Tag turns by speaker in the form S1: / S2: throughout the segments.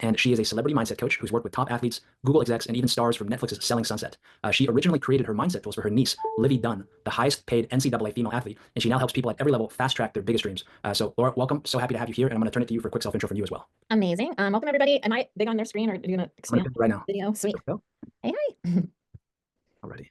S1: And she is a celebrity mindset coach who's worked with top athletes, Google execs, and even stars from Netflix's Selling Sunset. She originally created her mindset tools for her niece, Livvy Dunne, the highest paid NCAA female athlete, and she now helps people at every level fast track their biggest dreams. So Laura, welcome. So happy to have you here, and I'm going to turn it to you for a quick self-intro from you as well.
S2: Amazing. Welcome everybody. Am I big on their screen, or are you going to expand
S1: right now?
S2: video? Sweet. Hey, hi.
S1: Alrighty.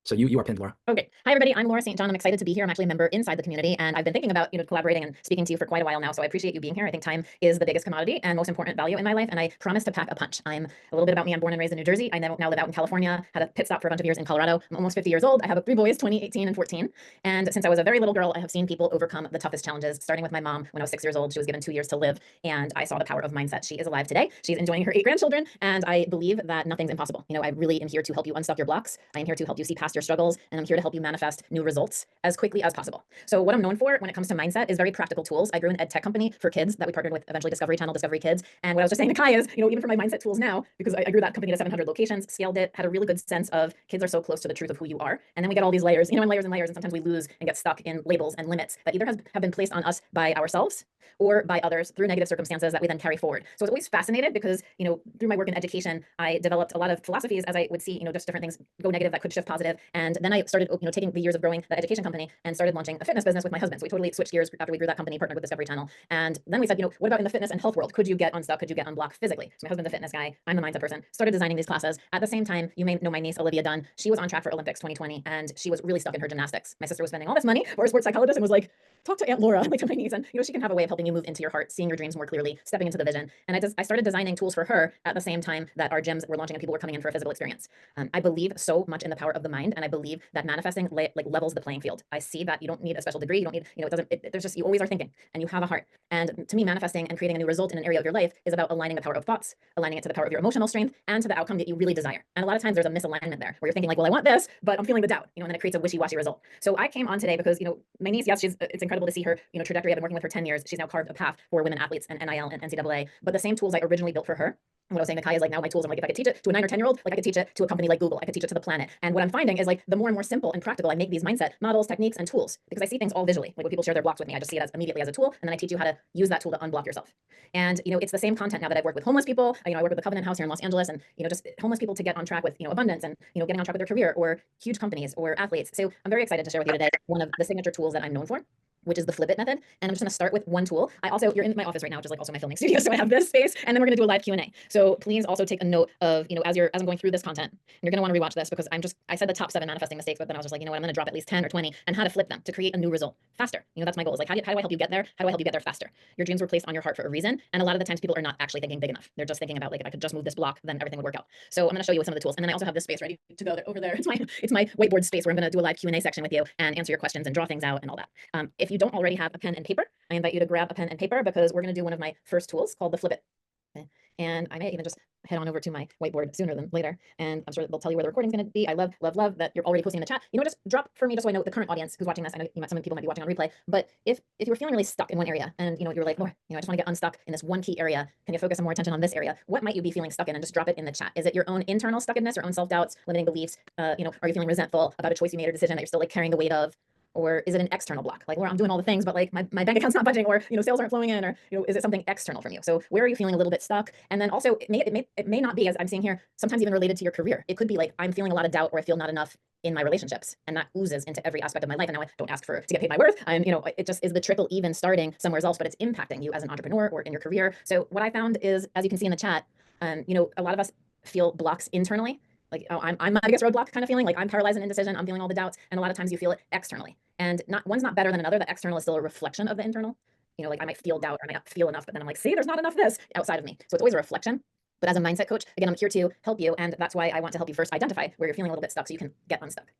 S1: So you are pinned, Laura.
S2: Okay. Hi, everybody. I'm Laura St. John. I'm excited to be here. I'm actually a member inside the community, and I've been thinking about, collaborating and speaking to you for quite a while now. So I appreciate you being here. I think time is the biggest commodity and most important value in my life, and I promise to pack a punch. I'm a little bit about me. I'm born and raised in New Jersey. I now live out in California, had a pit stop for a bunch of years in Colorado. I'm almost 50 years old. I have 3 boys, 20, 18, and 14. And since I was a very little girl, I have seen people overcome the toughest challenges, starting with my mom when I was 6 years old. She was given 2 years to live, and I saw the power of mindset. She is alive today. She's enjoying her 8 grandchildren, and I believe that nothing's impossible. I really am here to help you unstuck your blocks. I am here to help you see past your struggles, and I'm here to help you manifest new results as quickly as possible. So what I'm known for when it comes to mindset is very practical tools. I grew an ed tech company for kids that we partnered with, eventually Discovery Channel, Discovery Kids. And what I was just saying to Kai is, even for my mindset tools now, because I grew that company to 700 locations, scaled it, had a really good sense of kids are so close to the truth of who you are. And then we get all these layers, and layers and layers, and sometimes we lose and get stuck in labels and limits that either have been placed on us by ourselves or by others through negative circumstances that we then carry forward. So I was always fascinated because, through my work in education, I developed a lot of philosophies as I would see, just different things go negative that could shift positive. And then I started, taking the years of growing that education company and started launching a fitness business with my husband. So we totally switched gears after we grew that company, partnered with Discovery Channel. And then we said, what about in the fitness and health world? Could you get unstuck? Could you get unblocked physically? So my husband's a fitness guy. I'm the mindset person. Started designing these classes. At the same time, you may know my niece, Olivia Dunne. She was on track for Olympics 2020, and she was really stuck in her gymnastics. My sister was spending all this money for a sports psychologist and was like, talk to Aunt Laura, like to my niece, and she can have a way of helping you move into your heart, seeing your dreams more clearly, stepping into the vision. And I started designing tools for her at the same time that our gyms were launching and people were coming in for a physical experience. I believe so much in the power of the mind, and I believe that manifesting levels the playing field. I see that you don't need a special degree. You don't need, there's just, you always are thinking, and you have a heart. And to me, manifesting and creating a new result in an area of your life is about aligning the power of thoughts, aligning it to the power of your emotional strength and to the outcome that you really desire. And a lot of times there's a misalignment there where you're thinking like, well, I want this, but I'm feeling the doubt, and then it creates a wishy-washy result. So I came on today because, my niece, yes, it's incredible to see her, trajectory. I've been working with her 10 years. She's now carved a path for women athletes and NIL and NCAA, but the same tools I originally built for her. And what I was saying to Kai is like, now my tools, I'm like, if I could teach it to a 9 or 10-year-old, like I could teach it to a company like Google, I could teach it to the planet. And what I'm finding is like, the more and more simple and practical I make these mindset models, techniques, and tools, because I see things all visually. Like when people share their blocks with me, I just see it as immediately as a tool. And then I teach you how to use that tool to unblock yourself. And, it's the same content now that I've worked with homeless people. I work with the Covenant House here in Los Angeles, and, just homeless people to get on track with, abundance and, getting on track with their career, or huge companies or athletes. So I'm very excited to share with you today one of the signature tools that I'm known for, which is the flip it method. And I'm just gonna start with one tool. You're in my office right now, which is like also my filming studio. So I have this space, and then we're gonna do a live Q&A. So please also take a note of, as I'm going through this content, and you're gonna wanna rewatch this because I said the top 7 manifesting mistakes, but then I was just like, I'm gonna drop at least 10 or 20 and how to flip them to create a new result faster. That's my goal, is like, how do I help you get there? How do I help you get there faster? Your dreams were placed on your heart for a reason. And a lot of the times people are not actually thinking big enough. They're just thinking about like, if I could just move this block, then everything would work out. So I'm gonna show you with some of the tools. And then I also have this space ready to go over there. It's my whiteboard space where I'm gonna do a live Q&A section with you and answer your questions and draw things out and all that. If you don't already have a pen and paper, I invite you to grab a pen and paper because we're going to do one of my first tools called the flip it. Okay. And I may even just head on over to my whiteboard sooner than later. And I'm sure they'll tell you where the recording's going to be. I love that you're already posting in the chat. Just drop for me just so I know the current audience who's watching this. I know some people might be watching on replay, but if you're feeling really stuck in one area and you're like, Lord, I just want to get unstuck in this one key area. Can you focus some more attention on this area? What might you be feeling stuck in? And just drop it in the chat. Is it your own internal stuckness, your own self-doubts, limiting beliefs? Are you feeling resentful about a choice you made or decision that you're still like carrying the weight of? Or is it an external block? Like, where I'm doing all the things, but like my bank account's not budging, or sales aren't flowing in, or is it something external from you? So where are you feeling a little bit stuck? And then also it may not be, as I'm seeing here, sometimes even related to your career. It could be like, I'm feeling a lot of doubt, or I feel not enough in my relationships, and that oozes into every aspect of my life. And now I don't ask to get paid my worth. And it just is the trickle even starting somewhere else, but it's impacting you as an entrepreneur or in your career. So what I found is, as you can see in the chat, a lot of us feel blocks internally. Like, oh, I'm my biggest roadblock kind of feeling, like I'm paralyzed and indecision, I'm feeling all the doubts. And a lot of times you feel it externally, and one's not better than another. The external is still a reflection of the internal. Like I might feel doubt, or I might not feel enough, but then I'm like, see, there's not enough of this outside of me. So it's always a reflection. But as a mindset coach, again, I'm here to help you. And that's why I want to help you first identify where you're feeling a little bit stuck so you can get unstuck.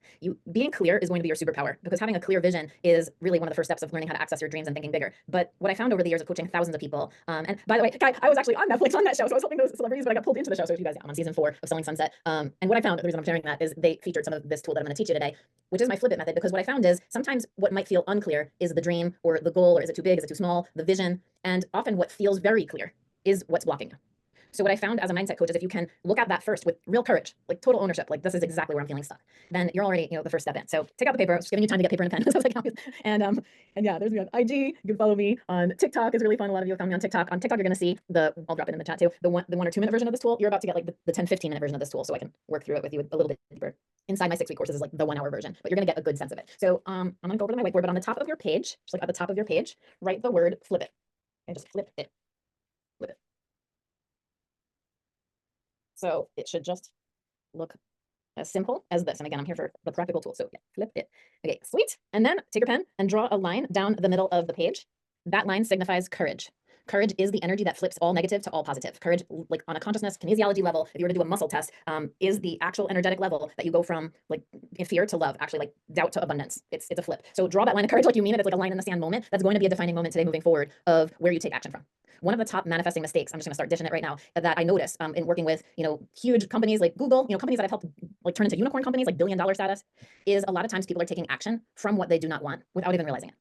S2: Being clear is going to be your superpower, because having a clear vision is really one of the first steps of learning how to access your dreams and thinking bigger. But what I found over the years of coaching thousands of people, and by the way, Kai, I was actually on Netflix on that show. So I was helping those celebrities, but I got pulled into the show. So if you guys, I'm on season 4 of Selling Sunset. And what I found, the reason I'm sharing that is they featured some of this tool that I'm going to teach you today, which is my flip it method. Because what I found is sometimes what might feel unclear is the dream or the goal, or is it too big? Is it too small? The vision. And often what feels very clear is what's blocking you. So what I found as a mindset coach is if you can look at that first with real courage, like total ownership, like this is exactly where I'm feeling stuck, then you're already, the first step in. So take out the paper. I was just giving you time to get paper and a pen. So I was like, and yeah, there's me on IG. You can follow me on TikTok. It's really fun. A lot of you have found me on TikTok. On TikTok, you're going to see I'll drop it in the chat too, the 1 or 2 minute version of this tool. You're about to get like the 10-15 minute version of this tool, so I can work through it with you a little bit deeper. Inside my 6-week courses is like the 1 hour version, but you're going to get a good sense of it. So I'm going to go over to my whiteboard, but on the top of your page, just like at the top of your page, write the word flip it. And just flip it. Flip it. So it should just look as simple as this. And again, I'm here for the practical tool. So yeah, flip it. Okay, sweet. And then take your pen and draw a line down the middle of the page. That line signifies courage. Courage is the energy that flips all negative to all positive. Courage, like on a consciousness kinesiology level, if you were to do a muscle test, is the actual energetic level that you go from like fear to love, actually like doubt to abundance. It's a flip. So draw that line of courage like you mean it. It's like a line in the sand moment. That's going to be a defining moment today moving forward of where you take action from. One of the top manifesting mistakes, I'm just gonna start dishing it right now, that I notice in working with, huge companies like Google, companies that I've helped like turn into unicorn companies, like billion-dollar status, is a lot of times people are taking action from what they do not want without even realizing it.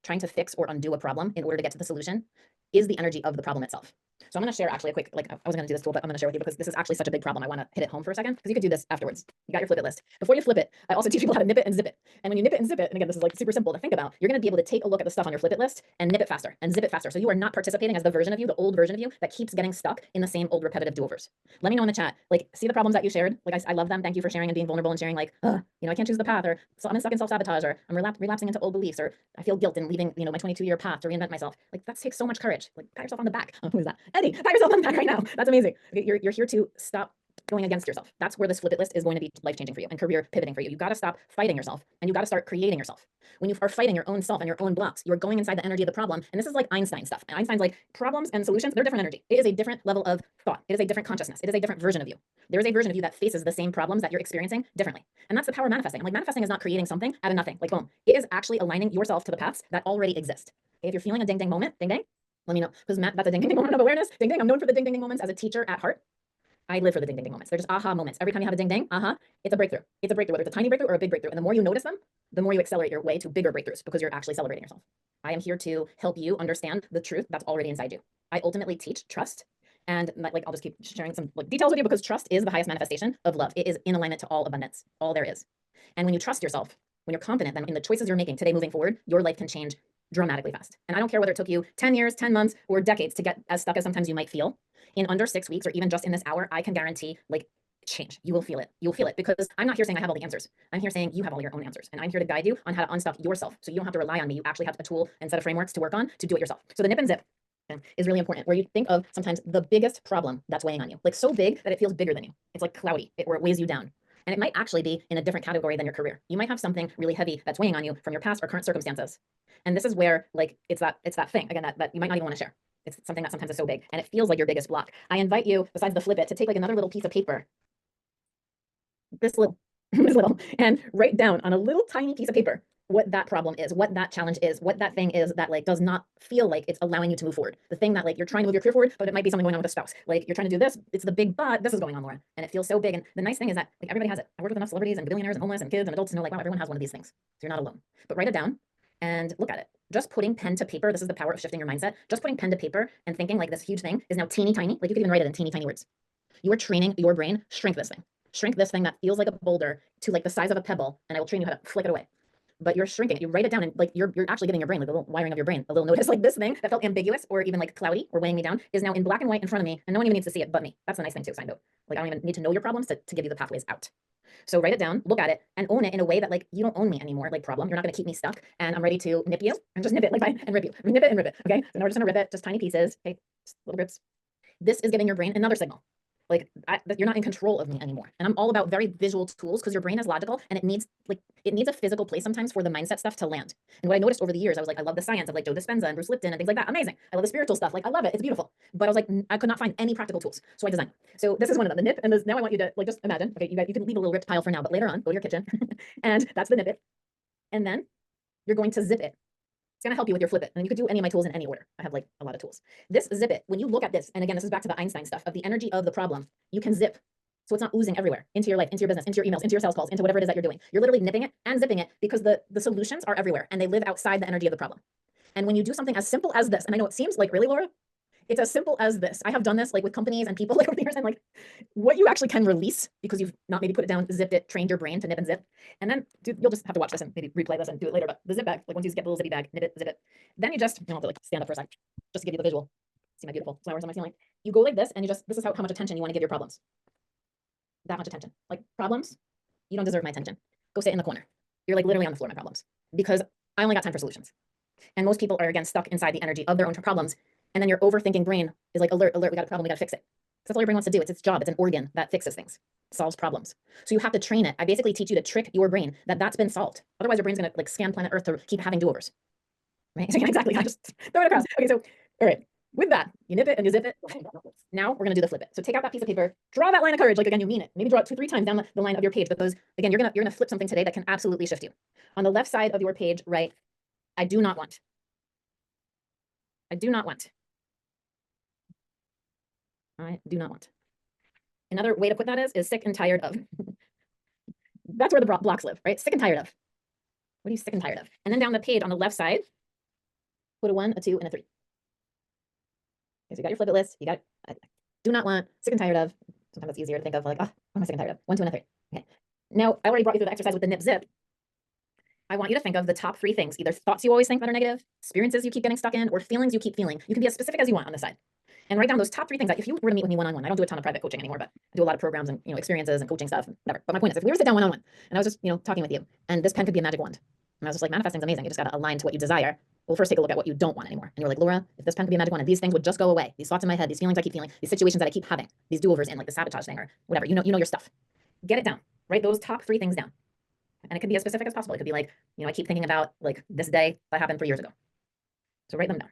S2: Trying to fix or undo a problem in order to get to the solution is the energy of the problem itself. So I'm going to share actually a quick, like I was going to do this tool, but I'm going to share with you because this is actually such a big problem. I want to hit it home for a second because you could do this afterwards. You got your flip it list. Before you flip it, I also teach people how to nip it and zip it. And when you nip it and zip it, and again, this is like super simple to think about, you're going to be able to take a look at the stuff on your flip it list and nip it faster and zip it faster. So you are not participating as the version of you, the old version of you that keeps getting stuck in the same old repetitive do-overs. Let me know in the chat, like see the problems that you shared. Like I love them. Thank you for sharing and being vulnerable and sharing like, I can't choose the path, or so I'm stuck in self-sabotage, or I'm relapsing into old beliefs, or I feel guilt in leaving, my 22-year path to reinvent myself. Like that takes so much courage. Like pat yourself on the back. Oh, who is that? Eddie, pat yourself on the back right now. That's amazing. Okay, you're here to stop going against yourself. That's where this flip it list is going to be life-changing for you and career pivoting for you. You got to stop fighting yourself and you got to start creating yourself. When you are fighting your own self and your own blocks, you're going inside the energy of the problem. And this is like Einstein stuff. And Einstein's like problems and solutions, they're different energy. It is a different level of thought. It is a different consciousness. It is a different version of you. There is a version of you that faces the same problems that you're experiencing differently. And that's the power of manifesting. Like manifesting is not creating something out of nothing. Like boom. It is actually aligning yourself to the paths that already exist. Okay, if you're feeling a ding ding moment, ding ding, let me know. Because Matt, that's a ding ding moment of awareness. Ding ding. I'm known for the ding ding moments as a teacher at heart. I live for the ding ding moments. They're just aha moments. Every time you have a ding ding, it's a breakthrough. It's a breakthrough, whether it's a tiny breakthrough or a big breakthrough. And the more you notice them, the more you accelerate your way to bigger breakthroughs because you're actually celebrating yourself. I am here to help you understand the truth that's already inside you. I ultimately teach trust. And like I'll just keep sharing some like details with you because trust is the highest manifestation of love. It is in alignment to all abundance, all there is. And when you trust yourself, when you're confident, then in the choices you're making today moving forward, your life can change dramatically fast. And I don't care whether it took you 10 years, 10 months, or decades to get as stuck as sometimes you might feel. In under 6 weeks, or even just in this hour, I can guarantee like change. You will feel it. You'll feel it because I'm not here saying I have all the answers. I'm here saying you have all your own answers. And I'm here to guide you on how to unstuck yourself. So you don't have to rely on me. You actually have a tool and set of frameworks to work on to do it yourself. So the nip and zip is really important, where you think of sometimes the biggest problem that's weighing on you, like so big that it feels bigger than you. It's like cloudy, or it weighs you down. And it might actually be in a different category than your career. You might have something really heavy that's weighing on you from your past or current circumstances. And this is where like it's that thing again that you might not even want to share. It's something that sometimes is so big and it feels like your biggest block. I invite you, besides the flip it, to take like another little piece of paper, this little, and write down on a little tiny piece of paper what that problem is, what that challenge is, what that thing is that like does not feel like it's allowing you to move forward. The thing that like you're trying to move your career forward, but it might be something going on with a spouse. Like you're trying to do this, it's the big but this is going on, Laura, and it feels so big. And the nice thing is that like everybody has it. I work with enough celebrities and billionaires and homeless and kids and adults to know like wow, everyone has one of these things. So you're not alone. But write it down and look at it. Just putting pen to paper, this is the power of shifting your mindset. Just putting pen to paper and thinking like this huge thing is now teeny tiny. Like you can even write it in teeny tiny words. You are training your brain, shrink this thing. Shrink this thing that feels like a boulder to like the size of a pebble, and I will train you how to flick it away. But you're shrinking it. You write it down and like you're actually giving your brain like a little wiring of your brain, a little notice like this thing that felt ambiguous or even like cloudy or weighing me down is now in black and white in front of me, and no one even needs to see it but me. That's the nice thing too, side note. Like I don't even need to know your problems to give you the pathways out. So write it down, look at it, and own it in a way that like you don't own me anymore, like problem. You're not gonna keep me stuck, and I'm ready to nip you and just nip it like and rip you. Nip it and rip it. Okay. So now we're just gonna rip it, just tiny pieces. Okay, just little rips. This is giving your brain another signal. Like you're not in control of me anymore. And I'm all about very visual tools because your brain is logical and it needs a physical place sometimes for the mindset stuff to land. And what I noticed over the years, I was like, I love the science of like Joe Dispenza and Bruce Lipton and things like that. Amazing. I love the spiritual stuff. Like I love it. It's beautiful. But I was like, I could not find any practical tools. So I designed. So this is one of them, the nip. And this, now I want you to like just imagine, okay, you can leave a little ripped pile for now, but later on, go to your kitchen and that's the nip it. And then you're going to zip it. It's going to help you with your flip it. And you could do any of my tools in any order. I have like a lot of tools. This zip it, when you look at this, and again, this is back to the Einstein stuff of the energy of the problem, you can zip. So it's not oozing everywhere into your life, into your business, into your emails, into your sales calls, into whatever it is that you're doing. You're literally nipping it and zipping it because the solutions are everywhere and they live outside the energy of the problem. And when you do something as simple as this, and I know it seems like really, Laura, It's as simple as this. I have done this like with companies and people like over the years, and like what you actually can release because you've not maybe put it down, zipped it, trained your brain to nip and zip. And then you'll just have to watch this and maybe replay this and do it later. But the zip bag, like once you get the little zippy bag, nip it, zip it. Then you just, I'll have to like stand up for a second just to give you the visual. See my beautiful flowers on my ceiling. You go like this and you just, this is how much attention you want to give your problems. That much attention. Like problems, you don't deserve my attention. Go sit in the corner. You're like literally on the floor, my problems. Because I only got time for solutions. And most people are again stuck inside the energy of their own problems. And then your overthinking brain is like, alert, alert, we got a problem, we got to fix it. That's all your brain wants to do. It's its job. It's an organ that fixes things, solves problems. So you have to train it. I basically teach you to trick your brain that that's been solved. Otherwise, your brain's going to like scan planet Earth to keep having do-overs. Right? So yeah, exactly. I just throw it across. Okay, so all right. With that, you nip it and you zip it. Now we're going to do the flip it. So take out that piece of paper, draw that line of courage. Like again, you mean it. Maybe draw it 2-3 times down the line of your page, because again, you're gonna flip something today that can absolutely shift you. On the left side of your page, right? I do not want. I do not want. I do not want. Another way to put that is sick and tired of. That's where the blocks live, right? Sick and tired of. What are you sick and tired of? And then down the page on the left side, put a 1, a 2, and a 3. Okay, so you got your flip it list. You got do not want, sick and tired of. Sometimes it's easier to think of like, oh, what am I sick and tired of? 1, 2, and a 3. Okay. Now I already brought you through the exercise with the nip zip. I want you to think of the top 3 things, either thoughts you always think that are negative, experiences you keep getting stuck in, or feelings you keep feeling. You can be as specific as you want on the side. And write down those top 3 things that if you were to meet with me one-on-one, I don't do a ton of private coaching anymore, but I do a lot of programs and experiences and coaching stuff and whatever. But my point is, if we were to sit down one-on-one and I was just talking with you, and this pen could be a magic wand, and I was just like, manifesting's amazing. You just got to align to what you desire. We'll first take a look at what you don't want anymore. And you're like, Laura, if this pen could be a magic wand and these things would just go away, these thoughts in my head, these feelings I keep feeling, these situations that I keep having, these do-overs in like the sabotage thing or whatever, you know your stuff. Get it down. Write those top 3 things down. And it could be as specific as possible. It could be like, I keep thinking about like this day that happened 3 years ago. So write them down.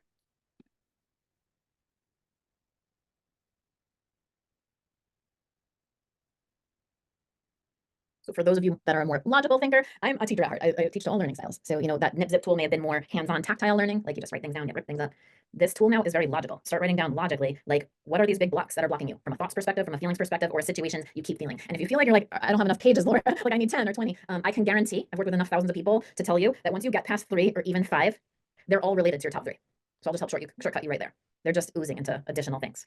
S2: So for those of you that are a more logical thinker, I'm a teacher at heart. I teach to all learning styles. So, that nip zip tool may have been more hands-on tactile learning, like you just write things down, get things up. This tool now is very logical. Start writing down logically, like what are these big blocks that are blocking you from a thoughts perspective, from a feelings perspective, or a situation you keep feeling. And if you feel like you're like, I don't have enough pages, Laura, like I need 10 or 20, I can guarantee, I've worked with enough thousands of people to tell you that once you get past 3 or even 5, they're all related to your top 3. So I'll just help shortcut you right there. They're just oozing into additional things.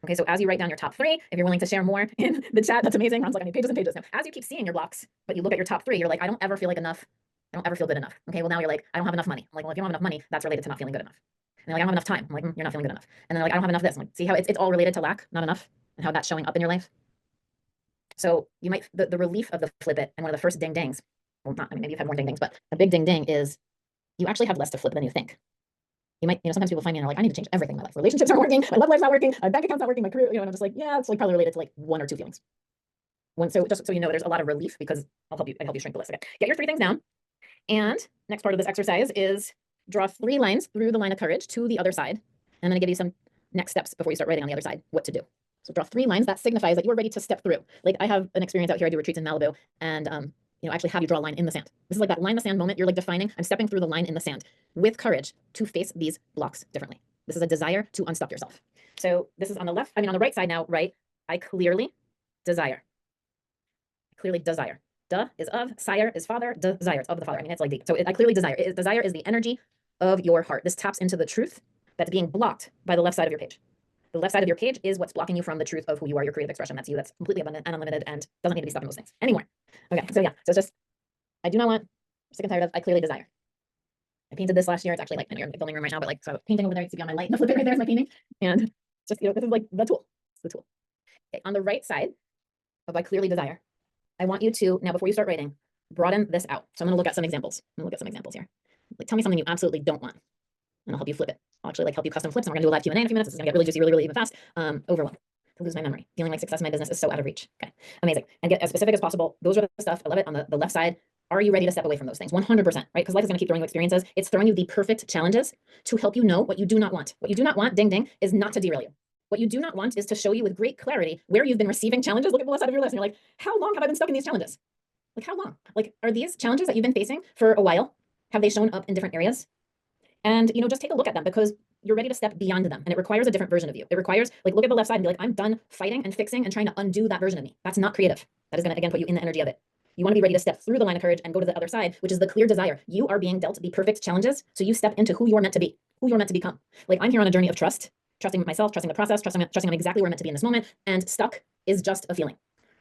S2: Okay, so as you write down your top 3, if you're willing to share more in the chat, that's amazing. Ron's like, I need pages and pages. Now, as you keep seeing your blocks, but you look at your top 3, you're like, I don't ever feel like enough. I don't ever feel good enough. Okay, well now you're like, I don't have enough money. I'm like, well, if you don't have enough money, that's related to not feeling good enough. And they're like, I don't have enough time. I'm like, you're not feeling good enough. And then like, I don't have enough this. I'm like, see how it's all related to lack, not enough, and how that's showing up in your life. So you might, the relief of the flip it, and one of the first ding dings, well, not, I mean, maybe you've had more ding dings, but a big ding ding is you actually have less to flip than you think. You might, sometimes people find me and are like, I need to change everything in my life. Relationships aren't working. My love life's not working. My bank account's not working. My career, and I'm just like, yeah, it's like probably related to like 1 or 2 feelings. So just so you know, there's a lot of relief because I help you shrink the list. Okay. Get your 3 things down. And next part of this exercise is draw 3 lines through the line of courage to the other side. And I'm going to give you some next steps before you start writing on the other side, what to do. So draw 3 lines. That signifies that you are ready to step through. Like I have an experience out here. I do retreats in Malibu, and actually have you draw a line in the sand. This is like that line in the sand moment. You're like defining, I'm stepping through the line in the sand with courage to face these blocks differently. This is a desire to unstuck yourself. So this is on the left, on the right side now, right? I clearly desire. Clearly desire. Duh is of, sire is father, desire is of the father. I mean, it's like deep. So I clearly desire. Desire is the energy of your heart. This taps into the truth that's being blocked by the left side of your page. The left side of your page is what's blocking you from the truth of who you are, your creative expression. That's you. That's completely abundant and unlimited and doesn't need to be stuck in those things anymore. Okay, so yeah, so it's just, I do not want, sick and tired of, I clearly desire. I painted this last year. It's actually like in your filming room right now, but like, so painting over there, you see on my light, the flip it right there is my painting. And just, this is like the tool. It's the tool. Okay, on the right side of I clearly desire, I want you to, now before you start writing, broaden this out. So I'm gonna look at some examples. I'm gonna look at some examples here. Like tell me something you absolutely don't want, and I'll help you flip it. I'll actually like help you custom flips, and we're gonna do a live Q&A in a few minutes. This is gonna get really juicy, really, really even fast. Overwhelm. To lose my memory. Feeling like success in my business is so out of reach. Okay, amazing. And get as specific as possible. Those are the stuff. I love it. On the left side, are you ready to step away from those things? 100%, right? Because life is going to keep throwing you experiences. It's throwing you the perfect challenges to help you know what you do not want. What you do not want, ding, ding, is not to derail you. What you do not want is to show you with great clarity where you've been receiving challenges. Look at the left side of your list and you're like, how long have I been stuck in these challenges? Like how long? Like, are these challenges that you've been facing for a while? Have they shown up in different areas? And, just take a look at them because you're ready to step beyond them. And it requires a different version of you. It requires, like, look at the left side and be like, I'm done fighting and fixing and trying to undo that version of me. That's not creative. That is going to, again, put you in the energy of it. You want to be ready to step through the line of courage and go to the other side, which is the clear desire. You are being dealt the perfect challenges. So you step into who you're meant to be, who you're meant to become. Like, I'm here on a journey of trust. trusting myself, trusting the process, trusting I'm exactly where I'm meant to be in this moment. And stuck is just a feeling.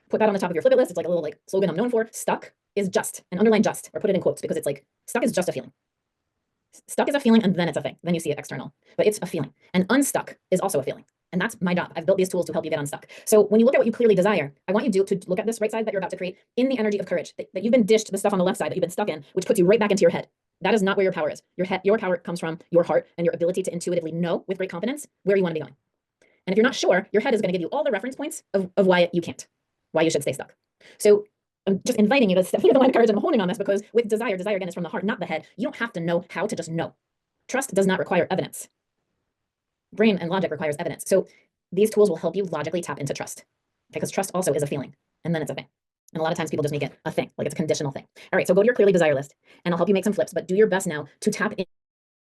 S2: Put that on the top of your flip it list. It's like a little like slogan I'm known for. Stuck is just, and underline just, or put it in quotes, because it's like stuck is just a feeling. Stuck is a feeling, and then it's a thing. Then you see it external, but it's a feeling. And unstuck is also a feeling. And that's my job. I've built these tools to help you get unstuck. So when you look at what you clearly desire, I want you to look at this right side that you're about to create in the energy of courage, that you've been dished the stuff on the left side that you've been stuck in, which puts you right back into your head. That is not where your power is. Your power comes from your heart and your ability to intuitively know with great confidence where you want to be going. And if you're not sure, your head is going to give you all the reference points of why you can't, why you should stay stuck. So I'm just inviting you to step into the line of courage, and I'm honing on this because with desire again is from the heart, not the head. You don't have to know how to just know. Trust does not require evidence. Brain and logic requires evidence. So these tools will help you logically tap into trust, because trust also is a feeling, and then it's a thing. And a lot of times people just make it a thing, like it's a conditional thing. All right, so go to your clearly desire list, and I'll help you make some flips, but do your best now to tap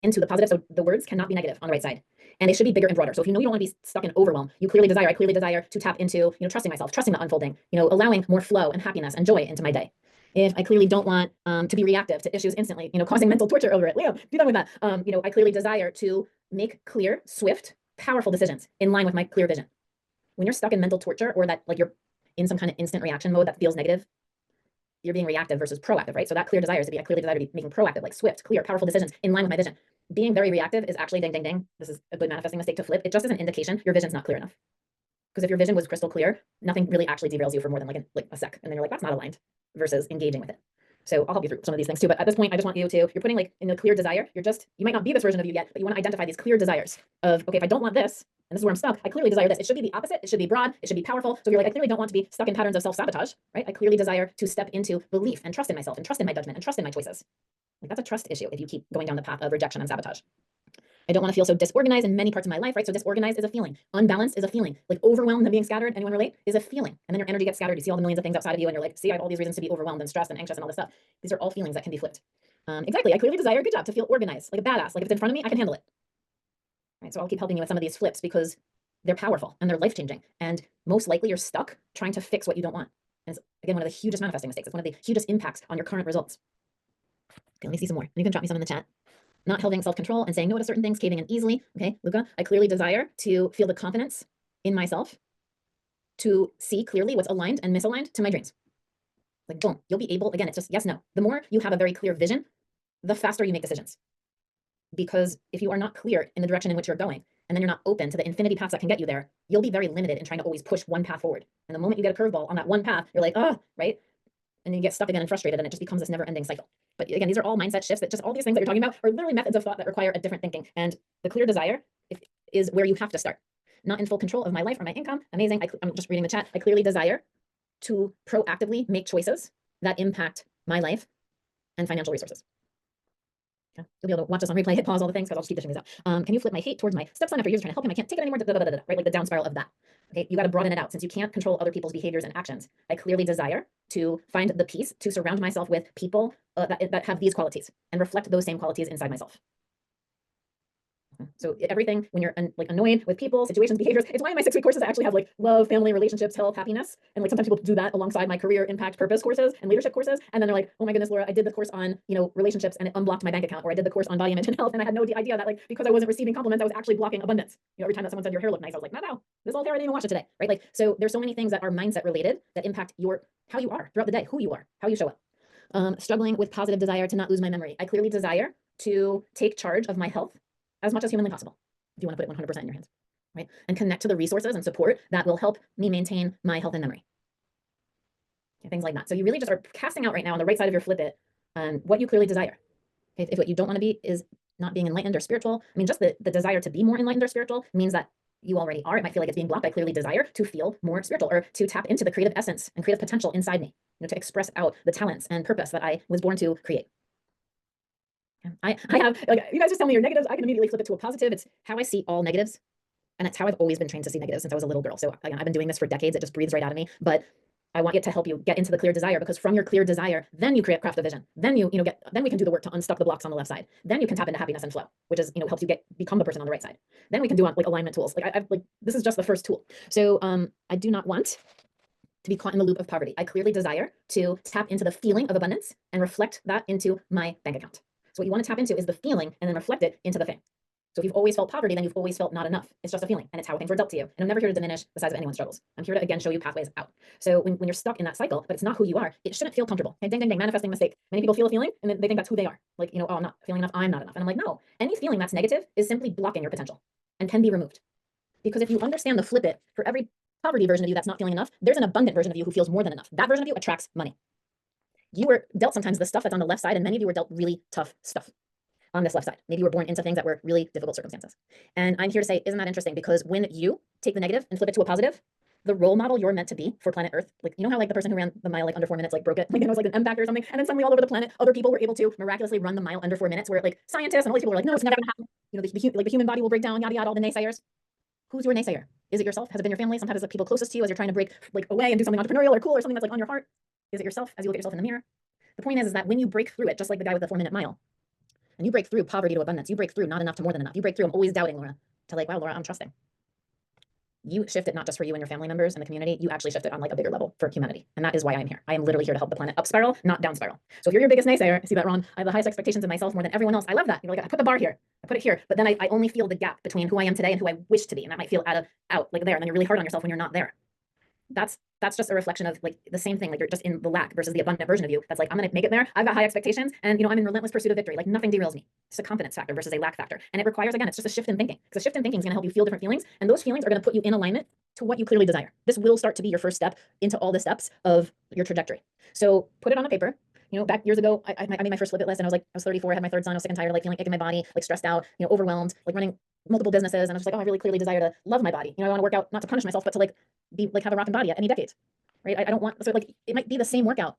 S2: into the positive. So the words cannot be negative on the right side, and they should be bigger and broader. So if you know you don't want to be stuck in overwhelm, I clearly desire to tap into, trusting myself, trusting the unfolding, allowing more flow and happiness and joy into my day. If I clearly don't want to be reactive to issues instantly, causing mental torture over it, Leo, be done with that. I clearly desire to make clear, swift, powerful decisions in line with my clear vision. When you're stuck in mental torture, or that like you're in some kind of instant reaction mode that feels negative, you're being reactive versus proactive, right? So that clear desire is to be, I clearly desire to be making proactive, like swift, clear, powerful decisions in line with my vision. Being very reactive is actually ding, ding, ding. This is a good manifesting mistake to flip. It just is an indication your vision's not clear enough. Because if your vision was crystal clear, nothing really actually derails you for more than like a sec. And then you're like, that's not aligned, versus engaging with it. So I'll help you through some of these things too. But at this point, I just want you to, you're putting like in the clear desire, you might not be this version of you yet, but you want to identify these clear desires of, okay, if I don't want this, and this is where I'm stuck, I clearly desire this. It should be the opposite. It should be broad. It should be powerful. So if you're like, I clearly don't want to be stuck in patterns of self-sabotage, right? I clearly desire to step into belief and trust in myself and trust in my judgment and trust in my choices. Like that's a trust issue if you keep going down the path of rejection and sabotage. I don't want to feel so disorganized in many parts of my life, right? So disorganized is a feeling. Unbalanced is a feeling. Like overwhelmed and being scattered, anyone relate, is a feeling. And then your energy gets scattered. You see all the millions of things outside of you and you're like, see, I have all these reasons to be overwhelmed and stressed and anxious and all this stuff. These are all feelings that can be flipped. Exactly. I clearly desire, good job, to feel organized, like a badass. Like if it's in front of me, I can handle it. Right. So I'll keep helping you with some of these flips because they're powerful and they're life-changing. And most likely you're stuck trying to fix what you don't want. And it's, again, one of the hugest manifesting mistakes. It's one of the hugest impacts on your current results. Okay, let me see some more. And you can drop me some in the chat. Not holding self-control and saying no to certain things, caving in easily. Okay, Luca, I clearly desire to feel the confidence in myself to see clearly what's aligned and misaligned to my dreams. Like, boom, you'll be able, again, it's just yes, no. The more you have a very clear vision, the faster you make decisions. Because if you are not clear in the direction in which you're going, and then you're not open to the infinity paths that can get you there, you'll be very limited in trying to always push one path forward. And the moment you get a curveball on that one path, you're like, oh, right? And you get stuck again and frustrated, and it just becomes this never-ending cycle. But again, these are all mindset shifts that just all these things that you're talking about are literally methods of thought that require a different thinking. And the clear desire is where you have to start. Not in full control of my life or my income. Amazing. I'm just reading the chat. I clearly desire to proactively make choices that impact my life and financial resources. Okay. You'll be able to watch this on replay, hit pause, all the things, because I'll just keep dishing these out. Can you flip my hate towards my stepson after years of trying to help him? I can't take it anymore. Right? Like the down spiral of that. Okay, you got to broaden it out. Since you can't control other people's behaviors and actions, I clearly desire to find the peace to surround myself with people that have these qualities and reflect those same qualities inside myself. So everything, when you're like annoyed with people, situations, behaviors, it's why in my 6-week courses I actually have like love, family, relationships, health, happiness. And like sometimes people do that alongside my career, impact, purpose courses and leadership courses. And then they're like, oh my goodness, Laura, I did the course on, relationships and it unblocked my bank account, or I did the course on body image and health. And I had no idea that like, because I wasn't receiving compliments, I was actually blocking abundance. Every time that someone said your hair looked nice, I was like, no, this whole hair, I didn't even watch it today. Right? Like, so there's so many things that are mindset related that impact how you are throughout the day, who you are, how you show up. Struggling with positive desire to not lose my memory. I clearly desire to take charge of my health as much as humanly possible. If you want to put it 100% in your hands, right? And connect to the resources and support that will help me maintain my health and memory. Okay, things like that. So you really just are casting out right now on the right side of your flip it, what you clearly desire. Okay, if what you don't want to be is not being enlightened or spiritual, I mean, just the desire to be more enlightened or spiritual means that you already are. It might feel like it's being blocked. I clearly desire to feel more spiritual, or to tap into the creative essence and creative potential inside me, to express out the talents and purpose that I was born to create. I have, like, you guys just tell me your negatives, I can immediately flip it to a positive. It's how I see all negatives. And it's how I've always been trained to see negatives since I was a little girl. So again, I've been doing this for decades. It just breathes right out of me. But I want it to help you get into the clear desire, because from your clear desire, then you craft a vision. Then then we can do the work to unstuck the blocks on the left side. Then you can tap into happiness and flow, which is, helps you become the person on the right side. Then we can do like alignment tools. Like this is just the first tool. So I do not want to be caught in the loop of poverty. I clearly desire to tap into the feeling of abundance and reflect that into my bank account. So what you want to tap into is the feeling and then reflect it into the thing. So So if you've always felt poverty, then you've always felt not enough. It's just a feeling, and it's how things were dealt to you. And I'm never here to diminish the size of anyone's struggles. I'm here to, again, show you pathways out. So when you're stuck in that cycle, but it's not who you are, it shouldn't feel comfortable. Okay, ding, ding, ding, manifesting mistake. Many people feel a feeling, and they think that's who they are. Like, oh, I'm not feeling enough, I'm not enough. And I'm like, no, any feeling that's negative is simply blocking your potential and can be removed. Because if you understand the flip it, for every poverty version of you that's not feeling enough, there's an abundant version of you who feels more than enough. That version of you attracts money. You were dealt sometimes the stuff that's on the left side, and many of you were dealt really tough stuff on this left side. Maybe you were born into things that were really difficult circumstances. And I'm here to say, isn't that interesting? Because when you take the negative and flip it to a positive, the role model you're meant to be for planet Earth, like, how like the person who ran the mile like under 4 minutes, like broke it, like it was like an M factor or something, and then suddenly all over the planet, other people were able to miraculously run the mile under 4 minutes, where like scientists and all these people were like, no, it's never gonna happen. The human body will break down, yada yada, all the naysayers. Who's your naysayer? Is it yourself? Has it been your family? Sometimes it's the people closest to you as you're trying to break like away and do something entrepreneurial or cool or something that's like on your heart. Is it yourself as you look at yourself in the mirror? The point is that when you break through it, just like the guy with the 4 minute mile, and you break through poverty to abundance, you break through not enough to more than enough. You break through, I'm always doubting, Laura, to like, wow, Laura, I'm trusting. You shift it not just for you and your family members and the community, you actually shift it on like a bigger level for humanity. And that is why I'm here. I am literally here to help the planet up spiral, not down spiral. So if you're your biggest naysayer, I see that, Ron, I have the highest expectations of myself more than everyone else. I love that. You're like, I put the bar here, I put it here, but then I only feel the gap between who I am today and who I wish to be. And that might feel out like there. And then you're really hard on yourself when you're not there. That's just a reflection of like the same thing. Like you're just in the lack versus the abundant version of you. That's like, I'm going to make it there. I've got high expectations and I'm in relentless pursuit of victory. Like nothing derails me. It's a confidence factor versus a lack factor. And it requires, again, it's just a shift in thinking, because a shift in thinking is going to help you feel different feelings. And those feelings are going to put you in alignment to what you clearly desire. This will start to be your first step into all the steps of your trajectory. So put it on a paper. Back years ago, I made my first flip it list, and I was 34, I had my third son, I was sick and tired, like feeling ick in my body, like stressed out, overwhelmed, like running multiple businesses. And I was just like, oh, I really clearly desire to love my body. I want to work out, not to punish myself, but to like be like have a rocking body at any decade. Right? I don't want, so like, it might be the same workout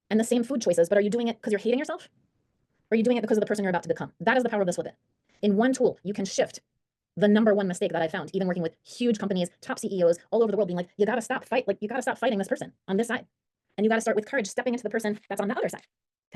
S2: and the same food choices, but are you doing it because you're hating yourself? Or are you doing it because of the person you're about to become? That is the power of this flip it. In one tool, you can shift the number one mistake that I found, even working with huge companies, top CEOs all over the world, being like, you got to stop fighting this person on this side. And you got to start with courage, stepping into the person that's on the other side.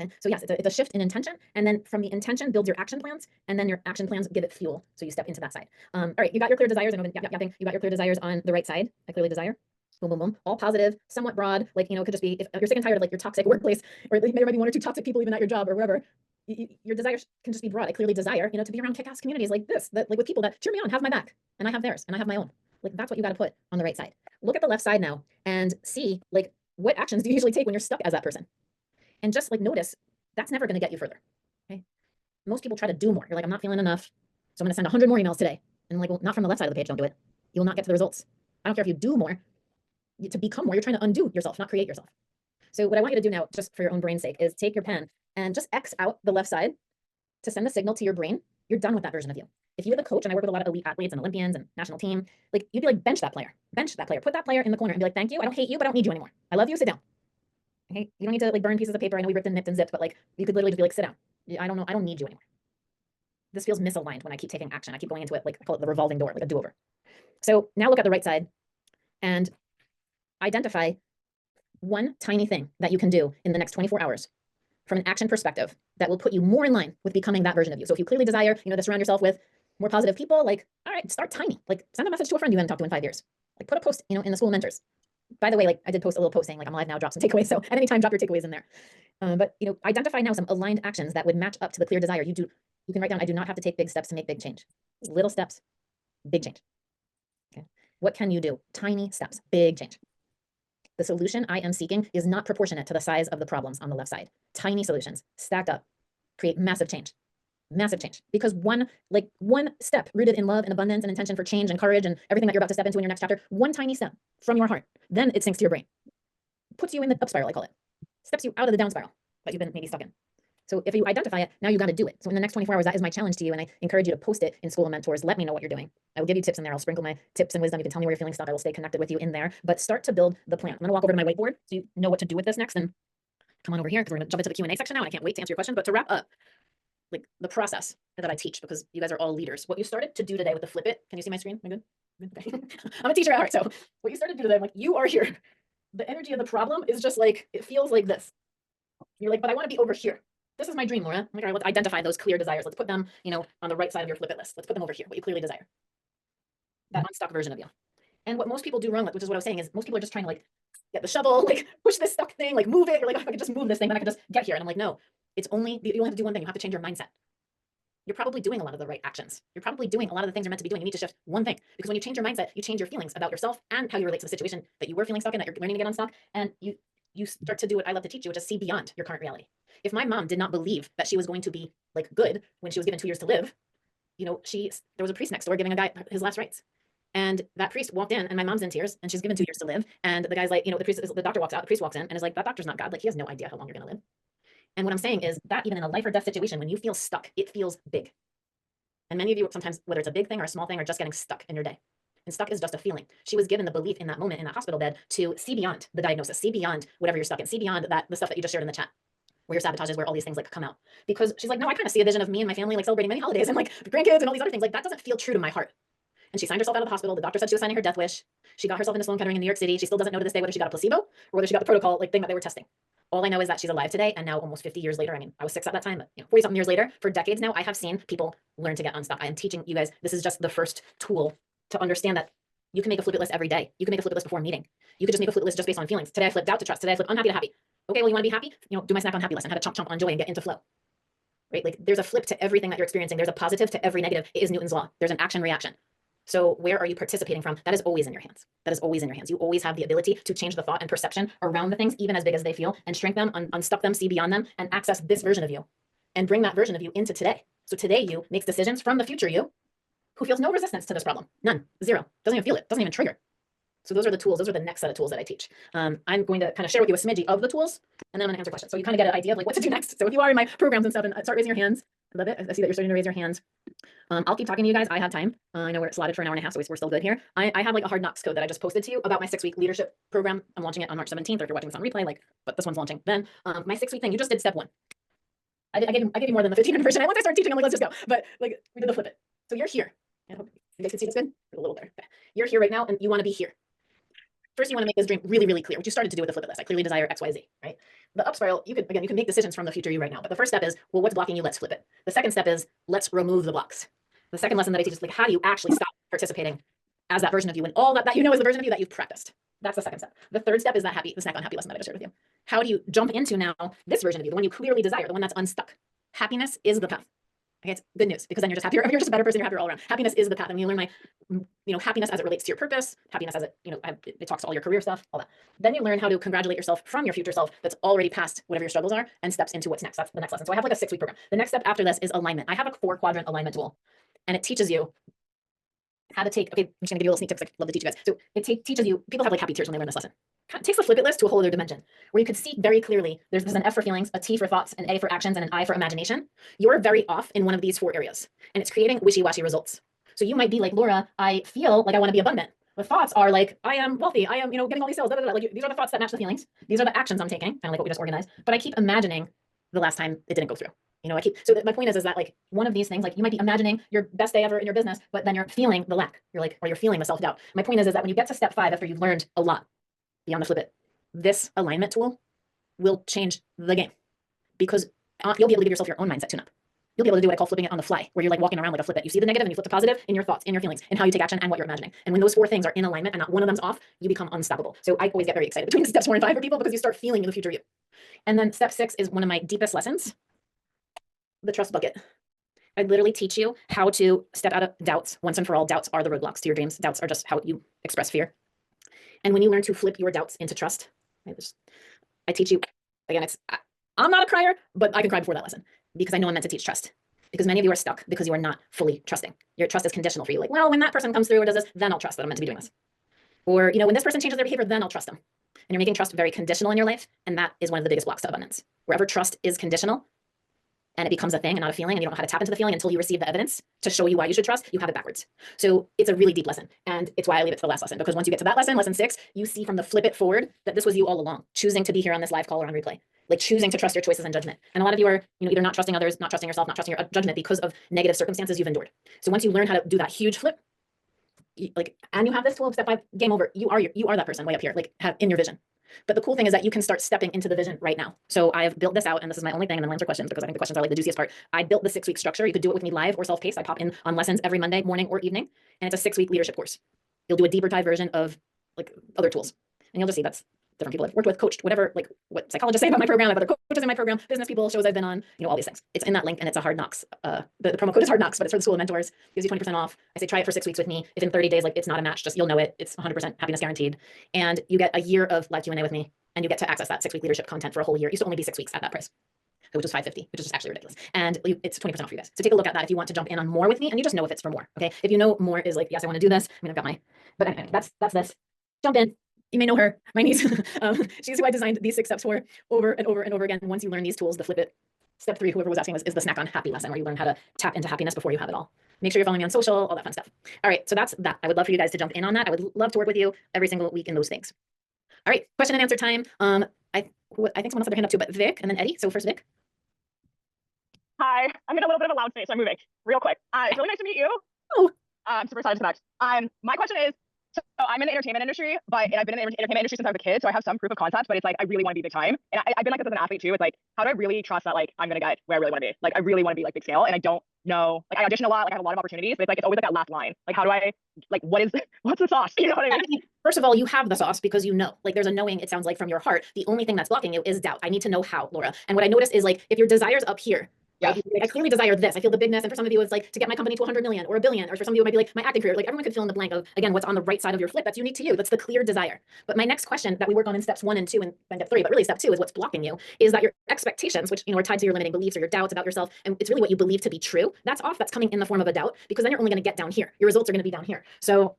S2: Okay. So yes, it's a shift in intention. And then from the intention, build your action plans. And then your action plans give it fuel. So you step into that side. All right. You got your clear desires. And yapping. You got your clear desires on the right side. I clearly desire. Boom, boom, boom. All positive, somewhat broad. Like, it could just be if you're sick and tired of like your toxic workplace, or there might be one or two toxic people even at your job or wherever. Your desires can just be broad. I clearly desire, to be around kick-ass communities like this, that like with people that cheer me on, have my back, and I have theirs, and I have my own. Like that's what you got to put on the right side. Look at the left side now and see like what actions do you usually take when you're stuck as that person, and just like notice that's never going to get you further. Okay, most people try to do more. You're like, I'm not feeling enough, so I'm going to send 100 more emails today, and I'm like, well, not from the left side of the page. Don't do it. You will not get to the results. I don't care if you do more. To become more, you're trying to undo yourself, not create yourself. So what I want you to do now, just for your own brain's sake, is take your pen and just X out the left side to send the signal to your brain, you're done with that version of you. If you're the coach, and I work with a lot of elite athletes and Olympians and national team, like you'd be like, bench that player, put that player in the corner and be like, thank you. I don't hate you, but I don't need you anymore. I love you. Sit down. Okay. You don't need to like burn pieces of paper. I know we ripped and nipped and zipped, but like you could literally just be like, sit down. I don't need you anymore. This feels misaligned when I keep taking action. I keep going into it, like I call it the revolving door, like a do-over. So now look at the right side and identify one tiny thing that you can do in the next 24 hours from an action perspective that will put you more in line with becoming that version of you. So if you clearly desire, to surround yourself with more positive people, like, all right, start tiny. Like send a message to a friend you haven't talked to in 5 years. Like put a post, in the school of mentors. By the way, like I did post a little post saying like I'm live now, drop some takeaways. So at any time, drop your takeaways in there. But identify now some aligned actions that would match up to the clear desire. You can write down, I do not have to take big steps to make big change. Little steps, big change. Okay. What can you do? Tiny steps, big change. The solution I am seeking is not proportionate to the size of the problems on the left side. Tiny solutions stacked up create massive change. Massive change. Because one step rooted in love and abundance and intention for change and courage and everything that you're about to step into in your next chapter, one tiny step from your heart, then it sinks to your brain. Puts you in the up spiral, I call it. Steps you out of the down spiral that you've been maybe stuck in. So if you identify it, now you got to do it. So in the next 24 hours, that is my challenge to you. And I encourage you to post it in School of Mentors. Let me know what you're doing. I will give you tips in there. I'll sprinkle my tips and wisdom. You can tell me where you're feeling stuck. I will stay connected with you in there, but start to build the plan. I'm going to walk over to my whiteboard so you know what to do with this next, and come on over here because we're going to jump into the Q&A section now. And I can't wait to answer your question, but to wrap up like the process that I teach, because you guys are all leaders, what you started to do today with the flip it. Can you see my screen? Am I good? Okay. I'm a teacher at heart. So what you started to do today, I'm like, you are here. The energy of the problem is just like, it feels like this. You're like, but I want to be over here. This is my dream, Laura. I'm like, all right, let's identify those clear desires. Let's put them, on the right side of your flip it list. Let's put them over here, what you clearly desire. That unstuck version of you. And what most people do wrong, which is what I was saying, is most people are just trying to like get the shovel, like push this stuck thing, like move it. You're like, oh, if I could just move this thing, then I could just get here. And I'm like, no, it's only, you only have to do one thing. You have to change your mindset. you're probably doing a lot of the right actions. You're probably doing a lot of the things you're meant to be doing. You need to shift one thing, because when you change your mindset, you change your feelings about yourself and how you relate to the situation that you were feeling stuck in, that you're learning to get unstuck. And you start to do what I love to teach you, which is see beyond your current reality. If my mom did not believe that she was going to be like good when she was given 2 years to live, there was a priest next door giving a guy his last rites. And that priest walked in, and my mom's in tears, and she's given 2 years to live. And the guy's like, the doctor walks out, the priest walks in, and is like, that doctor's not God. Like, he has no idea how long you're going to live. And what I'm saying is that even in a life or death situation, when you feel stuck, it feels big. And many of you, sometimes, whether it's a big thing or a small thing, are just getting stuck in your day. And stuck is just a feeling. She was given the belief in that moment in that hospital bed to see beyond the diagnosis, see beyond whatever you're stuck in, see beyond the stuff that you just shared in the chat, where your sabotage is, where all these things like come out. Because she's like, no, I kind of see a vision of me and my family like celebrating many holidays and like grandkids and all these other things. Like, that doesn't feel true to my heart. And she signed herself out of the hospital. The doctor said she was signing her death wish. She got herself into Sloan Kettering in New York City. She still doesn't know to this day whether she got a placebo or whether she got the protocol thing that they were testing. All I know is that she's alive today, and now almost 50 years later, I mean, I was 6 at that time, but 40-something years later, for decades now, I have seen people learn to get unstuck. I am teaching you guys, this is just the first tool to understand that you can make a flip it list every day. You can make a flip it list before a meeting. You could just make a flip it list just based on feelings. Today I flipped doubt to trust. Today I flipped unhappy to happy. Okay, well, you want to be happy? Do my snack on happy lesson, how to chomp on joy and get into flow. Right? Like, there's a flip to everything that you're experiencing. There's a positive to every negative. It is Newton's law. There's an action reaction. So where are you participating from? That is always in your hands. That is always in your hands. You always have the ability to change the thought and perception around the things, even as big as they feel, and shrink them, unstuck them, see beyond them, and access this version of you, and bring that version of you into today. So today you makes decisions from the future you, who feels no resistance to this problem. None. Zero. Doesn't even feel it. Doesn't even trigger. So those are the tools. Those are the next set of tools that I teach. I'm going to kind of share with you a smidgy of the tools, and then I'm going to answer questions. So you kind of get an idea of like what to do next. So if you are in my programs and stuff, and start raising your hands. I love it. I see that you're starting to raise your hands. I'll keep talking to you guys. I have time. I know we're slotted for an hour and a half, so we're still good here. I have like a hard knocks code that I just posted to you about my 6-week leadership program. I'm launching it on March 17th, or if you're watching this on replay, but this one's launching then. My 6-week thing, you just did step 1. I gave you more than the 15-minute version. Once I started teaching, I'm like, let's just go. But like, we did the flip it. So you're here. I hope you guys can see this good. A little better. Okay. You're here right now, and you want to be here. First, you want to make this dream really, really clear, which you started to do with the flip it list. I clearly desire X, Y, Z, right? The up spiral, you can make decisions from the future you right now. But the first step is, well, what's blocking you? Let's flip it. The second step is, let's remove the blocks. The second lesson that I teach is like, how do you actually stop participating as that version of you when all that is the version of you that you've practiced? That's the second step. The third step is the snack on happy lesson that I just shared with you. How do you jump into now this version of you, the one you clearly desire, the one that's unstuck? Happiness is the path. Okay, it's good news, because then you're just happier. You're just a better person. You're happier all around. Happiness is the path. And you learn my, happiness as it relates to your purpose, happiness as it talks to all your career stuff, all that. Then you learn how to congratulate yourself from your future self that's already past whatever your struggles are and steps into what's next. That's the next lesson. So I have like a 6-week program. The next step after this is alignment. I have a 4-quadrant alignment tool, and it teaches you how to take, okay, I'm just gonna give you a little sneak tips. I love to teach you guys. So it teaches you, people have like happy tears when they learn this lesson. It takes the flip it list to a whole other dimension, where you could see very clearly there's an F for feelings, a T for thoughts, an A for actions, and an I for imagination. You're very off in one of these 4 areas, and it's creating wishy-washy results. So you might be like, Laura, I feel like I want to be abundant. The thoughts are like, I am wealthy, I am, getting all these sales, blah, blah, blah. Like, these are the thoughts that match the feelings. These are the actions I'm taking, kind of like what we just organized. But I keep imagining the last time it didn't go through. My point is that like one of these things, like you might be imagining your best day ever in your business, but then you're feeling the lack. Or you're feeling the self-doubt. My point is that when you get to step 5, after you've learned a lot beyond the flip it, this alignment tool will change the game, because you'll be able to give yourself your own mindset tune-up. You'll be able to do what I call flipping it on the fly, where you're like walking around like a flip it. You see the negative and you flip to positive in your thoughts, in your feelings, and how you take action and what you're imagining. And when those 4 things are in alignment and not one of them's off, you become unstoppable. So I always get very excited between steps 4 and 5 for people, because you start feeling the future you. And then step 6 is one of my deepest lessons, the trust bucket. I literally teach you how to step out of doubts once and for all. Doubts are the roadblocks to your dreams. Doubts are just how you express fear. And when you learn to flip your doubts into trust, I teach you, again, I'm not a crier, but I can cry before that lesson, because I know I'm meant to teach trust. Because many of you are stuck because you are not fully trusting. Your trust is conditional for you. Like, well, when that person comes through or does this, then I'll trust that I'm meant to be doing this. Or, when this person changes their behavior, then I'll trust them. And you're making trust very conditional in your life. And that is one of the biggest blocks to abundance. Wherever trust is conditional and it becomes a thing and not a feeling, and you don't know how to tap into the feeling until you receive the evidence to show you why you should trust, you have it backwards. So it's a really deep lesson. And it's why I leave it to the last lesson, because once you get to that lesson, lesson 6, you see from the flip it forward that this was you all along, choosing to be here on this live call or on replay, like choosing to trust your choices and judgment. And a lot of you are, either not trusting others, not trusting yourself, not trusting your judgment because of negative circumstances you've endured. So once you learn how to do that huge flip, and you have this 12 step 5, game over. You are that person way up here, in your vision. But the cool thing is that you can start stepping into the vision right now. So I've built this out, and this is my only thing, and then I'll answer questions, because I think the questions are like the juiciest part. I built the 6-week structure. You could do it with me live or self-paced. I pop in on lessons every Monday morning or evening, and it's a 6-week leadership course. You'll do a deeper dive version of other tools, and you'll just see there's different people I've worked with, coached, whatever, like what psychologists say about my program, I have other coaches in my program, business people, shows I've been on, all these things. It's in that link, and it's a Hard Knocks. The promo code is Hard Knocks, but it's for the School of Mentors. Gives you 20% off. I say try it for 6 weeks with me. If in 30 days, like it's not a match, just you'll know it. It's 100% happiness guaranteed. And you get a year of live Q&A with me, and you get to access that 6-week leadership content for a whole year. It used to only be 6 weeks at that price, which was $550, which is just actually ridiculous. And it's 20% off for you guys. So take a look at that if you want to jump in on more with me, and you just know if it's for more. Okay. If you know more is like, yes, I want to do this. I mean, I've got but anyway, that's this. Jump in. You may know her, my niece. She's who I designed these 6 steps for over and over and over again. Once you learn these tools, the flip it. Step 3, whoever was asking, is the snack on happy lesson, where you learn how to tap into happiness before you have it all. Make sure you're following me on social, all that fun stuff. All right. So that's that. I would love for you guys to jump in on that. I would love to work with you every single week in those things. All right. Question and answer time. I think someone else had their hand up too, but Vic and then Eddie. So first Vic.
S3: Hi, I'm in a little bit of a loud space, so I'm moving real quick. It's really nice to meet you.
S2: Oh.
S3: I'm super excited to connect. My question is, so I'm in the entertainment industry, but I've been in the entertainment industry since I was a kid, so I have some proof of concept, but it's like, I really want to be big time. And I've been like this as an athlete too. It's like, how do I really trust that, like, I'm going to get where I really want to be? Like, I really want to be like big scale, and I don't know, like I audition a lot, like I have a lot of opportunities, but it's like, it's always like that last line. Like, how do I, like, what's the sauce? You know what I mean?
S2: First of all, you have the sauce because you know, like there's a knowing, it sounds like, from your heart. The only thing that's blocking you is doubt. I need to know how, Laura. And what I noticed is, like, if your desire's up here,
S3: yeah.
S2: Like, I clearly desire this. I feel the bigness. And for some of you, it's like to get my company to 100 million or 1 billion. Or for some of you, it might be like my acting career. Like everyone could fill in the blank of, again, what's on the right side of your flip. That's unique to you. That's the clear desire. But my next question that we work on in steps 1 and 2 and step 3, but really step 2 is what's blocking you, is that your expectations, which, are tied to your limiting beliefs or your doubts about yourself. And it's really what you believe to be true. That's off. That's coming in the form of a doubt, because then you're only going to get down here. Your results are going to be down here. So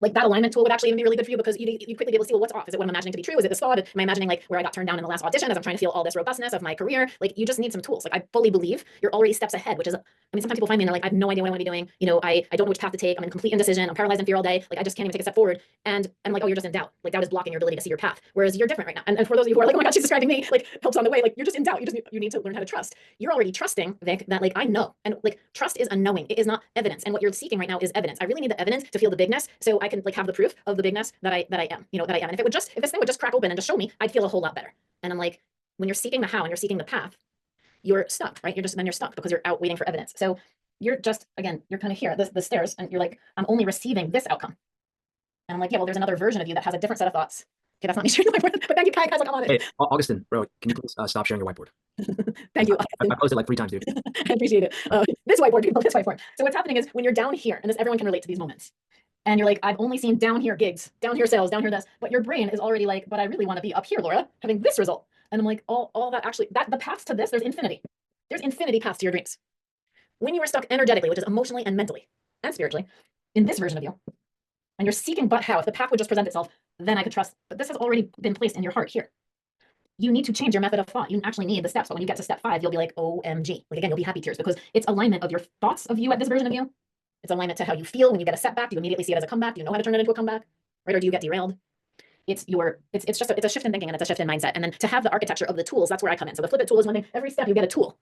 S2: like that alignment tool would actually even be really good for you, because you quickly be able to see, well, what's off? Is it what I'm imagining to be true? Is it this thought? Am I imagining like where I got turned down in the last audition as I'm trying to feel all this robustness of my career? Like you just need some tools. Like I fully believe you're already steps ahead, which is, sometimes people find me and they're like, I have no idea what I want to be doing. I don't know which path to take. I'm in complete indecision. I'm paralyzed in fear all day. Like I just can't even take a step forward. And I'm like, oh, you're just in doubt. Like doubt is blocking your ability to see your path. Whereas you're different right now. And for those of you who are like, oh my God, she's describing me, like helps on the way. Like you're just in doubt. You need to learn how to trust. You're already trusting, Vic, that like I know. And like trust is a knowing. It is not evidence. And what you're seeking right now is evidence. I really need the evidence to feel the bigness, so I can like have the proof of the bigness that I am, that I am. And if this thing would just crack open and just show me, I'd feel a whole lot better. And I'm like, when you're seeking the how and you're seeking the path, you're stuck, right? Then you're stuck because you're out waiting for evidence. So you're just, again, you're kind of here, the stairs, and you're like, I'm only receiving this outcome. And I'm like, yeah, well, there's another version of you that has a different set of thoughts. Okay, that's not me sharing my whiteboard, but thank you, Kai. Kai's like, I'm on it.
S1: Hey, Augustin, bro, can you please stop sharing your whiteboard?
S2: Thank you.
S1: I posted like 3 times, dude.
S2: I appreciate it. This whiteboard, people, this whiteboard. So what's happening is when you're down here, and this everyone can relate to these moments, and you're like, I've only seen down here gigs, down here sales, down here this, but your brain is already like, but I really want to be up here, Laura, having this result. And I'm like, all that actually, the paths to this, there's infinity. There's infinity paths to your dreams. When you are stuck energetically, which is emotionally and mentally and spiritually, in this version of you, and you're seeking but how, if the path would just present itself, then I could trust, but this has already been placed in your heart here. You need to change your method of thought. You actually need the steps, but when you get to step 5, you'll be like, OMG. Like again, you'll be happy tears, because it's alignment of your thoughts of you at this version of you. It's alignment to how you feel when you get a setback. Do you immediately see it as a comeback? Do you know how to turn it into a comeback? Right? Or do you get derailed? It's a shift in thinking, and it's a shift in mindset. And then to have the architecture of the tools, that's where I come in. So the flip it tool is one thing. Every step you get a tool.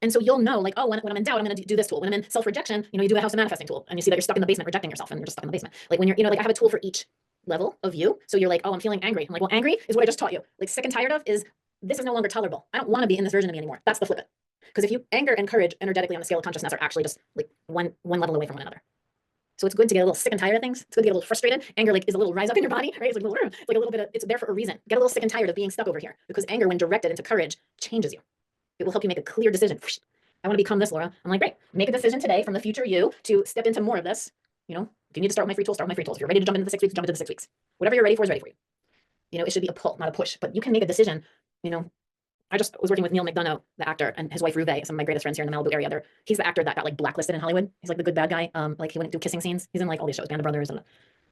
S2: And so you'll know, like, oh, when I'm in doubt, I'm going to do this tool. When I'm in self-rejection, you do a house of manifesting tool, and you see that you're stuck in the basement rejecting yourself, and you're just stuck in the basement. Like when you're, like I have a tool for each level of you. So you're like, oh, I'm feeling angry. I'm like, well, angry is what I just taught you. Like sick and tired of is, this is no longer tolerable. I don't want to be in this version of me anymore. That's the flip it. Because if you anger and courage energetically on the scale of consciousness are actually just like one level away from one another. So it's good to get a little sick and tired of things. It's good to get a little frustrated. Anger like is a little rise up in your body, right? It's like a little bit of, it's there for a reason. Get a little sick and tired of being stuck over here, because anger, when directed into courage, changes you. It will help you make a clear decision. I want to become this, Laura. I'm like, great. Make a decision today from the future you to step into more of this. If you need to start with my free tools, start with my free tools. If you're ready to jump into the 6 weeks, jump into the 6 weeks. Whatever you're ready for is ready for you. It should be a pull, not a push. But you can make a decision. I just was working with Neil McDonough, the actor, and his wife Ruve, some of my greatest friends here in the Malibu area. He's the actor that got like blacklisted in Hollywood. He's like the good bad guy. Like he wouldn't do kissing scenes. He's in like all these shows, Band of Brothers, and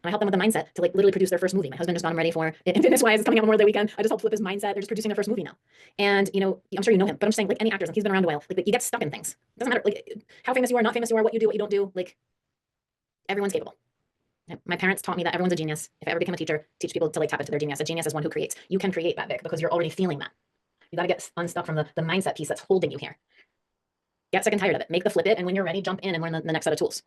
S2: I helped them with the mindset to like literally produce their first movie. My husband just got him ready for Infinite Wise. It's coming out Memorial Day weekend. I just helped flip his mindset. They're just producing their first movie now. And I'm sure you know him, but I'm just saying, like any actors, like he's been around a while. Like you get stuck in things. It doesn't matter like how famous you are, not famous you are, what you do, what you don't do. Like everyone's capable. My parents taught me that everyone's a genius. If I ever became a teacher, teach people to like tap into their genius. A genius is one who creates. You can create that, Vic, because you're already feeling that. You got to get unstuck from the mindset piece that's holding you here. Get sick and tired of it. Make the flip it. And when you're ready, jump in and learn the next set of tools.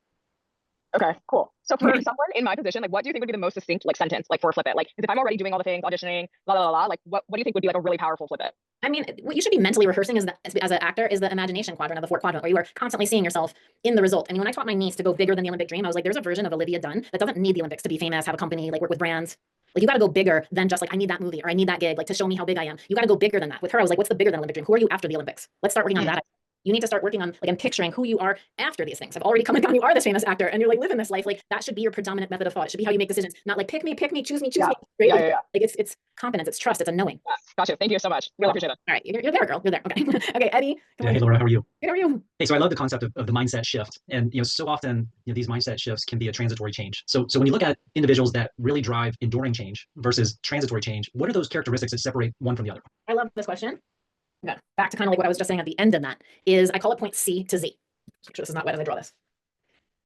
S3: Okay, cool. So for someone in my position, like what do you think would be the most succinct like sentence like for a flip it? Like if I'm already doing all the things, auditioning, like what do you think would be like a really powerful flip it?
S2: I mean, what you should be mentally rehearsing as an actor is the imagination quadrant of the 4th quadrant, where you are constantly seeing yourself in the result. I mean, when I taught my niece to go bigger than the Olympic dream, I was like, there's a version of Olivia Dunne that doesn't need the Olympics to be famous, have a company, like work with brands. Like you got to go bigger than just like, I need that movie or I need that gig, like to show me how big I am. You got to go bigger than that. With her, I was like, what's the bigger than Olympic dream? Who are you after the Olympics? Let's start working on that. You need to start working on like, I'm picturing who you are after these things. I've already come and gone. You are this famous actor and you're like living this life. Like that should be your predominant method of thought. It should be how you make decisions, not like pick me, choose me, choose me. Right?
S3: Yeah.
S2: Like it's confidence, it's trust, it's a knowing.
S3: Gotcha. Thank you so much. Really appreciate it.
S2: All right, you're there, girl. You're there. Okay. Okay, Eddie.
S4: Hey, Laura, how are you?
S2: Good, how are you?
S4: Hey, so I love the concept of the mindset shift. And so often these mindset shifts can be a transitory change. So when you look at individuals that really drive enduring change versus transitory change, what are those characteristics that separate one from the other?
S2: I love this question. Okay. Back to kind of like what I was just saying at the end of that is I call it point C to Z. Make sure this is not wet as I draw this.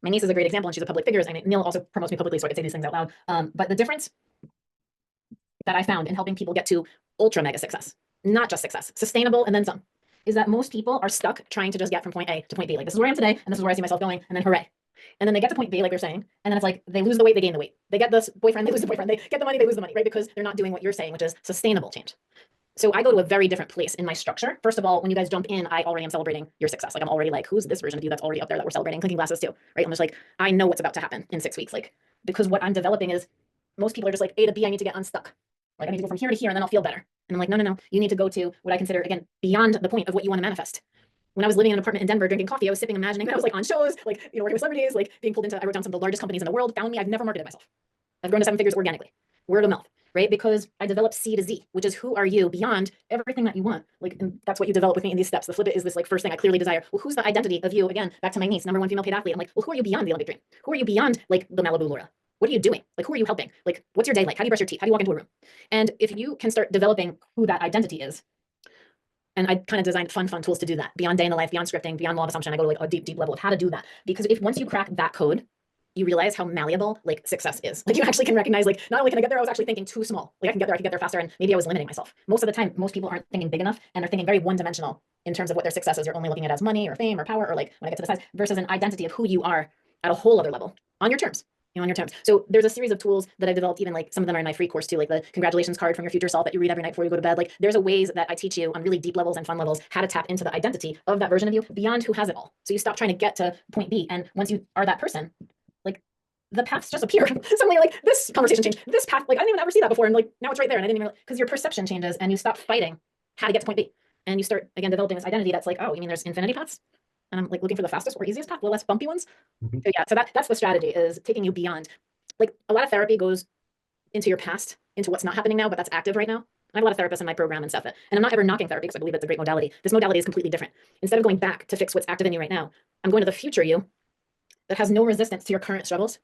S2: My niece is a great example and she's a public figure. I mean, Neil also promotes me publicly so I can say these things out loud. But the difference that I found in helping people get to ultra mega success, not just success, sustainable and then some, is that most people are stuck trying to just get from point A to point B. Like this is where I am today and this is where I see myself going and then hooray. And then they get to point B, like they're saying, and then it's like they lose the weight, they gain the weight. They get this boyfriend, they lose the boyfriend. They get the money, they lose the money, right? Because they're not doing what you're saying, which is sustainable change. So I go to a very different place in my structure. First of all, when you guys jump in, I already am celebrating your success. Like I'm already like, who's this version of you that's already up there that we're celebrating? Clinking glasses too, right? I'm just like, I know what's about to happen in 6 weeks. Like, because what I'm developing is most people are just like A to B, I need to get unstuck. Like I need to go from here to here and then I'll feel better. And I'm like, no. You need to go to what I consider, again, beyond the point of what you want to manifest. When I was living in an apartment in Denver drinking coffee, I was sipping, imagining that I was like on shows, like, working with celebrities, like being pulled into, I wrote down some of the largest companies in the world, found me. I've never marketed myself. I've grown to 7 figures organically, word of mouth, right? Because I developed C to Z, which is who are you beyond everything that you want. Like, and that's what you develop with me in these steps. The flip it is this like first thing I clearly desire. Well, who's the identity of you? Again, back to my niece, #1 female paid athlete. I'm like, well, who are you beyond the Olympic dream? Who are you beyond like the Malibu Laura? What are you doing? Like, who are you helping? Like, what's your day like? How do you brush your teeth? How do you walk into a room? And if you can start developing who that identity is, and I kind of designed fun tools to do that beyond day in the life, beyond scripting, beyond law of assumption. I go to like a deep level of how to do that. Because if once you crack that code, you realize how malleable like success is. Like you actually can recognize like, not only can I get there, I was actually thinking too small. Like I can get there faster and maybe I was limiting myself. Most of the time, most people aren't thinking big enough and are thinking very one-dimensional in terms of what their success is. You're only looking at it as money or fame or power or like when I get to the size versus an identity of who you are at a whole other level on your terms. On your terms. So there's a series of tools that I've developed, even like some of them are in my free course too, like the congratulations card from your future self that you read every night before you go to bed. Like there's a ways that I teach you on really deep levels and fun levels, how to tap into the identity of that version of you beyond who has it all. So you stop trying to get to point B. And once you are that person, like the paths just appear. Suddenly like this conversation changed, this path, like I didn't even ever see that before. And like, now it's right there. And I didn't even, because your perception changes and you stop fighting how to get to point B. And you start again, developing this identity that's like, oh, you mean there's infinity paths? And I'm like looking for the fastest or easiest path, the less bumpy ones. So yeah, so that's the strategy, is taking you beyond. Like a lot of therapy goes into your past, into what's not happening now, but that's active right now. I have a lot of therapists in my program and stuff. And I'm not ever knocking therapy because I believe it's a great modality. This modality is completely different. Instead of going back to fix what's active in you right now, I'm going to the future you that has no resistance to your current struggles.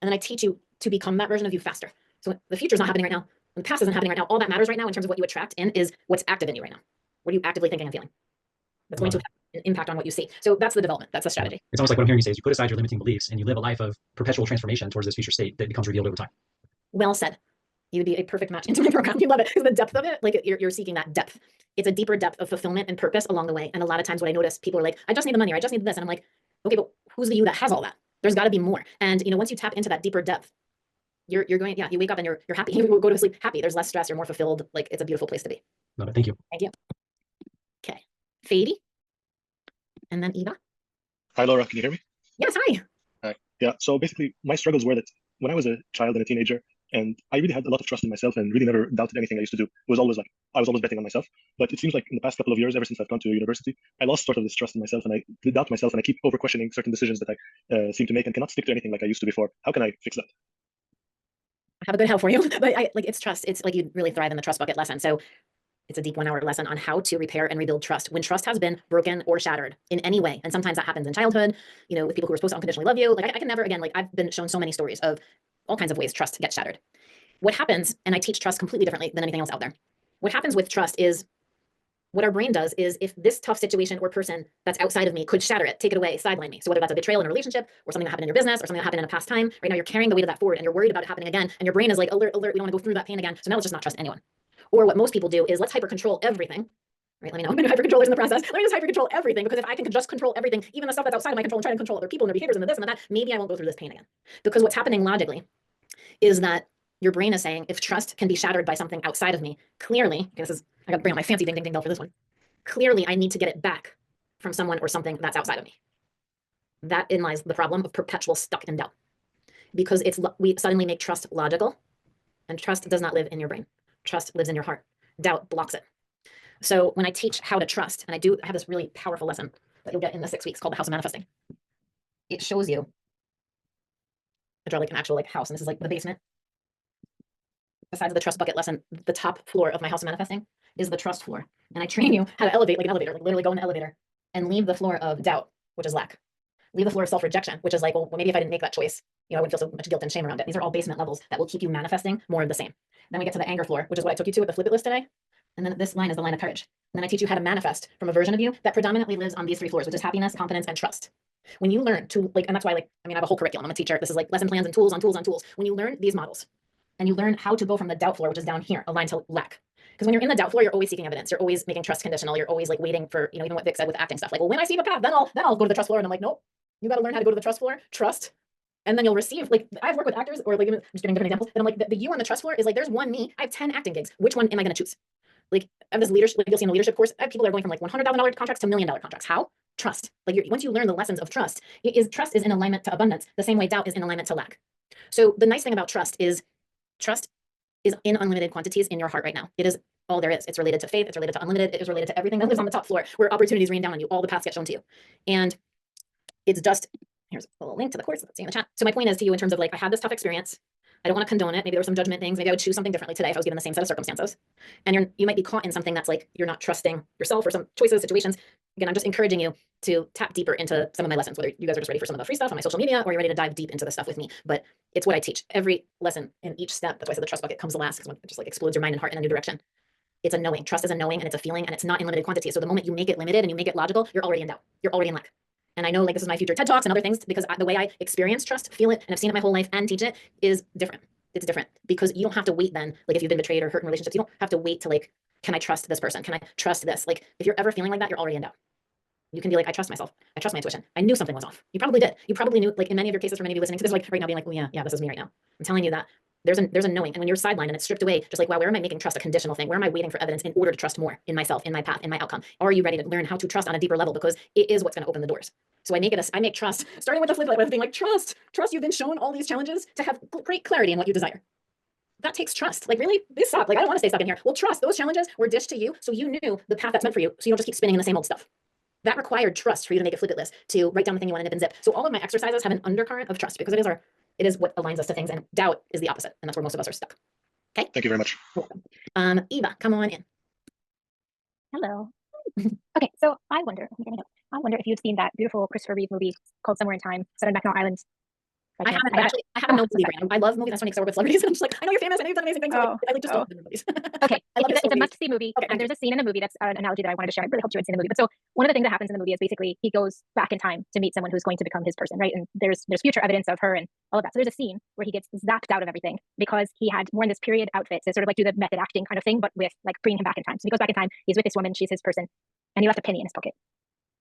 S2: And then I teach you to become that version of you faster. So the future is not happening right now. The past isn't happening right now. All that matters right now in terms of what you attract in is what's active in you right now. What are you actively thinking and feeling? That's going to have an impact on what you see. So that's the development. That's the strategy.
S4: It's almost like what I'm hearing you say is you put aside your limiting beliefs and you live a life of perpetual transformation towards this future state that becomes revealed over time.
S2: Well said. You would be a perfect match into my program. You love it because the depth of it, like you're seeking that depth. It's a deeper depth of fulfillment and purpose along the way. And a lot of times what I notice, people are like, I just need the money or I just need this. And I'm like, okay, but who's the you that has all that? There's got to be more. And once you tap into that deeper depth, you're going, yeah, you wake up and you're happy. You go to sleep happy. There's less stress. You're more fulfilled. Like it's a beautiful place to be.
S4: Love it. Thank you.
S2: Thank you. Okay. Fady. And then Eva.
S5: Hi, Laura. Can you hear me?
S2: Yes. Hi.
S5: Hi. Yeah. So basically, my struggles were that when I was a child and a teenager, and I really had a lot of trust in myself and really never doubted anything I used to do. It was always like, I was always betting on myself. But it seems like in the past couple of years, ever since I've gone to university, I lost sort of this trust in myself and I doubt myself and I keep over questioning certain decisions that I seem to make and cannot stick to anything like I used to before. How can I fix that?
S2: I have a good help for you. But it's trust. It's like you really thrive in the trust bucket lesson. So it's a deep 1 hour lesson on how to repair and rebuild trust when trust has been broken or shattered in any way. And sometimes that happens in childhood, with people who are supposed to unconditionally love you. Like I can never, again, like I've been shown so many stories of all kinds of ways trust gets shattered. What happens, and I teach trust completely differently than anything else out there. What happens with trust is what our brain does is if this tough situation or person that's outside of me could shatter it, take it away, sideline me. So whether that's a betrayal in a relationship or something that happened in your business or something that happened in a past time, right now you're carrying the weight of that forward and you're worried about it happening again. And your brain is like, alert, alert, we don't want to go through that pain again. So now let's just not trust anyone. Or what most people do is let's hyper control everything. Right? Let me know. I'm hyper controllers in the process. Let me just hyper control everything because if I can just control everything, even the stuff that's outside of my control and try to control other people and their behaviors and this and that, maybe I won't go through this pain again. Because what's happening logically is that your brain is saying, if trust can be shattered by something outside of me, clearly, I got to bring out my fancy ding, ding, ding bell for this one. Clearly, I need to get it back from someone or something that's outside of me. That in lies the problem of perpetual stuck in doubt. Because we suddenly make trust logical and trust does not live in your brain. Trust lives in your heart. Doubt blocks it. So when I teach how to trust, and I have this really powerful lesson that you'll get in the 6 weeks called the House of Manifesting. It shows you, I draw like an actual like house, and this is like the basement. Besides the trust bucket lesson, the top floor of my House of Manifesting is the trust floor. And I train you how to elevate like an elevator, like literally go in the elevator and leave the floor of doubt, which is lack. Leave the floor of self-rejection, which is like, well, maybe if I didn't make that choice, I wouldn't feel so much guilt and shame around it. These are all basement levels that will keep you manifesting more of the same. Then we get to the anger floor, which is what I took you to with the flip it list today. And then this line is the line of courage. And then I teach you how to manifest from a version of you that predominantly lives on these 3 floors, which is happiness, confidence, and trust. When you learn to like, and that's why I have a whole curriculum. I'm a teacher. This is like lesson plans and tools on tools on tools. When you learn these models and you learn how to go from the doubt floor, which is down here, aligned to lack. Because when you're in the doubt floor, you're always seeking evidence. You're always making trust conditional. You're always like waiting for, even what Vic said with acting stuff. Like, well, when I see the path, then I'll go to the trust floor. And I'm like, nope, you got to learn how to go to the trust floor, trust. And then you'll receive, like, I've worked with actors or like, I'm just giving different examples. And I'm like, the you on the trust floor is like, there's one me. I have 10 acting gigs. Which one am I going to choose? Like, I have this leadership, like you'll see in the leadership course, I have people that are going from like $100,000 contracts to $1 million contracts. How? Trust. Like once you learn the lessons of trust, trust is in alignment to abundance, the same way doubt is in alignment to lack. So the nice thing about trust is in unlimited quantities in your heart right now. It is all there is. It's related to faith. It's related to unlimited. It is related to everything that lives on the top floor where opportunities rain down on you. All the paths get shown to you. And it's just, here's a little link to the course. Let's see in the chat. So my point is to you in terms of like, I had this tough experience. I don't want to condone it. Maybe there were some judgment things. Maybe I would choose something differently today if I was given the same set of circumstances. And you might be caught in something that's like, you're not trusting yourself or some choices, situations. Again, I'm just encouraging you to tap deeper into some of my lessons, whether you guys are just ready for some of the free stuff on my social media or you're ready to dive deep into the stuff with me. But it's what I teach. Every lesson in each step. That's why I said the trust bucket comes last, because it just like explodes your mind and heart in a new direction. It's a knowing. Trust is a knowing, and it's a feeling, and it's not in limited quantity. So the moment you make it limited and you make it logical, you're already in doubt. You're already in lack. And I know like this is my future TED Talks and other things because the way I experience trust, feel it, and I've seen it my whole life and teach it is different. It's different because you don't have to wait then. Like if you've been betrayed or hurt in relationships, you don't have to wait to like, can I trust this person? Can I trust this? Like if you're ever feeling like that, you're already in doubt. You can be like, I trust myself. I trust my intuition. I knew something was off. You probably did. You probably knew, like in many of your cases, for many of you listening to this, like right now being like, oh yeah, this is me right now. I'm telling you that there's a knowing. And when you're sidelined and it's stripped away, just like, wow, where am I making trust a conditional thing? Where am I waiting for evidence in order to trust more in myself, in my path, in my outcome? Are you ready to learn how to trust on a deeper level? Because it is what's going to open the doors. So I make trust, starting with the flip, like being like, trust, you've been shown all these challenges to have great clarity in what you desire. That takes trust. Like really, this sucked. Like I don't want to stay stuck in here. Well, trust, those challenges were dished to you. So you knew the path that's meant for you. So you don't just keep spinning in the same old stuff. That required trust for you to make a flip it list, to write down the thing you want to nip and zip. So all of my exercises have an undercurrent of trust because it is what aligns us to things, and doubt is the opposite. And that's where most of us are stuck. Okay.
S5: Thank you very much.
S2: You're welcome. Eva, come on in.
S6: Hello. Okay, so I wonder if you've seen that beautiful Christopher Reeve movie called Somewhere in Time, set on Mackinac Island.
S2: I haven't, actually. I have no movie brain. I love movies. That's funny because I work with celebrities. And I'm just like, I know you're famous. I know you've done amazing things. I like just don't remember movies.
S6: Okay, it's a must-see movie.
S2: Okay,
S6: and there's a scene in the movie that's an analogy that I wanted to share. I really hoped you had seen the movie. But so one of the things that happens in the movie is basically he goes back in time to meet someone who's going to become his person, right? And there's future evidence of her and all of that. So there's a scene where he gets zapped out of everything because he had worn this period outfit to sort of like do the method acting kind of thing, but with like bringing him back in time. So he goes back in time. He's with this woman. She's his person, and he left a penny in his pocket.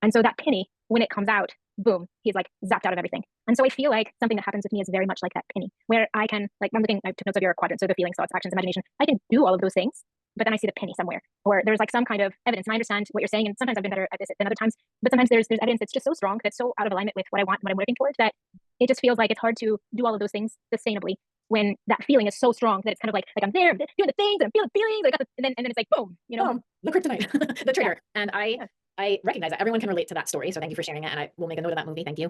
S6: And so that penny, when it comes out, boom, he's like zapped out of everything. And so I feel like something that happens with me is very much like that penny, where I can, like, I took notes of your quadrants, so the feelings, thoughts, actions, imagination. I can do all of those things, but then I see the penny somewhere, or there's like some kind of evidence. And I understand what you're saying, and sometimes I've been better at this than other times, but sometimes there's evidence that's just so strong, that's so out of alignment with what I want, what I'm working towards, that it just feels like it's hard to do all of those things sustainably when that feeling is so strong that it's kind of like I'm there, I'm doing the things, and I'm feeling feelings, and then it's like, boom,
S2: the kryptonite, the trigger. Yeah. And I recognize that everyone can relate to that story. So thank you for sharing it. And I will make a note of that movie. Thank you.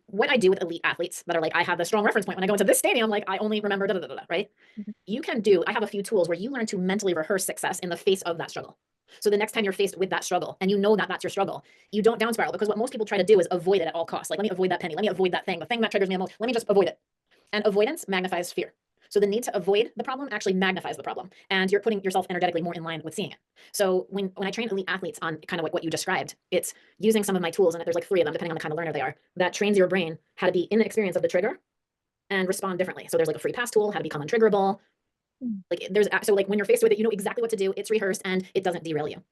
S2: What I do with elite athletes that are like, I have the strong reference point when I go into this stadium, like I only remember right? Mm-hmm. I have a few tools where you learn to mentally rehearse success in the face of that struggle. So the next time you're faced with that struggle and you know that that's your struggle, you don't down spiral, because what most people try to do is avoid it at all costs. Like, let me avoid that penny. Let me avoid that thing. The thing that triggers me the most. Let me just avoid it. And avoidance magnifies fear. So the need to avoid the problem actually magnifies the problem, and you're putting yourself energetically more in line with seeing it. So when I train elite athletes on kind of like what you described, it's using some of my tools, and there's like 3 of them, depending on the kind of learner they are, that trains your brain how to be in the experience of the trigger and respond differently. So there's like a free pass tool, how to become untriggerable. So like when you're faced with it, you know exactly what to do. It's rehearsed and it doesn't derail you.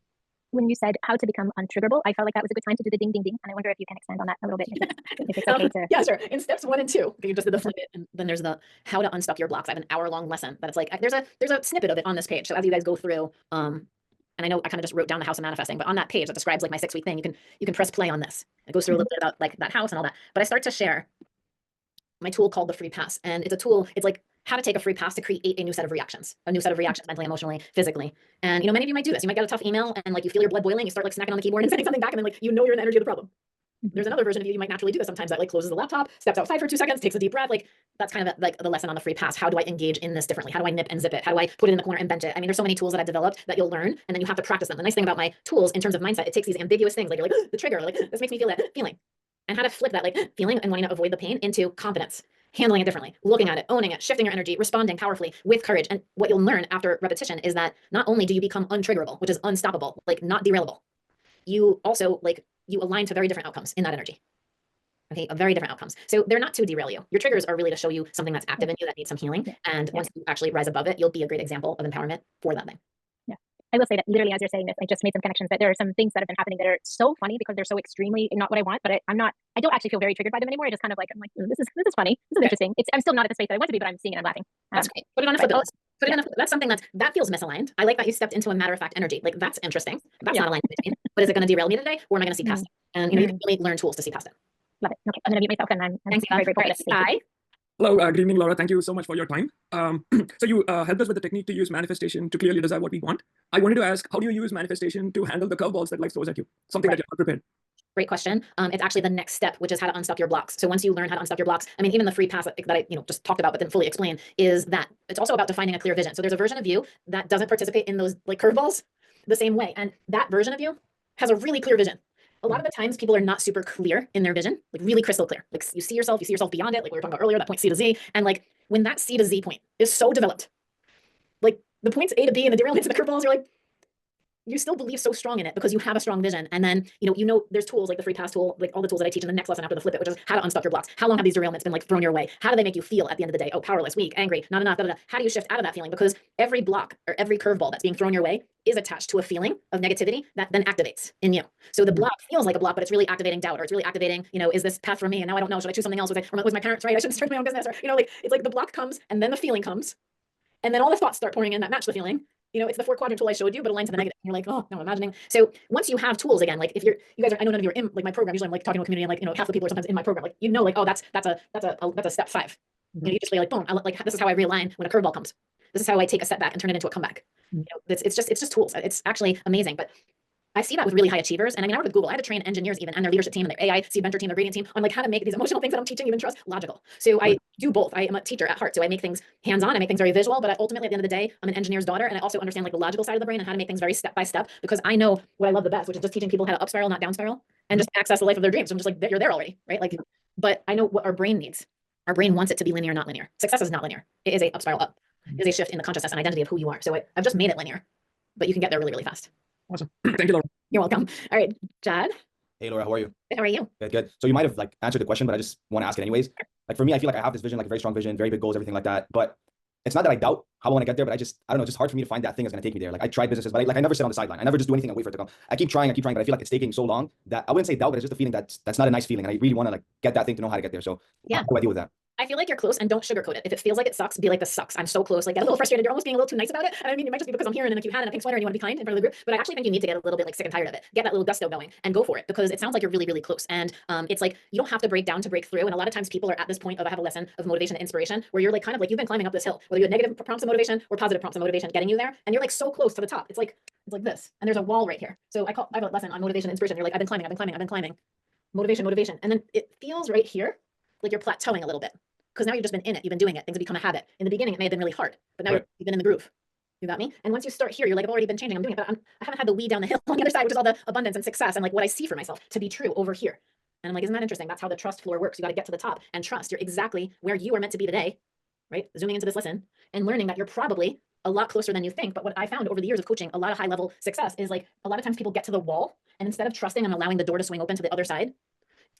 S6: When you said how to become untriggerable, I felt like that was a good time to do the ding, ding, ding. And I wonder if you can expand on that a little bit. If it's okay to.
S2: Yeah, sure. In steps 1 and 2, you just did the flip it, and then there's the how to unstuck your blocks. I have an hour-long lesson, but it's like there's a snippet of it on this page. So as you guys go through, and I know I kind of just wrote down the House of Manifesting, but on that page that describes like my 6-week thing, you can press play on this. It goes through a little bit about like that house and all that. But I start to share my tool called the free pass, and it's a tool. It's like how to take a free pass to create a new set of reactions, mentally, emotionally, physically. And, you know, many of you might do this. You might get a tough email and like you feel your blood boiling, you start like smacking on the keyboard and sending something back, and then like, you know, you're in the energy of the problem. There's another version of you might naturally do this sometimes, that like closes the laptop, steps outside for 2 seconds, takes a deep breath. Like that's kind of like the lesson on the free pass. How do I engage in this differently? How do I nip and zip it? How do I put it in the corner and bench it? I mean, there's so many tools that I've developed that you'll learn, and then you have to practice them. The nice thing about my tools in terms of mindset, it takes these ambiguous things, like you're like, the trigger, like this makes me feel that feeling, and how to flip that like feeling and wanting to avoid the pain into confidence, handling it differently, looking at it, owning it, shifting your energy, responding powerfully with courage. And what you'll learn after repetition is that not only do you become untriggerable, which is unstoppable, like not derailable, you also like, you align to very different outcomes in that energy. Okay, very different outcomes. So they're not to derail you. Your triggers are really to show you something that's active in you that needs some healing. And once you actually rise above it, you'll be a great example of empowerment for that thing.
S6: Yeah. I will say that literally as you're saying this, I just made some connections that there are some things that have been happening that are so funny because they're so extremely not what I want, but I don't actually feel very triggered by them anymore. I just kind of like, I'm like, this is funny. This is interesting. I'm still not at the space that I want to be, but I'm seeing it, I'm laughing.
S2: That's great. Put it on a flip list. Put it on a flip. That's something that feels misaligned. I like that you stepped into a matter-of-fact energy. Like that's interesting. That's not aligned between. But is it going to derail me today, or am I going to see past it? And you know, you can really learn tools to see past it.
S6: Love it. Okay, I'm going to mute myself, and I'm
S2: Thanks,
S6: very grateful for this.
S2: Hi.
S7: Hello, good evening, Laura. Thank you so much for your time. So you helped us with the technique to use manifestation to clearly desire what we want. I wanted to ask, how do you use manifestation to handle the curveballs that life throws at you? Something that you're not prepared.
S2: Great question. It's actually the next step, which is how to unstuck your blocks. So once you learn how to unstuck your blocks, I mean, even the free pass that I just talked about, but didn't fully explain, is that it's also about defining a clear vision. So there's a version of you that doesn't participate in those like curveballs the same way. And that version of you has a really clear vision. A lot of the times people are not super clear in their vision, like really crystal clear. Like you see yourself beyond it, like we were talking about earlier, that point C to Z. And like when that C to Z point is so developed, like the points A to B and the derailments and the curveballs, you're like, you still believe so strong in it because you have a strong vision. And then, you know, there's tools like the free pass tool, like all the tools that I teach in the next lesson after the flip it, which is how to unstuck your blocks. How long have these derailments been like thrown your way? How do they make you feel at the end of the day? Oh, powerless, weak, angry, not enough, da, da, da. How do you shift out of that feeling? Because every block or every curveball that's being thrown your way is attached to a feeling of negativity that then activates in you. So the block feels like a block, but it's really activating doubt, or it's really activating, you know, is this path for me? And now I don't know, should I choose something else? Was my parents right? I shouldn't start my own business, or, you know, like, it's like the block comes and then the feeling comes. And then all the thoughts start pouring in that match the feeling. You know, it's the 4-quadrant tool I showed you, but aligned to the negative. And you're like, oh, no, I'm imagining. So once you have tools again, like if you guys are, I know none of you are in like my program. Usually I'm like talking to a community, and like, you know, half the people are sometimes in my program. Like, you know, like, oh, that's a step 5. You know, you just be like, boom, this is how I realign when a curveball comes. This is how I take a setback and turn it into a comeback. You know, it's just tools. It's actually amazing. But I see that with really high achievers. And I mean, I work with Google. I had to train engineers even, and their leadership team and their AI seed venture team, their gradient team, on like how to make these emotional things that I'm teaching even trust logical. So I do both. I am a teacher at heart. So I make things hands-on. I make things very visual, but ultimately at the end of the day, I'm an engineer's daughter. And I also understand like the logical side of the brain and how to make things very step by step, because I know what I love the best, which is just teaching people how to up spiral, not down spiral, and just access the life of their dreams. So I'm just like, you're there already, right? Like, but I know what our brain needs. Our brain wants it to be linear, not linear. Success is not linear. It is a up spiral up. It is a shift in the consciousness and identity of who you are. So I've just made it linear, but you can get there really, really fast.
S7: Awesome. Thank you, Laura.
S2: You're welcome. All right, Jad.
S8: Hey, Laura, how are you?
S2: How are you?
S8: Good, good. So you might have like answered the question, but I just want to ask it anyways. Like for me, I feel like I have this vision, like a very strong vision, very big goals, everything like that. But it's not that I doubt how I want to get there, but I don't know, it's just hard for me to find that thing that's going to take me there. Like I tried businesses, but I never sit on the sideline. I never just do anything and wait for it to come. I keep trying, but I feel like it's taking so long that I wouldn't say doubt, but it's just a feeling that's not a nice feeling. And I really want to like get that thing to know how to get there. So
S2: yeah,
S8: how do I deal with that?
S2: I feel like you're close, and don't sugarcoat it. If it feels like it sucks, be like, this sucks. I'm so close. Like, get a little frustrated. You're almost being a little too nice about it. And I mean, it might just be because I'm here in a cute hat and a pink sweater and you want to be kind in front of the group. But I actually think you need to get a little bit like sick and tired of it. Get that little gusto going and go for it, because it sounds like you're really, really close. And it's like, you don't have to break down to break through. And a lot of times people are at this point of, I have a lesson of motivation and inspiration, where you're like, kind of like, you've been climbing up this hill, whether you had negative prompts of motivation or positive prompts of motivation getting you there. And you're like so close to the top. It's like this. And there's a wall right here. So I have a lesson on motivation and inspiration. You're like, I've been climbing. Motivation. And then it feels right here like you're plateauing a little bit. Because now you've just been in it, you've been doing it, things have become a habit. In the beginning, it may have been really hard, but now you've been in the groove. You got me? And once you start here, you're like, I've already been changing, I'm doing it, but I haven't had the weed down the hill on the other side, which is all the abundance and success and like what I see for myself to be true over here. And I'm like, isn't that interesting? That's how the trust floor works. You got to get to the top and trust you're exactly where you are meant to be today, right? Zooming into this lesson and learning that you're probably a lot closer than you think. But what I found over the years of coaching, a lot of high level success is like, a lot of times people get to the wall, and instead of trusting and allowing the door to swing open to the other side,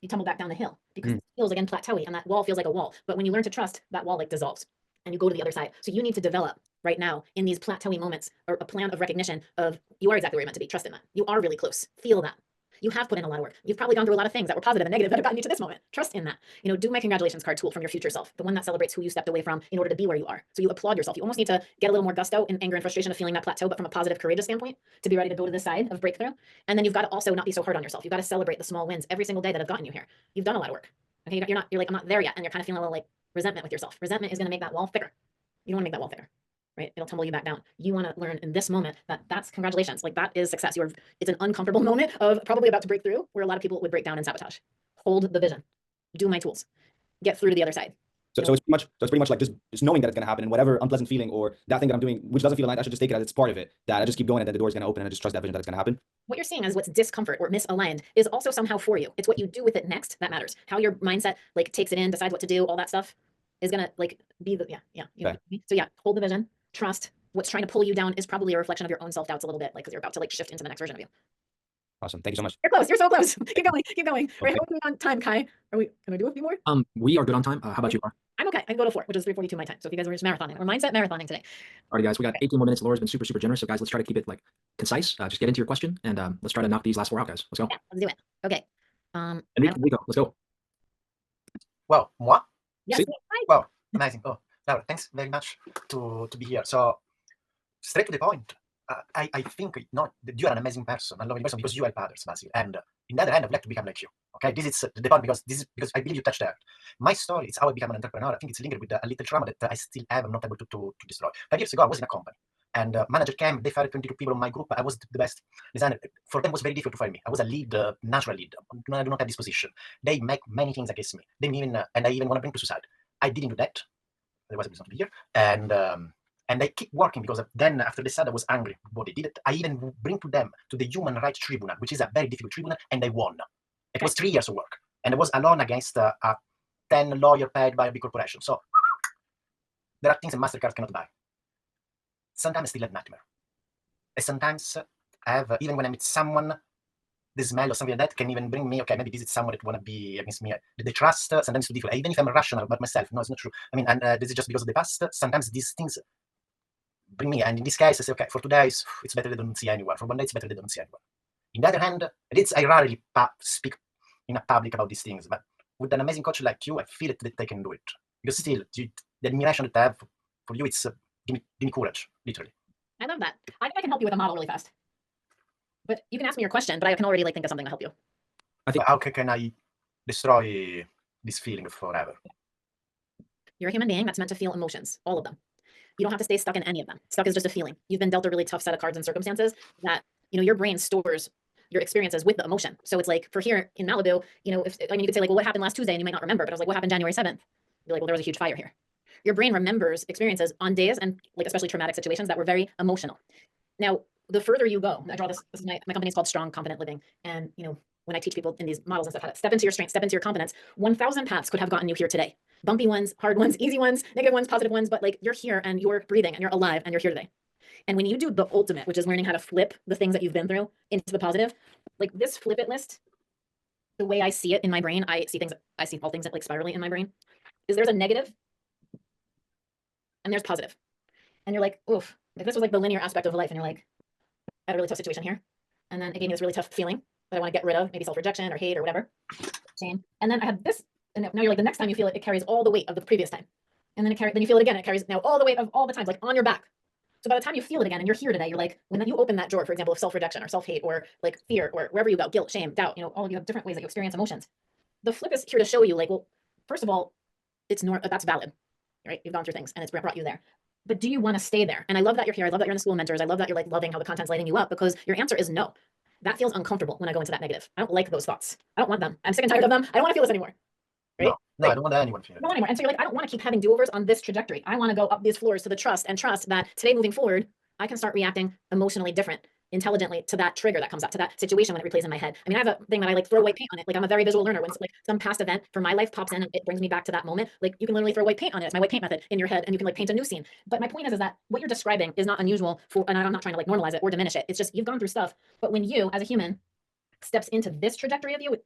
S2: you tumble back down the hill, because it feels again plateauy, and that wall feels like a wall. But when you learn to trust, that wall like dissolves and you go to the other side. So you need to develop right now in these plateauy moments or a plan of recognition of, you are exactly where you're meant to be. Trust in that. You are really close. Feel that. You have put in a lot of work. You've probably gone through a lot of things that were positive and negative that have gotten you to this moment. Trust in that. You know, do my congratulations card tool from your future self, the one that celebrates who you stepped away from in order to be where you are. So you applaud yourself. You almost need to get a little more gusto and anger and frustration of feeling that plateau, but from a positive, courageous standpoint, to be ready to go to this side of breakthrough. And then you've got to also not be so hard on yourself. You've got to celebrate the small wins every single day that have gotten you here. You've done a lot of work. Okay, you're like, I'm not there yet, and you're kind of feeling a little like resentment with yourself. Resentment is going to make that wall thicker. You don't want to make that wall thicker, right? It'll tumble you back down. You want to learn in this moment that that's congratulations. Like that is success. It's an uncomfortable moment of probably about to break through where a lot of people would break down and sabotage. Hold the vision, do my tools, get through to the other side.
S8: So it's pretty much like just knowing that it's gonna happen, and whatever unpleasant feeling or that thing that I'm doing, which doesn't feel nice, I should just take it as it's part of it. That I just keep going, and then the door's gonna open, and I just trust that vision that it's gonna happen.
S2: What you're seeing as what's discomfort or misaligned is also somehow for you. It's what you do with it next that matters. How your mindset like takes it in, decides what to do, all that stuff is gonna like be the You know what I mean? So yeah, hold the vision, trust. What's trying to pull you down is probably a reflection of your own self-doubts a little bit, like because you're about to like shift into the next version of you.
S8: Awesome. Thank you so much.
S2: You're close. You're so close. Keep going. Keep going. All right, how are we on time, Kai? Can I do a few more?
S1: We are good on time. How about you, Laura?
S2: I'm okay. I can go to 4, which is 3:42 my time. So if you guys were just marathoning, we're mindset marathoning today.
S1: Alrighty, guys, we got 18 more minutes. Laura's been super generous. So guys, let's try to keep it like concise. Just get into your question, and let's try to knock these last 4 out, guys. Let's go.
S2: Yeah, let's do it. Okay.
S1: Enrico, let's go.
S9: Well, moi?
S2: Yes.
S1: See?
S9: Wow, amazing. Oh, Laura, thanks very much to be here. So, straight to the point. I think that you are an amazing person, a lovely person because you help others, Basil. And in the other end, I'd like to become like you. Okay, this is the point because I believe you touched there. My story is how I became an entrepreneur. I think it's linked with a little trauma that I still have. I'm not able to destroy. 5 years ago, I was in a company, and manager came. They fired 22 people in my group. I was the best designer. For them, it was very difficult to fire me. I was a lead, natural lead. I do not have this position. They make many things against me. They even and I even want to bring to suicide. I didn't do that. There was a reason to be here, and I keep working because then after they said I was angry what they did, I even bring to them to the Human Rights Tribunal, which is a very difficult tribunal, and I won. It was 3 years of work, and I was alone against a 10 lawyer paid by a big corporation. So there are things a MasterCard cannot buy. Sometimes I still have nightmare. And sometimes I have, even when I meet someone, the smell or something like that can even bring me, okay, maybe this is someone that want to be against me. The trust sometimes is too difficult. Even if I'm rational about myself, no, it's not true. I mean, and this is just because of the past. Sometimes these things bring me, and in this case, I say, okay, for 2 days, it's better they don't see anyone. For 1 day, it's better they don't see anyone. On the other hand, I rarely speak in a public about these things, but with an amazing coach like you, I feel it that I can do it. Because still, the admiration that I have for you, it's give me courage, literally.
S2: I love that. I think I can help you with a model really fast. But you can ask me your question, but I can already like think of something to help you.
S1: I think.
S9: How can I destroy this feeling forever?
S2: You're a human being that's meant to feel emotions, all of them. You don't have to stay stuck in any of them. Stuck is just a feeling. You've been dealt a really tough set of cards and circumstances that, your brain stores your experiences with the emotion. So it's like for here in Malibu, you could say like, well, what happened last Tuesday? And you might not remember, but I was like, what happened January 7th? You're like, well, there was a huge fire here. Your brain remembers experiences on days and like especially traumatic situations that were very emotional. Now, the further you go, I draw this is my company is called Strong Confident Living. And when I teach people in these models and stuff how to step into your strength, step into your confidence, 1,000 paths could have gotten you here today. Bumpy ones, hard ones, easy ones, negative ones, positive ones, but like you're here and you're breathing and you're alive and you're here today. And when you do the ultimate, which is learning how to flip the things that you've been through into the positive, like this flip it list, the way I see it in my brain, I see all things that like spiraling in my brain, is there's a negative and there's positive. And you're like, oof, like this was like the linear aspect of life. And you're like, I had a really tough situation here. And then it gave me this really tough feeling that I want to get rid of, maybe self-rejection or hate or whatever. Shame. And then I had this, and now you're like, the next time you feel it, it carries all the weight of the previous time. And then then you feel it again, it carries now all the weight of all the times, like on your back. So by the time you feel it again and you're here today, you're like, when you open that drawer, for example, of self-rejection or self-hate or like fear or wherever you go, guilt, shame, doubt, all of you have different ways that you experience emotions. The flip is here to show you like, well, first of all, that's valid, right? You've gone through things and it's brought you there. But do you want to stay there? And I love that you're here. I love that you're in the school of mentors. I love that you're like loving how the content's lighting you up because your answer is no. That feels uncomfortable when I go into that negative. I don't like those thoughts. I don't want them. I'm sick and tired of them. I don't want to feel this anymore. Right?
S9: No, I don't want anyone to feel it.
S2: I don't want anymore. And so you're like, I don't want to keep having do-overs on this trajectory. I want to go up these floors to the trust that today moving forward, I can start reacting emotionally different, intelligently to that trigger that comes up, to that situation when it replays in my head. I mean, I have a thing that I like throw white paint on it. Like I'm a very visual learner. When like some past event for my life pops in and it brings me back to that moment, like you can literally throw white paint on it. It's my white paint method in your head and you can like paint a new scene. But my point is that what you're describing is not unusual and I'm not trying to like normalize it or diminish it. It's just, you've gone through stuff. But when you as a human steps into this trajectory of you,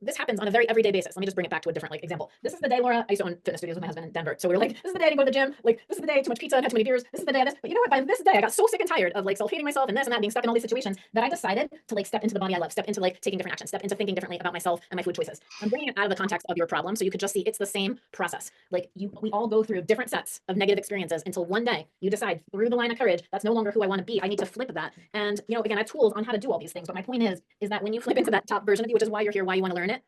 S2: this happens on a very everyday basis. Let me just bring it back to a different like example. This is the day, Laura, I used to own fitness studios with my husband in Denver. So we were like, this is the day I didn't go to the gym. Like, this is the day too much pizza and had too many beers. This is the day of this. But you know what? By this day, I got so sick and tired of like self-hating myself and this and that, being stuck in all these situations that I decided to like step into the body I love, step into like taking different actions, step into thinking differently about myself and my food choices. I'm bringing it out of the context of your problem so you could just see it's the same process. Like we all go through different sets of negative experiences until one day you decide through the line of courage, that's no longer who I want to be. I need to flip that. And again, I have tools on how to do all these things. But my point is that when you flip into that top version of you, which is why you're here, why you want to learn it,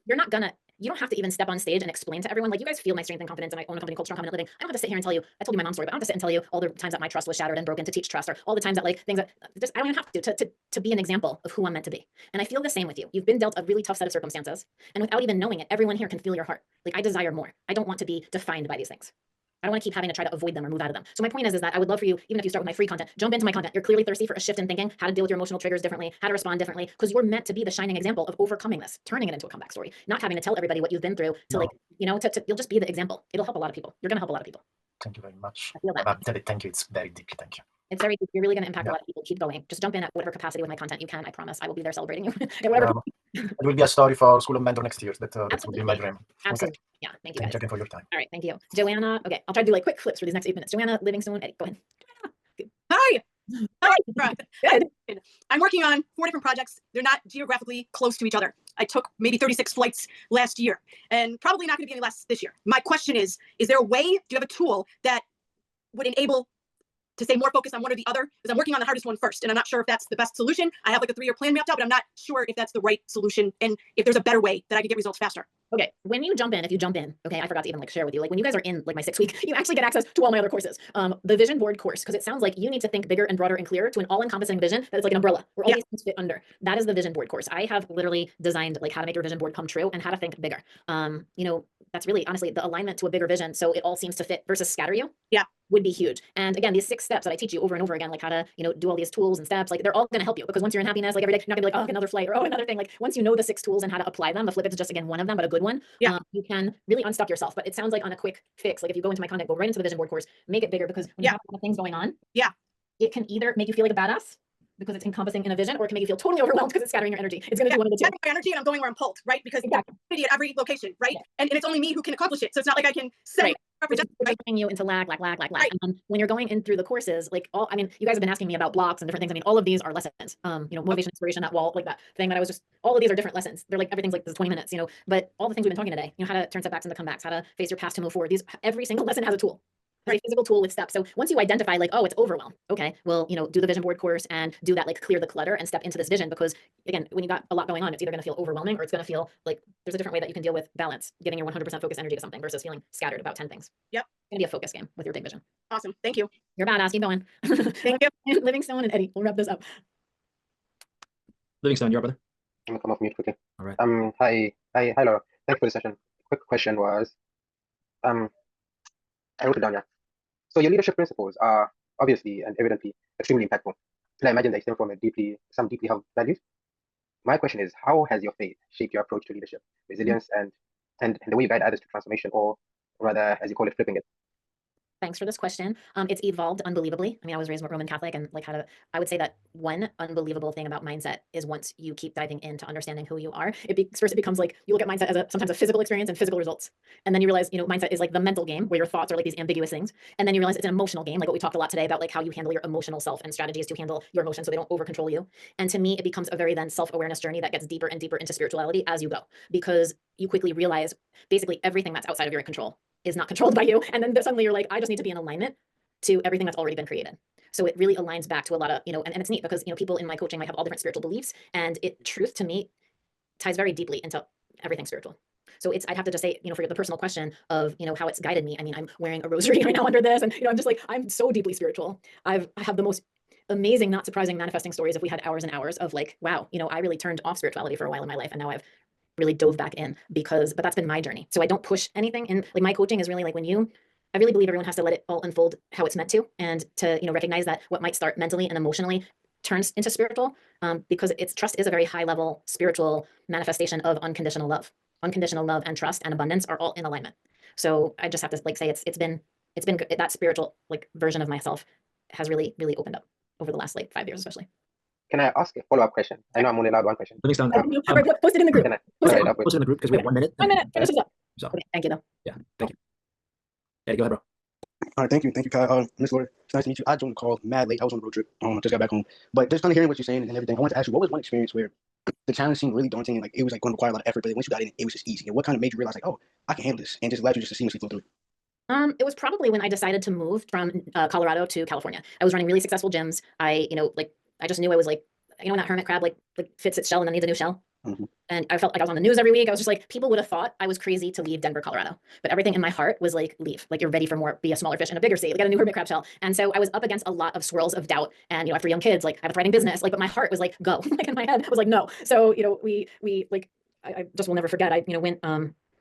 S2: you're not gonna you don't have to even step on stage and explain to everyone, like, you guys feel my strength and confidence, and I own a company called Strong Confident Living. I don't have to sit here and tell you, I told you my mom's story, but I don't have to sit and tell you all the times that my trust was shattered and broken to teach trust, or all the times that like things that just, I don't even have to be an example of who I'm meant to be. And I feel the same with you. You've been dealt a really tough set of circumstances, and without even knowing it, everyone here can feel your heart. Like, I desire more. I don't want to be defined by these things. I don't want to keep having to try to avoid them or move out of them. So my point is that I would love for you, even if you start with my free content, jump into my content. You're clearly thirsty for a shift in thinking, how to deal with your emotional triggers differently, how to respond differently, because you're meant to be the shining example of overcoming this, turning it into a comeback story, not having to tell everybody what you've been through to like, you know, you'll just be the example. It'll help a lot of people. You're going to help a lot of people.
S9: Thank you very much.
S2: I feel that.
S9: Thank you. It's very deep. Thank you.
S2: It's very deep. You're really going to impact a lot of people. Keep going. Just jump in at whatever capacity with my content you can. I promise I will be there celebrating you. And whatever.
S9: It will be a story for School of Mentor next year. That will be my dream.
S2: Absolutely.
S9: Okay.
S2: Yeah. Thank you guys.
S9: Thank you for your time.
S2: All right. Thank you. Joanna. Okay. I'll try to do like quick flips for these next 8 minutes. Joanna, Livingstone, Eddie, go ahead.
S10: Hi. Hi.
S2: Good.
S10: I'm working on 4 different projects. They're not geographically close to each other. I took maybe 36 flights last year and probably not going to be any less this year. My question is there a way, do you have a tool that would enable to stay more focused on one or the other? Because I'm working on the hardest one first, and I'm not sure if that's the best solution. I have like a 3-year plan mapped out, but I'm not sure if that's the right solution and if there's a better way that I can get results faster.
S2: Okay. When you jump in, if you jump in, okay, I forgot to even like share with you, like when you guys are in like my 6 week, you actually get access to all my other courses. The vision board course, because it sounds like you need to think bigger and broader and clearer to an all-encompassing vision that is like an umbrella where all these things fit under. That is the vision board course. I have literally designed like how to make your vision board come true and how to think bigger. You know, that's really honestly the alignment to a bigger vision. So it all seems to fit versus scatter you.
S10: Yeah.
S2: Would be huge. And again, these 6 steps that I teach you over and over again, like how to, you know, do all these tools and steps, like they're all going to help you, because once you're in happiness, like every day, you're not gonna be like, oh, another flight or oh, another thing. Like once you know the 6 tools and how to apply them, the flip it's just again one of them, but a good one.
S10: Yeah.
S2: You can really unstuck yourself. But it sounds like on a quick fix, like if you go into my content, go right into the vision board course, make it bigger, because when you have a lot of things going on, it can either make you feel like a badass because it's encompassing in a vision, or it can make you feel totally overwhelmed because it's scattering your energy. It's going to do one of the two.
S10: My energy, and I'm going where I'm pulled, right? Because it's at every location, right? And it's only me who can accomplish it. So it's not like I can set
S2: bringing you into lag. And then when you're going in through the courses, like all, I mean, you guys have been asking me about blocks and different things. I mean, all of these are lessons. You know, motivation, inspiration, that wall, like that thing that I was just, all of these are different lessons. They're like, everything's like the 20 minutes, you know, but all the things we've been talking today, you know, how to turn setbacks into comebacks, how to face your past to move forward. Every single lesson has a tool. A physical tool with steps. So once you identify like, oh, it's overwhelm. Okay, well, you know, do the vision board course and do that, like clear the clutter and step into this vision, because again, when you got a lot going on, it's either going to feel overwhelming or it's going to feel like there's a different way that you can deal with balance, getting your 100% focused energy to something versus feeling scattered about 10 things.
S10: Yep.
S2: It's going to be a focus game with your big vision.
S10: Awesome. Thank you.
S2: You're badass. Keep going.
S10: Thank you.
S2: Livingstone and Eddie, we'll wrap this up.
S1: Livingstone, you're up, brother.
S11: I'm gonna come off mute quickly.
S1: All right.
S11: Hi, Laura. Thanks for the session. Quick question was, I wrote it down, yeah. So your leadership principles are obviously and evidently extremely impactful, and I imagine they stem from some deeply held values. My question is, how has your faith shaped your approach to leadership, resilience, and the way you guide others to transformation, or rather, as you call it, flipping it?
S2: Thanks for this question. It's evolved unbelievably. I mean, I was raised Roman Catholic, and like I would say that one unbelievable thing about mindset is once you keep diving into understanding who you are, first it becomes like, you look at mindset as sometimes a physical experience and physical results. And then you realize, you know, mindset is like the mental game where your thoughts are like these ambiguous things. And then you realize it's an emotional game, like what we talked a lot today about, like how you handle your emotional self and strategies to handle your emotions so they don't over control you. And to me, it becomes a very then self-awareness journey that gets deeper and deeper into spirituality as you go, because you quickly realize basically everything that's outside of your control is not controlled by you. And then suddenly you're like, I just need to be in alignment to everything that's already been created. So it really aligns back to a lot of, you know, and it's neat because, you know, people in my coaching might have all different spiritual beliefs, and truth to me ties very deeply into everything spiritual. So I'd have to just say, you know, for the personal question of, you know, how it's guided me. I mean, I'm wearing a rosary right now under this, and, you know, I'm just like, I'm so deeply spiritual. I have the most amazing, not surprising manifesting stories. If we had hours and hours of like, wow, you know, I really turned off spirituality for a while in my life, and now I've really dove back in but that's been my journey. So I don't push anything. And like my coaching is really like I really believe everyone has to let it all unfold how it's meant to, and to, you know, recognize that what might start mentally and emotionally turns into spiritual, because trust is a very high level spiritual manifestation of unconditional love. Unconditional love and trust and abundance are all in alignment. So I just have to like say it's been that spiritual like version of myself has really, really opened up over the last like 5 years, especially.
S11: Can I ask a follow-up question? I know I'm only allowed one question.
S1: Livingstone,
S2: post it in the group.
S1: post it in the group because we have 1 minute.
S2: 1 minute. Finish this up.
S1: So,
S2: okay, thank you though.
S1: Yeah, thank you. Yeah, go ahead, bro.
S5: All right, thank you, Kai. Miss Laura, it's nice to meet you. I joined the call mad late. I was on a road trip. I just got back home, but just kind of hearing what you're saying and everything, I wanted to ask you, what was one experience where the challenge seemed really daunting and like it was like going to require a lot of effort, but once you got in, it was just easy? And what kind of made you realize like, oh, I can handle this, and just allowed you just to seamlessly flow through it?
S2: It was probably when I decided to move from Colorado to California. I was running really successful gyms. I just knew I was like, you know, when that hermit crab like fits its shell and then needs a new shell. And I felt like I was on the news every week. I was just like, people would have thought I was crazy to leave Denver, Colorado. But everything in my heart was like, leave. Like, you're ready for more, be a smaller fish in a bigger sea. Like, get a new hermit crab shell. And so I was up against a lot of swirls of doubt. And, I have 3 young kids, like, I have a thriving business. Like, but my heart was like, go. Like, in my head, I was like, no. So, we like, I just will never forget.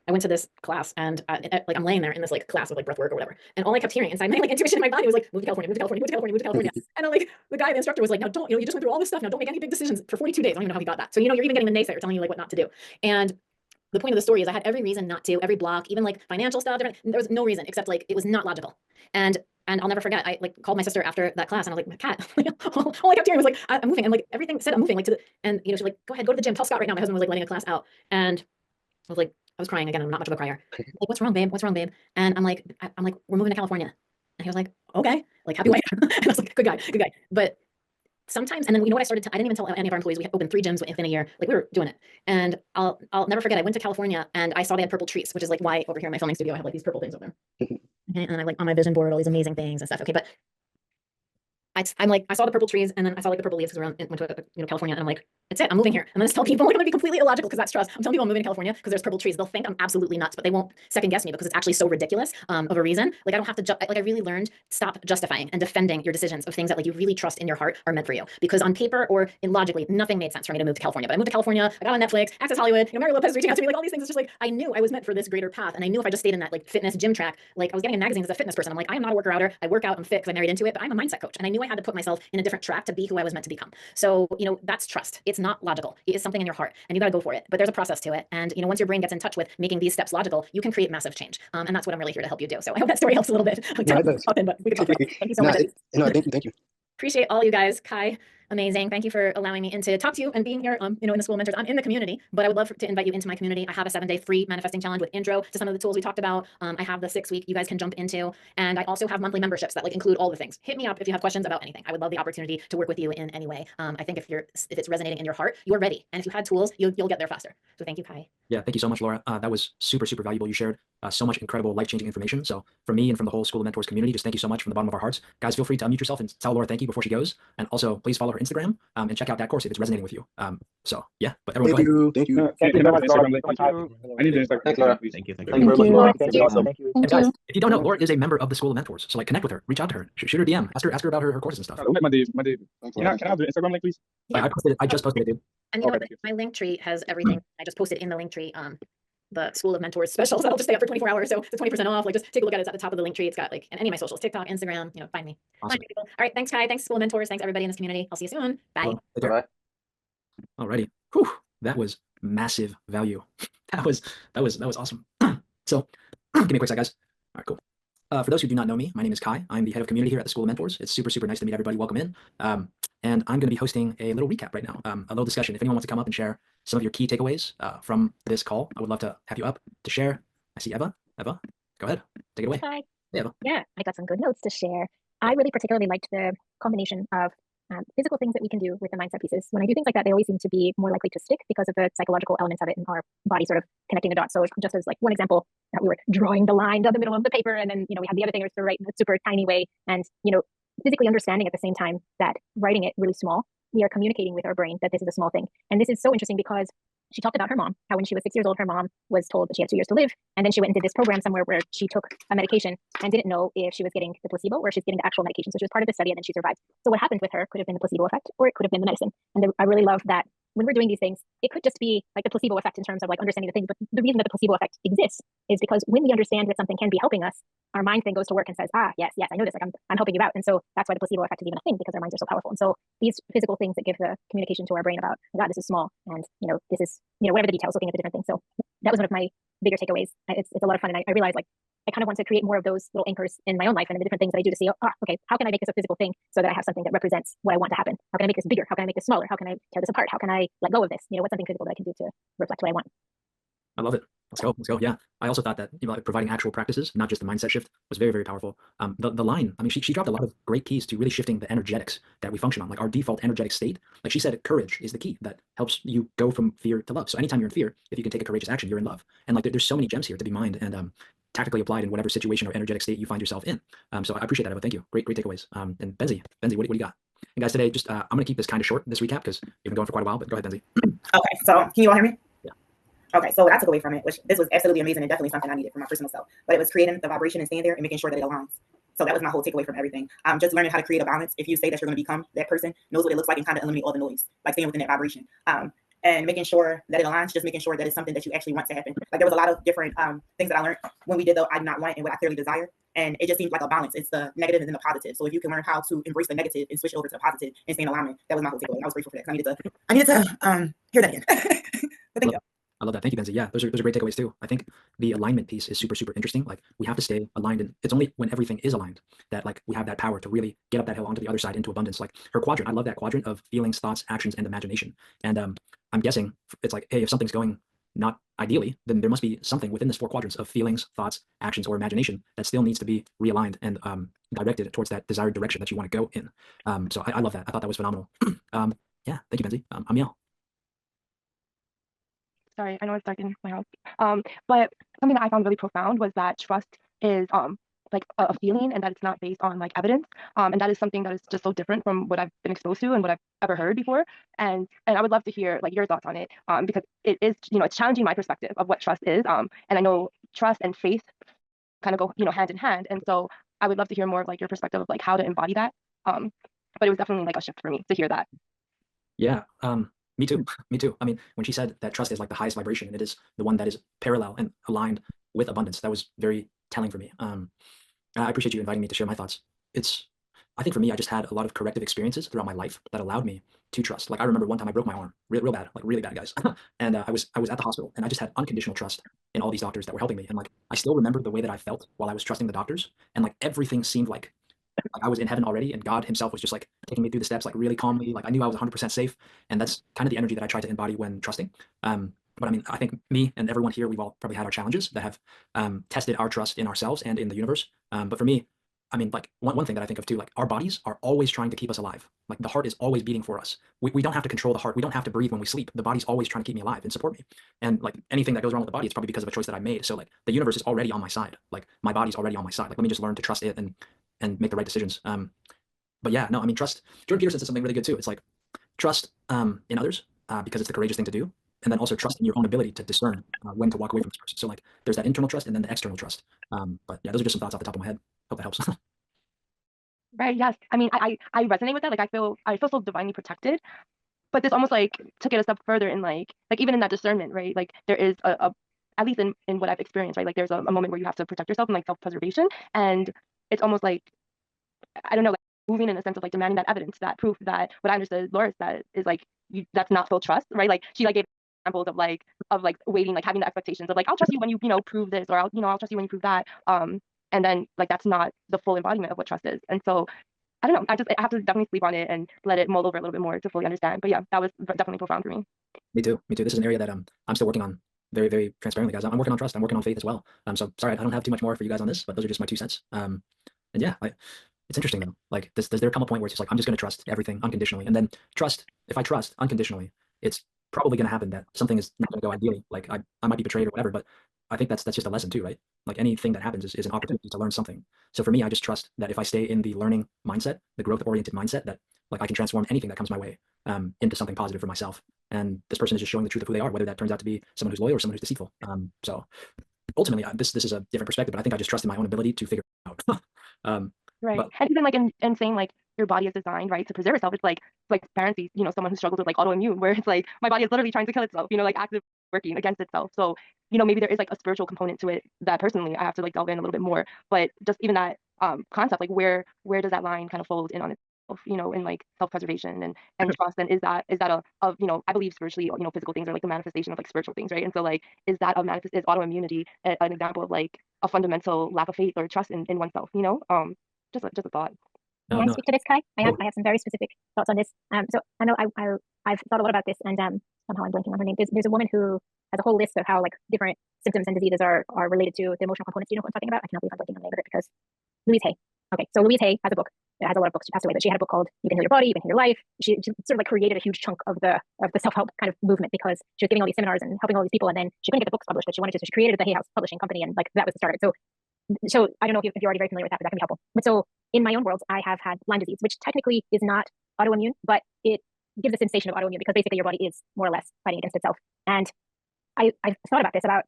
S2: I went to this class, and like, I'm laying there in this like class of like breath work or whatever, and all I kept hearing inside my like intuition in my body was like, move to California, move to California, move to California, move to California. And I'm like, the guy, the instructor was like, now don't, you just went through all this stuff. Now don't make any big decisions for 42 days. I don't even know how he got that. So, you're even getting the naysayer telling you like what not to do. And the point of the story is I had every reason not to, every block, even like financial stuff, there was no reason except like it was not logical. And I'll never forget, I like called my sister after that class, and I was like, Kat, all I kept hearing was like, I'm moving, and like everything said I'm moving, like and she's like, go ahead, go to the gym, tell Scott right now. My husband was like letting a class out, and I was like, I was crying again. I'm not much of a crier. Like, what's wrong, babe? What's wrong, babe? And I'm like, we're moving to California. And he was like, okay, like, happy wife. And I was like, good guy. But sometimes, and then what I started to, I didn't even tell any of our employees. We opened 3 gyms within a year. Like, we were doing it. And I'll never forget, I went to California and I saw they had purple trees, which is like why over here in my filming studio I have like these purple things over there. Okay, and I'm like on my vision board, all these amazing things and stuff. Okay, but I'm like, I saw the purple trees, and then I saw like the purple leaves because we went to California, and I'm like, that's it, I'm moving here. I'm gonna tell people, I'm gonna be completely illogical because that's trust. I'm telling people I'm moving to California because there's purple trees. They'll think I'm absolutely nuts, but they won't second guess me because it's actually so ridiculous of a reason. Like, I don't have to, like, I really learned, stop justifying and defending your decisions of things that like you really trust in your heart are meant for you. Because on paper or logically, nothing made sense for me to move to California. But I moved to California, I got on Netflix, Access Hollywood, Mary Lopez reaching out to me, like all these things. It's just like, I knew I was meant for this greater path. And I knew if I just stayed in that like fitness gym track, like I was getting in magazines as a fitness person. I'm like, I am not a worker outer. I work out, I'm fit because I married into it, but I'm a mindset coach. And I knew I had to put myself in a different track to be who I was meant to become. So, that's trust. It's not logical. It is something in your heart, and you got to go for it. But there's a process to it. And, once your brain gets in touch with making these steps logical, you can create massive change. And that's what I'm really here to help you do. So I hope that story helps a little bit. But we could talk about it. Thank you so much.
S11: Thank you.
S2: Appreciate all you guys. Kai, amazing. Thank you for allowing me in to talk to you and being here, in the School of Mentors. I'm in the community, but I would love to invite you into my community. I have a 7-day free manifesting challenge with intro to some of the tools we talked about. I have the 6-week you guys can jump into, and I also have monthly memberships that like include all the things. Hit me up if you have questions about anything. I would love the opportunity to work with you in any way. I think if it's resonating in your heart, you're ready. And if you had tools, you'll get there faster. So thank you, Kai.
S1: Yeah, thank you so much, Laura. That was super, super valuable. You shared so much incredible life-changing information. So from me and from the whole School of Mentors community, just thank you so much from the bottom of our hearts. Guys, feel free to unmute yourself and tell Laura thank you before she goes. And also, please follow her Instagram and check out that course if it's resonating with you. So yeah, but everyone,
S11: Thank you.
S12: Thank you very much, Laura. I need to Instagram.
S11: Thanks, Laura.
S12: Thank you.
S11: Thank you very much, Laura.
S12: Thank you.
S11: Awesome.
S1: And guys, if you don't know, Laura is a member of the School of Mentors. So like, connect with her, reach out to her, shoot her DM, ask her about her courses and stuff.
S12: My day. Can I have the Instagram link, please?
S2: Yeah.
S1: I just posted it, dude.
S2: And my link tree has everything. I just posted in the link tree the School of Mentors specials that'll just stay up for 24 hours. So it's 20% off. Like, just take a look at it. It's at the top of the link tree. It's got like any of my socials, TikTok, Instagram, find me.
S1: Awesome.
S2: Find me, people. All right. Thanks, Kai. Thanks, School of Mentors. Thanks, everybody in this community. I'll see you soon. Bye.
S11: Bye.
S1: Alrighty. Whew. That was massive value. That was awesome. So give me a quick sec, guys. All right, cool. For those who do not know me, my name is Kai. I'm the head of community here at the School of Mentors. It's super, super nice to meet everybody. Welcome in. And I'm going to be hosting a little recap right now, a little discussion. If anyone wants to come up and share some of your key takeaways from this call, I would love to have you up to share. I see Eva. Eva, go ahead. Take it away.
S6: Hi.
S1: Hey, Eva.
S6: Yeah, I got some good notes to share. I really particularly liked the combination of physical things that we can do with the mindset pieces. When I do things like that, they always seem to be more likely to stick because of the psychological elements of it and our body sort of connecting the dots. So just as like one example, we were drawing the line down the middle of the paper, and then, we had the other thing was to write in a super tiny way, and, physically understanding at the same time that writing it really small, we are communicating with our brain that this is a small thing. And this is so interesting because she talked about her mom, how when she was 6 years old, her mom was told that she had 2 years to live. And then she went and did this program somewhere where she took a medication and didn't know if she was getting the placebo or she's getting the actual medication. So she was part of the study and then she survived. So what happened with her could have been the placebo effect, or it could have been the medicine. And I really love that when we're doing these things, it could just be like the placebo effect in terms of like understanding the thing. But the reason that the placebo effect exists is because when we understand that something can be helping us, our mind then goes to work and says, yes, I know this, like I'm helping you out. And so that's why the placebo effect is even a thing, because our minds are so powerful. And so these physical things that give the communication to our brain about, God, this is small. And, this is, whatever the details, looking at the different things. So that was one of my bigger takeaways. It's a lot of fun. And I realized like, I kind of want to create more of those little anchors in my own life and in the different things that I do to see, okay, how can I make this a physical thing so that I have something that represents what I want to happen? How can I make this bigger? How can I make this smaller? How can I tear this apart? How can I let go of this? What's something physical that I can do to reflect what I want?
S1: I love it. Let's go. Yeah. I also thought that, like providing actual practices, not just the mindset shift, was very, very powerful. The line, I mean, she dropped a lot of great keys to really shifting the energetics that we function on, like our default energetic state. Like she said, courage is the key that helps you go from fear to love. So anytime you're in fear, if you can take a courageous action, you're in love. And like, there's so many gems here to be mined and tactically applied in whatever situation or energetic state you find yourself in. So I appreciate that, Eva. Thank you. Great takeaways. And Benzie, what do you got? And guys, today, just I'm going to keep this kind of short, this recap, because we've been going for quite a while, but go ahead, Benzie.
S13: Okay, so can you all hear me?
S1: Yeah.
S13: Okay, so what I took away from it, which this was absolutely amazing and definitely something I needed for my personal self, but it was creating the vibration and staying there and making sure that it aligns. So that was my whole takeaway from everything. Just learning how to create a balance. If you say that you're going to become that person, knows what it looks like and kind of eliminate all the noise, like staying within that vibration. And making sure that it aligns, just making sure that it's something that you actually want to happen. Like there was a lot of different things that I learned when we did the I do not want and what I clearly desire. And it just seemed like a balance. It's the negative and then the positive. So if you can learn how to embrace the negative and switch over to the positive and stay in alignment, that was my whole takeaway. I was grateful for that. I needed to hear that again. But thank you.
S1: I love that. Thank you, Benzie. Yeah, those are great takeaways too. I think the alignment piece is super, super interesting. Like we have to stay aligned, and it's only when everything is aligned that like we have that power to really get up that hill onto the other side into abundance. Like her quadrant, I love that quadrant of feelings, thoughts, actions, and imagination. And I'm guessing it's like, hey, if something's going not ideally, then there must be something within this 4 quadrants of feelings, thoughts, actions, or imagination that still needs to be realigned and directed towards that desired direction that you want to go in. So I love that. I thought that was phenomenal. Yeah, thank you, Benzie. Amiel.
S14: Sorry, I know it's dark in my house. But something that I found really profound was that trust is like a feeling and that it's not based on like evidence. And that is something that is just so different from what I've been exposed to and what I've ever heard before. And I would love to hear like your thoughts on it, because it is, it's challenging my perspective of what trust is. And I know trust and faith kind of go, hand in hand. And so I would love to hear more of like your perspective of like how to embody that. But it was definitely like a shift for me to hear that.
S1: Yeah. Me too. Me too. I mean, when she said that trust is like the highest vibration and it is the one that is parallel and aligned with abundance, that was very telling for me. I appreciate you inviting me to share my thoughts. I think for me, I just had a lot of corrective experiences throughout my life that allowed me to trust. Like I remember one time I broke my arm real bad, like really bad, guys. And I was at the hospital and I just had unconditional trust in all these doctors that were helping me. And like, I still remember the way that I felt while I was trusting the doctors, and like everything seemed like I was in heaven already, and God himself was just like taking me through the steps, like really calmly. Like I knew I was 100% safe. And that's kind of the energy that I try to embody when trusting. But I mean, I think me and everyone here, we've all probably had our challenges that have tested our trust in ourselves and in the universe. But for me, I mean, like one thing that I think of too, like our bodies are always trying to keep us alive. Like the heart is always beating for us. We don't have to control the heart. We don't have to breathe when we sleep. The body's always trying to keep me alive and support me. And like anything that goes wrong with the body, it's probably because of a choice that I made. So like the universe is already on my side. Like my body's already on my side. Like let me just learn to trust it and make the right decisions. But yeah, no, I mean, trust. Jordan Peterson said something really good too. It's like trust in others because it's the courageous thing to do. And then also trust in your own ability to discern when to walk away from this person. So like there's that internal trust and then the external trust. But yeah, those are just some thoughts off the top of my head. Hope that helps.
S14: Right. Yes. I mean, I resonate with that. Like I feel so divinely protected, but this almost like took it a step further in like even in that discernment, right? Like there is a at least in what I've experienced, right? Like there's a moment where you have to protect yourself and like self-preservation. And it's almost like, I don't know, like moving in a sense of like demanding that evidence, that proof, that what I understood Laura said is like, that's not full trust, right? Like she like gave examples of like waiting, like having the expectations of like, I'll trust you when you prove this, or I'll trust you when you prove that. And then like, that's not the full embodiment of what trust is. And so I don't know, I have to definitely sleep on it and let it mull over a little bit more to fully understand. But yeah, that was definitely profound for me.
S1: Me too. This is an area that I'm still working on very, very transparently, guys. I'm working on trust. I'm working on faith as well. So sorry, I don't have too much more for you guys on this, but those are just my 2 cents. And yeah, it's interesting though. Like does there come a point where it's just like, I'm just going to trust everything unconditionally, and then if I trust unconditionally, it's probably going to happen that something is not going to go ideally. Like I might be betrayed or whatever, but I think that's just a lesson too, right? Like anything that happens is an opportunity to learn something. So for me, I just trust that if I stay in the learning mindset, the growth oriented mindset, that like I can transform anything that comes my way into something positive for myself. And this person is just showing the truth of who they are, whether that turns out to be someone who's loyal or someone who's deceitful. So ultimately, this is a different perspective, but I think I just trust in my own ability to figure it out.
S14: Right.
S1: But,
S14: and even like in saying like your body is designed, right, to preserve itself. It's like parentheses, someone who struggles with like autoimmune, where it's like my body is literally trying to kill itself, like active working against itself. So, maybe there is like a spiritual component to it that personally I have to like delve in a little bit more. But just even that concept, like where does that line kind of fold in on itself, in like self-preservation and trust, and is that I believe spiritually, physical things are like the manifestation of like spiritual things, right? And so like is autoimmunity an example of like a fundamental lack of faith or trust in oneself, just a thought.
S6: May I speak to this, Kai? I have some very specific thoughts on this. So I know I've thought a lot about this, and somehow I'm blanking on her name. There's a woman who has a whole list of how like different symptoms and diseases are related to the emotional components. Do you know what I'm talking about? I cannot believe I'm blanking on the name of it because Louise Hay. Okay, so Louise Hay has a book. It has a lot of books. She passed away, but she had a book called "You Can Heal Your Body, You Can Heal Your Life." She sort of like created a huge chunk of the self-help kind of movement because she was giving all these seminars and helping all these people, and then she couldn't get the books published that she wanted to. So she created the Hay House Publishing Company, and like that was the start. So I don't know if you're already very familiar with that, but that can be helpful. But so in my own world, I have had Lyme disease, which technically is not autoimmune, but it gives a sensation of autoimmune because basically your body is more or less fighting against itself. And I've thought about this, about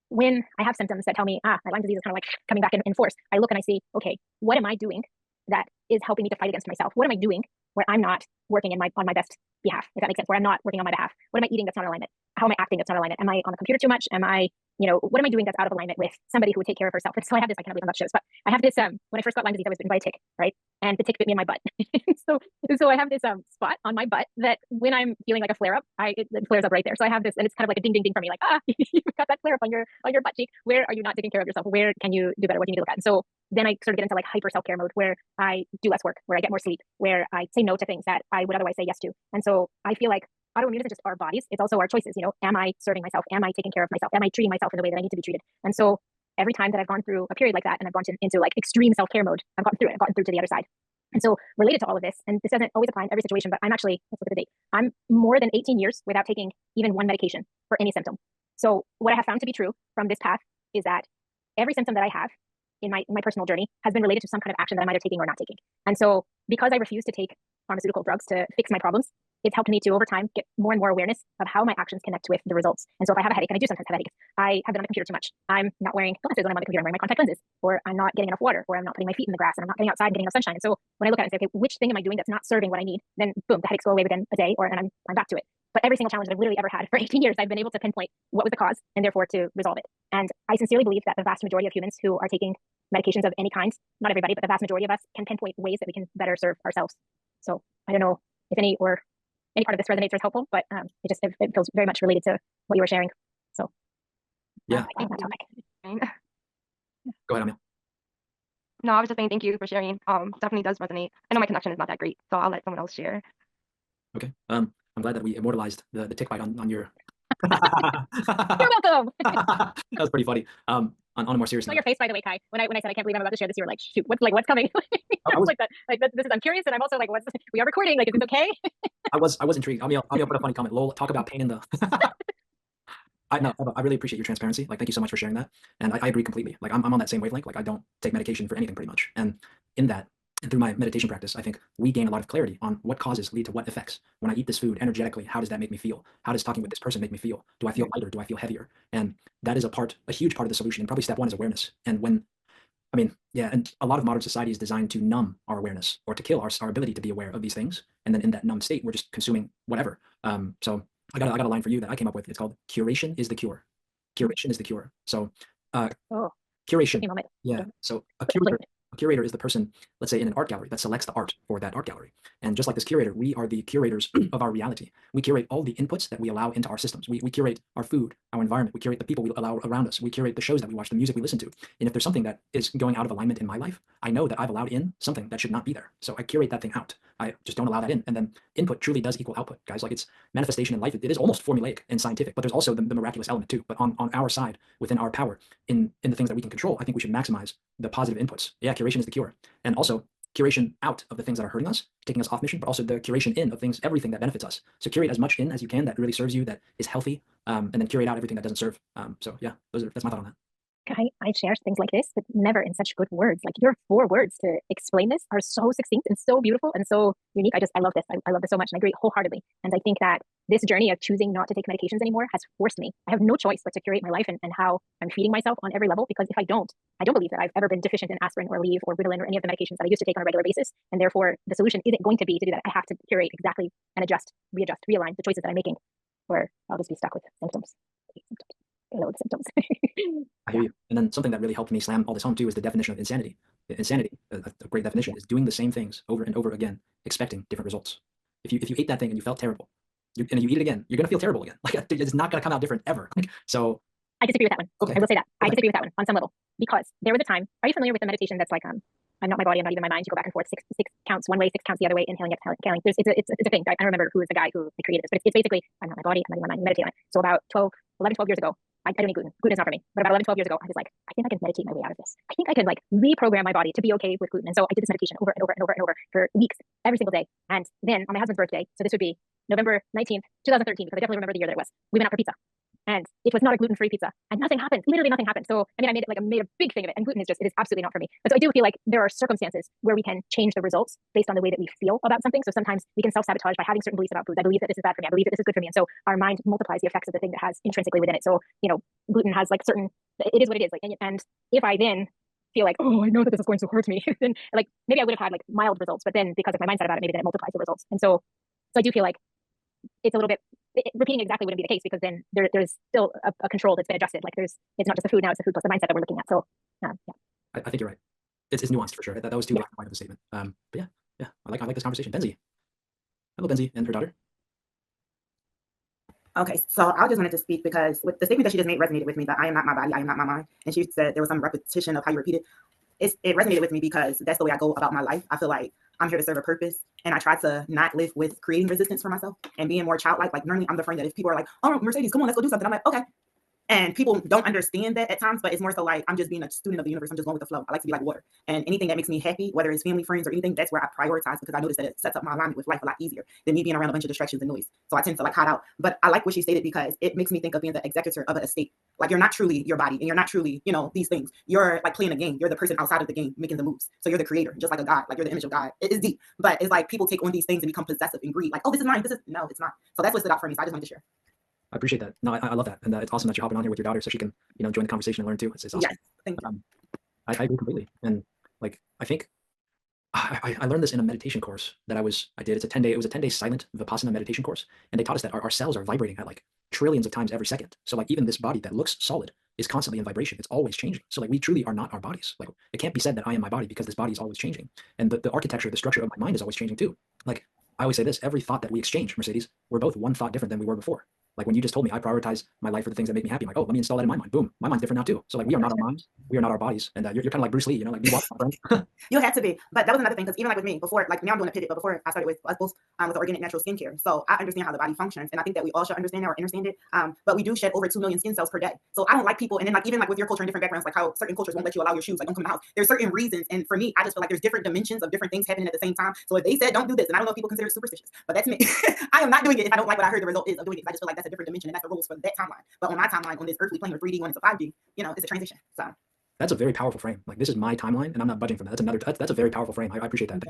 S6: when I have symptoms that tell me, my Lyme disease is kind of like coming back in force. I look and I see, okay, what am I doing that is helping me to fight against myself? What am I doing where I'm not working on my best behalf, if that makes sense, where I'm not working on my behalf? What am I eating that's not in alignment? How am I acting that's not in alignment? Am I on the computer too much? Am I, what am I doing that's out of alignment with somebody who would take care of herself? And so I have this, I can't believe I'm about shows, but I have this, when I first got Lyme disease, I was bitten by a tick, right? And the tick bit me in my butt. so I have this spot on my butt that when I'm feeling like a flare up, it flares up right there. So I have this, and it's kind of like a ding, ding, ding for me, like, you've got that flare up on your butt cheek. Where are you not taking care of yourself? Where can you do better? What do you need to look at? And so then I sort of get into like hyper self-care mode where I do less work, where I get more sleep, where I say no to things that I would otherwise say yes to. And so I feel like autoimmune isn't just our bodies, it's also our choices. Am I serving myself? Am I taking care of myself? Am I treating myself in the way that I need to be treated? And so every time that I've gone through a period like that and I've gone into like extreme self-care mode, I've gotten through it. I've gotten through to the other side. And so related to all of this, and this doesn't always apply in every situation, but let's look at the date. I'm more than 18 years without taking even one medication for any symptom. So what I have found to be true from this path is that every symptom that I have in my personal journey has been related to some kind of action that I'm either taking or not taking. And so because I refuse to take pharmaceutical drugs to fix my problems, it's helped me to over time get more and more awareness of how my actions connect with the results. And so if I have a headache, and I do sometimes have headaches, I have been on the computer too much. I'm not wearing glasses when I'm on the computer, I'm wearing my contact lenses, or I'm not getting enough water, or I'm not putting my feet in the grass, and I'm not getting outside and getting enough sunshine. And so when I look at it and say, okay, which thing am I doing that's not serving what I need? Then boom, the headaches go away within a day, and I'm back to it. But every single challenge that I've literally ever had for 18 years, I've been able to pinpoint what was the cause and therefore to resolve it. And I sincerely believe that the vast majority of humans who are taking medications of any kind, not everybody, but the vast majority of us can pinpoint ways that we can better serve ourselves. So I don't know if any part of this resonates or is helpful, but it feels very much related to what you were sharing. So
S1: yeah,
S6: I think that topic.
S1: Go ahead, Emil.
S14: No, I was just saying thank you for sharing. Definitely does resonate. I know my connection is not that great, so I'll let someone else share.
S1: Okay. I'm glad that we immortalized the tick bite on your.
S6: You're welcome.
S1: That was pretty funny. On a more serious note.
S6: Your face, by the way, Kai. When I said I can't believe I'm about to share this, you were like, shoot, what's coming? I was like that. Like this is. I'm curious, and I'm also like, we are recording. Like, is this okay? I
S1: was intrigued. I'll put a funny comment. Lol, talk about pain in the. I really appreciate your transparency. Like, thank you so much for sharing that. And I agree completely. Like, I'm on that same wavelength. Like, I don't take medication for anything pretty much. And in that, and through my meditation practice, I think we gain a lot of clarity on what causes lead to what effects. When I eat this food energetically, how does that make me feel? How does talking with this person make me feel? Do I feel lighter? Do I feel heavier? And that is a huge part of the solution. And probably step one is awareness. And and a lot of modern society is designed to numb our awareness or to kill our ability to be aware of these things. And then in that numb state, we're just consuming whatever. So I got a line for you that I came up with. It's called curation is the cure. Curation is the cure. So curation. Yeah. So a curator is the person, let's say in an art gallery, that selects the art for that art gallery. And just like this curator, we are the curators of our reality. We curate all the inputs that we allow into our systems. We curate our food, our environment. We curate the people we allow around us. We curate the shows that we watch, the music we listen to. And if there's something that is going out of alignment in my life, I know that I've allowed in something that should not be there. So I curate that thing out. I just don't allow that in. And then input truly does equal output, guys. Like, it's manifestation in life. It is almost formulaic and scientific, but there's also the miraculous element too. But on our side, within our power, in the things that we can control, I think we should maximize the positive inputs. Yeah, curation is the cure. And also curation out of the things that are hurting us, taking us off mission, but also the curation in of things, everything that benefits us. So curate as much in as you can that really serves you, that is healthy, and then curate out everything that doesn't serve. So yeah, that's my thought on that.
S6: I share things like this, but never in such good words. Like, your 4 words to explain this are so succinct and so beautiful and so unique. I love this. I love this so much, and I agree wholeheartedly. And I think that this journey of choosing not to take medications anymore has forced me. I have no choice but to curate my life and how I'm feeding myself on every level, because if I don't believe that I've ever been deficient in aspirin or Aleve or Ritalin or any of the medications that I used to take on a regular basis. And therefore, the solution isn't going to be to do that. I have to curate exactly and adjust, readjust, realign the choices that I'm making, or I'll just be stuck with symptoms. Symptoms.
S1: I hear you. And then something that really helped me slam all this home too is the definition of insanity. Insanity, a great definition, is doing the same things over and over again, expecting different results. If you ate that thing and you felt terrible, and you eat it again, you're gonna feel terrible again. Like, it's not gonna come out different ever. So
S6: I disagree with that one. Okay. I will say that. I disagree with that one on some level, because there was a time. Are you familiar with the meditation that's like, I'm not my body, I'm not even my mind. You go back and forth, six counts one way, 6 counts the other way, inhaling, exhaling. It's a thing. I don't remember who is the guy who created this, but it's basically, I'm not my body, I'm not even my mind. You meditate on it. So about 11, 12 years ago, I don't eat gluten. Gluten is not for me. But about 11, 12 years ago, I was like, I think I can meditate my way out of this. I think I could like reprogram my body to be okay with gluten. And so I did this meditation over and over and over and over for weeks, every single day. And then on my husband's birthday, so this would be November 19th, 2013, because I definitely remember the year that it was, we went out for pizza. and it was not a gluten-free pizza, and nothing happened. Literally nothing happened. So I mean, I made a big thing of it, and gluten is absolutely not for me. But so I do feel like there are circumstances where we can change the results based on the way that we feel about something. So sometimes we can self-sabotage by having certain beliefs about foods. I believe that this is bad for me. I believe that this is good for me, and so our mind multiplies the effects of the thing that has intrinsically within it. So gluten has like certain. It is what it is. Like, and if I then feel like, oh, I know that this is going to hurt me, then like maybe I would have had like mild results, but then because of my mindset about it, maybe then it multiplies the results. And so I do feel like it's a little bit repeating exactly wouldn't be the case, because then there's still a control that's been adjusted. Like it's not just the food now, it's the food plus the mindset that we're looking at. So yeah.
S1: I think you're right. It's nuanced for sure. That was too black and white of a statement. But yeah, I like this conversation. Benzie. Hello, Benzie and her daughter.
S13: Okay, so I just wanted to speak because with the statement that she just made resonated with me, that I am not my body, I am not my mind. And she said there was some repetition of how you repeat it. It resonated with me because that's the way I go about my life. I feel like I'm here to serve a purpose, and I try to not live with creating resistance for myself and being more childlike. Like normally I'm the friend that if people are like, oh, Mercedes, come on, let's go do something, I'm like, okay. And people don't understand that at times, but it's more so like I'm just being a student of the universe. I'm just going with the flow. I like to be like water. And anything that makes me happy, whether it's family, friends, or anything, that's where I prioritize, because I notice that it sets up my alignment with life a lot easier than me being around a bunch of distractions and noise. So I tend to like hide out. But I like what she stated because it makes me think of being the executor of an estate. Like you're not truly your body, and you're not truly, these things. You're like playing a game. You're the person outside of the game making the moves. So you're the creator, just like a God. Like you're the image of God. It is deep, but it's like people take on these things and become possessive and greed. Like, oh, this is mine. No, it's not. So that's what stood out for me. So I just wanted to share.
S1: I appreciate that. No, I love that. And it's awesome that you're hopping on here with your daughter so she can, join the conversation and learn too. It's awesome.
S13: Yes, thank you.
S1: I agree completely. And like, I think I learned this in a meditation course that I did. It was a 10-day silent Vipassana meditation course. And they taught us that our cells are vibrating at like trillions of times every second. So like even this body that looks solid is constantly in vibration. It's always changing. So like we truly are not our bodies. Like it can't be said that I am my body because this body is always changing. And the architecture, the structure of my mind is always changing too. Like I always say this, every thought that we exchange, Mercedes, we're both one thought different than we were before. Like when you just told me I prioritize my life for the things that make me happy, I'm like, oh, let me install that in my mind. Boom, my mind's different now too. So like we are not our minds, we are not our bodies, and you're kind of like Bruce Lee, like you watch my friend.
S13: You had to be, but that was another thing, because even like with me before, like now I'm doing a pivot, but before I started with us both with organic natural skincare, so I understand how the body functions, and I think that we all should understand that or understand it. But we do shed over 2 million skin cells per day, so I don't like people, and then like even like with your culture and different backgrounds, like how certain cultures won't let you allow your shoes, like don't come in the house. There's certain reasons, and for me, I just feel like there's different dimensions of different things happening at the same time. So if they said don't do this, and I don't know if people consider it superstitious, but that's me. I am not doing it if I don't like what I heard the result is of doing it. I just feel like that's a different dimension, and that's the rules for that timeline. But on my timeline, on this earthly plane or 3D, when it's a 5D, it's a transition. So
S1: that's a very powerful frame. Like this is my timeline, and I'm not budging from that. That's a very powerful frame. I appreciate that.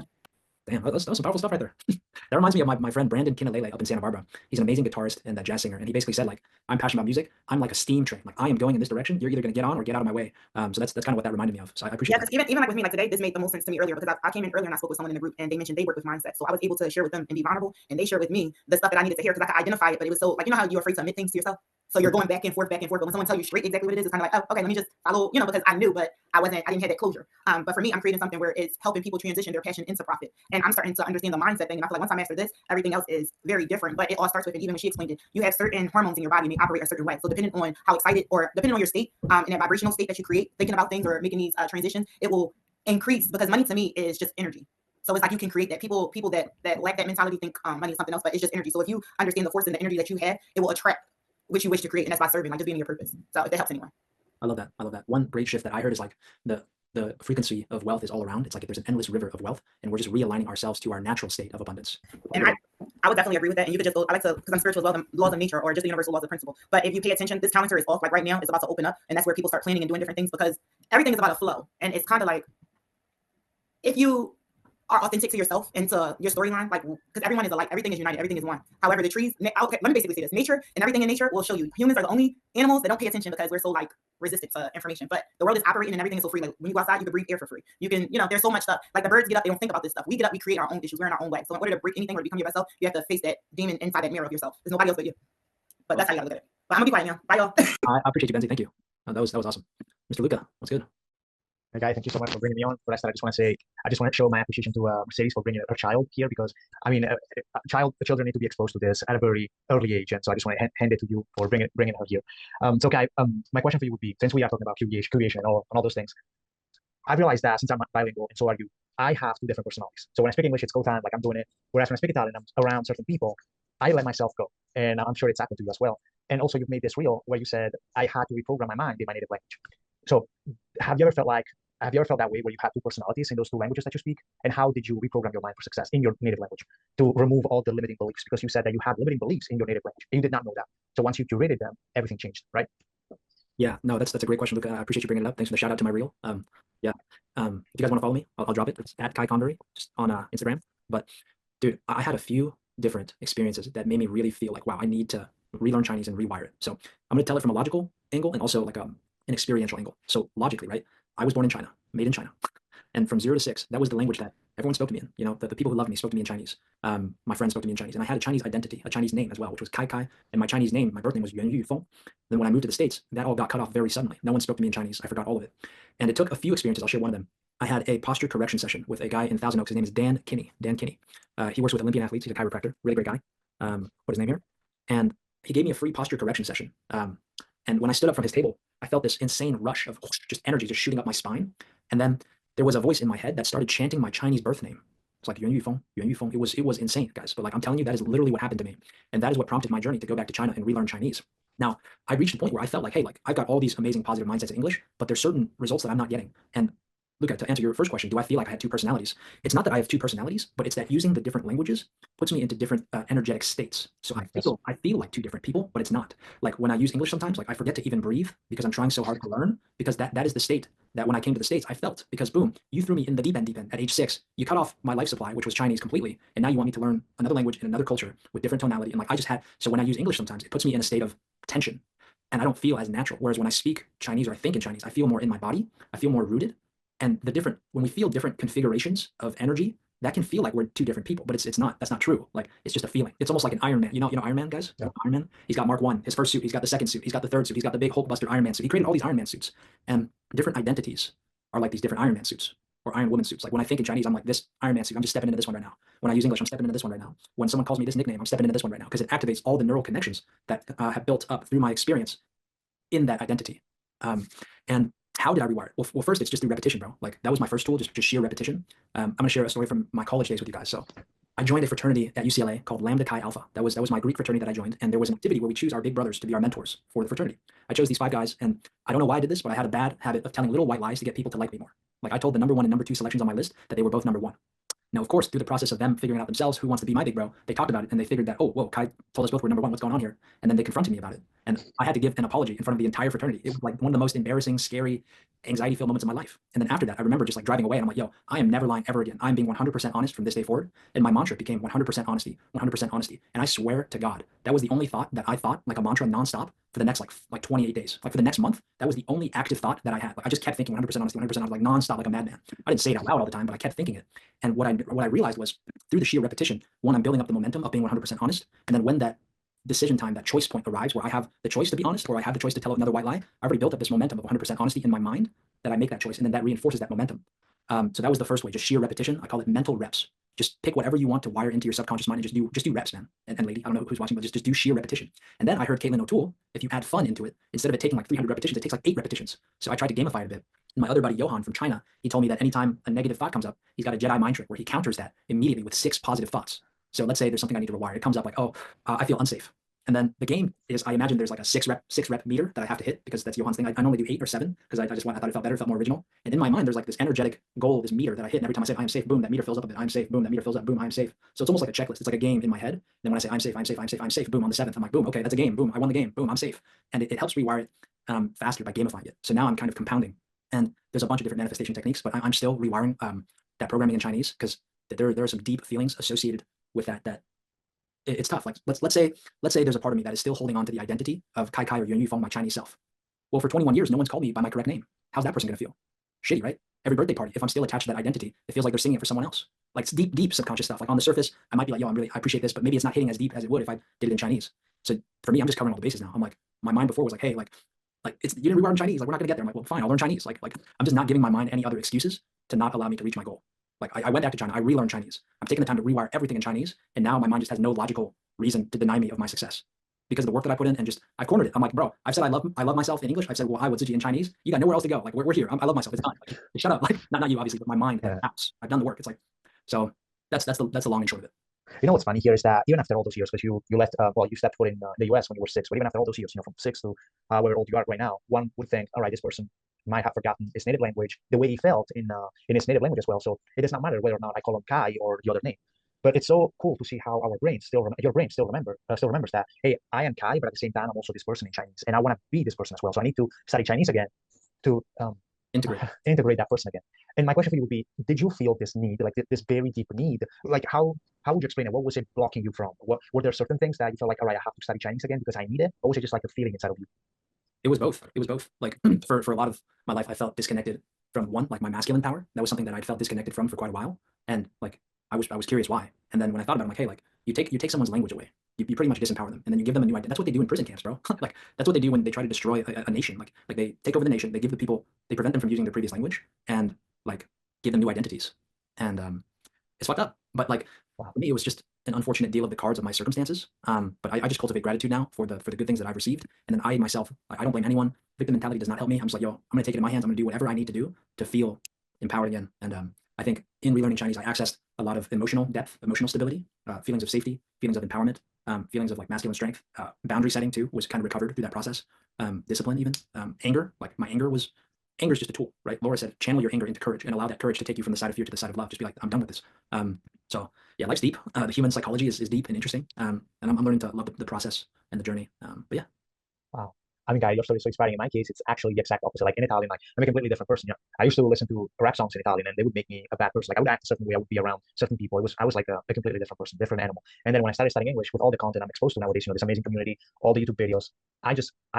S1: Damn, that was some powerful stuff right there. That reminds me of my friend Brandon Kinalele up in Santa Barbara. He's an amazing guitarist and a jazz singer, and he basically said like, I'm passionate about music. I'm like a steam train. Like I am going in this direction. You're either going to get on or get out of my way. So that's kind of what that reminded me of. So I appreciate.
S13: Yeah, because even like with me, like today, this made the most sense to me earlier, because I came in earlier and I spoke with someone in the group, and they mentioned they work with mindset. So I was able to share with them and be vulnerable, and they shared with me the stuff that I needed to hear, because I could identify it, but it was so like how you're afraid to admit things to yourself. So you're going back and forth, but when someone tells you straight exactly what it is, it's kind of like, oh, okay, let me just follow, because I knew, but I didn't have that closure. But for me, I'm creating something where it's helping people transition their passion into profit. And I'm starting to understand the mindset thing. And I feel like once I master this, everything else is very different. But it all starts with, and even when she explained it, you have certain hormones in your body, and they operate a certain way. So depending on how excited, or depending on your state, in that vibrational state that you create, thinking about things or making these transitions, it will increase, because money to me is just energy. So it's like you can create that. People that lack that mentality think money is something else, but it's just energy. So if you understand the force and the energy that you have, it will attract which you wish to create, and that's by serving, like just being your purpose. So if that helps anyone.
S1: I love that. One great shift that I heard is like the frequency of wealth is all around. It's like there's an endless river of wealth, and we're just realigning ourselves to our natural state of abundance.
S13: And I would definitely agree with that. And you could just go, I like to, because I'm spiritual, laws of nature, or just the universal laws of principle. But if you pay attention, this calendar is off. Like right now, it's about to open up, and that's where people start planning and doing different things, because everything is about a flow. And it's kind of like, if you are authentic to yourself and to your storyline, like, because everyone is alike, everything is united, everything is one. However, the trees, okay, let me basically say this: nature and everything in nature will show you. Humans are the only animals that don't pay attention, because we're so like resistant to information. But the world is operating, and everything is so free. Like when you go outside, you can breathe air for free. You can, there's so much stuff. Like the birds get up, they don't think about this stuff. We get up, we create our own issues. We're in our own way. So in order to break anything or become your best self, you have to face that demon inside that mirror of yourself. There's nobody else but you. But that's how you gotta look at it. But I'm gonna be quiet now. Bye, y'all.
S1: I appreciate you, Benzie. Thank you. That was awesome. Mr. Luca, what's good?
S15: Hey guys, thank you so much for bringing me on. For that, I just want to show my appreciation to Mercedes for bringing her child here, because I mean, children need to be exposed to this at a very early age, and so I just want to hand it to you for bringing her here. So okay, my question for you would be, since we are talking about creation and all those things, I've realized that since I'm bilingual and so are you, I have 2 different personalities. So when I speak English, it's go time, like I'm doing it. Whereas when I speak Italian, I'm around certain people, I let myself go, and I'm sure it's happened to you as well. And also, you've made this reel where you said I had to reprogram my mind in my native language. So have you ever felt like have you ever felt that way where you have two personalities in those two languages that you speak? And how did you reprogram your mind for success in your native language to remove all the limiting beliefs? Because you said that you have limiting beliefs in your native language and you did not know that. So once you curated them, everything changed, right?
S1: Yeah, no, that's a great question, Luca. I appreciate you bringing it up. Thanks for the shout out to my reel. Yeah. If you guys want to follow me, I'll drop it. It's at Kai Convery, just on Instagram. But dude, I had a few different experiences that made me really feel like, wow, I need to relearn Chinese and rewire it. So I'm going to tell it from a logical angle and also like an experiential angle. So logically, right? I was born in China, made in China. And from 0 to 6, that was the language that everyone spoke to me in. You know, the people who loved me spoke to me in Chinese. My friends spoke to me in Chinese. And I had a Chinese identity, a Chinese name as well, which was Kai Kai. And my Chinese name, my birth name was Yuan Yu Feng. Then when I moved to the States, that all got cut off very suddenly. No one spoke to me in Chinese. I forgot all of it. And it took a few experiences. I'll share one of them. I had a posture correction session with a guy in Thousand Oaks. His name is Dan Kinney. Dan Kinney. He works with Olympian athletes. He's a chiropractor. Really great guy. Put his name here. And he gave me a free posture correction session. And when I stood up from his table, I felt this insane rush of just energy just shooting up my spine. And then there was a voice in my head that started chanting my Chinese birth name. It's like Yuan Yu Feng, Yuan Yu Feng. It was insane, guys. But like I'm telling you, that is literally what happened to me. And that is what prompted my journey to go back to China and relearn Chinese. Now, I reached a point where I felt like, hey, like I've got all these amazing positive mindsets in English, but there's certain results that I'm not getting. And Luca, to answer your first question, do I feel like I had two personalities? It's not that I have two personalities, but it's that using the different languages puts me into different energetic states. So I feel like two different people, but it's not. Like when I use English sometimes, like I forget to even breathe because I'm trying so hard to learn, because that is the state that when I came to the States, I felt, because boom, you threw me in the deep end at age 6. You cut off my life supply, which was Chinese completely. And now you want me to learn another language in another culture with different tonality. And like I just had, so when I use English sometimes, it puts me in a state of tension and I don't feel as natural. Whereas when I speak Chinese or I think in Chinese, I feel more in my body. I feel more rooted. And when we feel different configurations of energy, that can feel like we're two different people, but it's not. That's not true. Like it's just a feeling. It's almost like an Iron Man. You know Iron Man, guys. Yeah. Iron Man. He's got Mark 1, his first suit. He's got the second suit. He's got the third suit. He's got the big Hulkbuster Iron Man suit. He created all these Iron Man suits, and different identities are like these different Iron Man suits or Iron Woman suits. Like when I think in Chinese, I'm like this Iron Man suit. I'm just stepping into this one right now. When I use English, I'm stepping into this one right now. When someone calls me this nickname, I'm stepping into this one right now because it activates all the neural connections that have built up through my experience in that identity. And how did I rewire it? Well, first, it's just through repetition, bro. Like that was my first tool, just sheer repetition. I'm going to share a story from my college days with you guys. So I joined a fraternity at UCLA called Lambda Chi Alpha. That was my Greek fraternity that I joined. And there was an activity where we choose our big brothers to be our mentors for the fraternity. I chose these 5 guys, and I don't know why I did this, but I had a bad habit of telling little white lies to get people to like me more. Like I told the number 1 and number 2 selections on my list that they were both number 1. Now, of course, through the process of them figuring out themselves who wants to be my big bro, they talked about it and they figured that, oh, whoa, Kai told us both we're number 1. What's going on here? And then they confronted me about it. And I had to give an apology in front of the entire fraternity. It was like one of the most embarrassing, scary, anxiety-filled moments of my life. And then after that, I remember just like driving away and I'm like, yo, I am never lying ever again. I'm being 100% honest from this day forward. And my mantra became 100% honesty, 100% honesty. And I swear to God, that was the only thought that I thought, like a mantra nonstop, for the next like 28 days. Like for the next month, that was the only active thought that I had. Like I just kept thinking 100% honesty, 100% honesty, like nonstop, like a madman. I didn't say it out loud all the time, but I kept thinking it. And what I realized was through the sheer repetition, one, I'm building up the momentum of being 100% honest. And then when that decision time, that choice point arrives where I have the choice to be honest, or I have the choice to tell another white lie, I already built up this momentum of 100% honesty in my mind that I make that choice. And then that reinforces that momentum. So that was the first way, just sheer repetition. I call it mental reps. Just pick whatever you want to wire into your subconscious mind and just do reps, man. And lady, I don't know who's watching, but just do sheer repetition. And then I heard Caitlin O'Toole, if you add fun into it, instead of it taking like 300 repetitions, it takes like 8 repetitions. So I tried to gamify it a bit. And my other buddy, Johan from China, he told me that anytime a negative thought comes up, he's got a Jedi mind trick where he counters that immediately with 6 positive thoughts. So let's say there's something I need to rewire. It comes up like, oh, I feel unsafe. And then the game is, I imagine there's like a 6 rep meter that I have to hit because that's Johan's thing. I normally do 8 or 7 because I thought it felt better, it felt more original. And in my mind, there's like this energetic goal, this meter that I hit. And every time I say I am safe, boom, that meter fills up a bit. I'm safe, boom, that meter fills up, boom, I'm safe. So it's almost like a checklist. It's like a game in my head. And then when I say I'm safe, I'm safe, I'm safe, I'm safe, boom, on the 7th, I'm like, boom, okay, that's a game, boom, I won the game, boom, I'm safe. And it helps rewire it faster by gamifying it. So now I'm kind of compounding. And there's a bunch of different manifestation techniques, but I'm still rewiring that programming in Chinese because there are some deep feelings associated with that it's tough. Like let's say there's a part of me that is still holding on to the identity of Kai Kai or Yuan Yu Feng, my Chinese self. Well, for 21 years, no one's called me by my correct name. How's that person gonna feel? Shitty, right? Every birthday party, if I'm still attached to that identity, it feels like they're singing it for someone else. Like it's deep subconscious stuff. Like on the surface, I might be like, yo, I appreciate this, but maybe it's not hitting as deep as it would if I did it in Chinese. So for me, I'm just covering all the bases now. I'm like, my mind before was like, hey, like it's, you didn't rewire in Chinese. Like we're not gonna get there. I'm like, well, fine, I'll learn Chinese. Like I'm just not giving my mind any other excuses to not allow me to reach my goal. Like I went back to China, I relearned Chinese. I'm taking the time to rewire everything in Chinese, and now my mind just has no logical reason to deny me of my success because of the work that I put in, and just I cornered it. I'm like, bro, I've said I love myself in English. I've said, well, I would in Chinese. You got nowhere else to go. Like we're here. I love myself. It's done. Like, shut up. Like not you obviously, but my mind. Yeah. I've done the work. It's like, so that's the long and short of it.
S15: You know what's funny here is that even after all those years, because you left, you stepped foot in the US when you were 6, but even after all those years, from 6 to where old you are right now, one would think, all right, this person might have forgotten his native language the way he felt in his native language as well. So it does not matter whether or not I call him Kai or the other name. But it's so cool to see how our brain your brain still remembers that, hey, I am Kai, but at the same time I'm also this person in Chinese, and I want to be this person as well. So I need to study Chinese again to integrate that person again. And my question for you would be, did you feel this need, like this very deep need? Like how would you explain it? What was it blocking you from? What were there certain things that you felt like, all right, I have to study Chinese again because I need it? Or was it just like a feeling inside of you?
S1: It was both. It was both. Like for a lot of my life, I felt disconnected from one, like my masculine power. That was something that I'd felt disconnected from for quite a while. And like I was curious why. And then when I thought about it, I'm like, hey, like you take someone's language away. You pretty much disempower them, and then you give them a new identity. That's what they do in prison camps, bro. Like that's what they do when they try to destroy a nation. Like they take over the nation, they give the people, they prevent them from using their previous language, and like give them new identities. And it's fucked up. But like for me, it was just an unfortunate deal of the cards of my circumstances. But I just cultivate gratitude now for the good things that I've received, and then I myself, I don't blame anyone. Victim mentality does not help me. I'm just like, yo, I'm gonna take it in my hands. I'm gonna do whatever I need to do to feel empowered again. And I think in relearning Chinese, I accessed a lot of emotional depth, emotional stability, feelings of safety, feelings of empowerment, feelings of like masculine strength, boundary setting too was kind of recovered through that process. Discipline, even anger, like my anger is just a tool, right? Laura said, channel your anger into courage and allow that courage to take you from the side of fear to the side of love. Just be like, I'm done with this. So yeah, life's deep. The human psychology is deep and interesting. And I'm learning to love the process and the journey. But yeah.
S15: Wow. I mean, guy, your story is so inspiring. In my case, it's actually the exact opposite. Like in Italian, like I'm a completely different person. You know, I used to listen to rap songs in Italian, and they would make me a bad person. Like I would act a certain way. I would be around certain people. I was like a completely different person, different animal. And then when I started studying English, with all the content I'm exposed to nowadays, you know, this amazing community, all the YouTube videos, I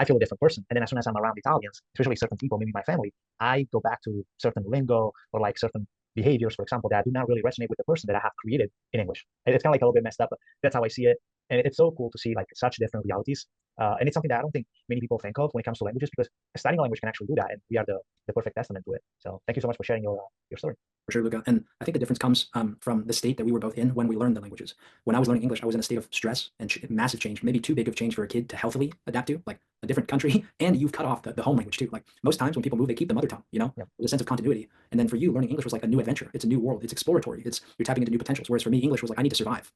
S15: feel a different person. And then as soon as I'm around Italians, especially certain people, maybe my family, I go back to certain lingo or like certain behaviors, for example, that do not really resonate with the person that I have created in English. And it's kind of like a little bit messed up, but that's how I see it. And it's so cool to see like such different realities. And it's something that I don't think many people think of when it comes to languages, because studying a language can actually do that. And we are the perfect testament to it. So thank you so much for sharing your story.
S1: For sure, Luca. And I think the difference comes from the state that we were both in when we learned the languages. When I was learning English, I was in a state of stress and massive change, maybe too big of change for a kid to healthily adapt to, like a different country. And you've cut off the home language too. Like most times when people move, they keep the mother tongue, you know, There's a sense of continuity. And then for you, learning English was like a new adventure. It's a new world. It's exploratory. You're tapping into new potentials. Whereas for me, English was like, I need to survive.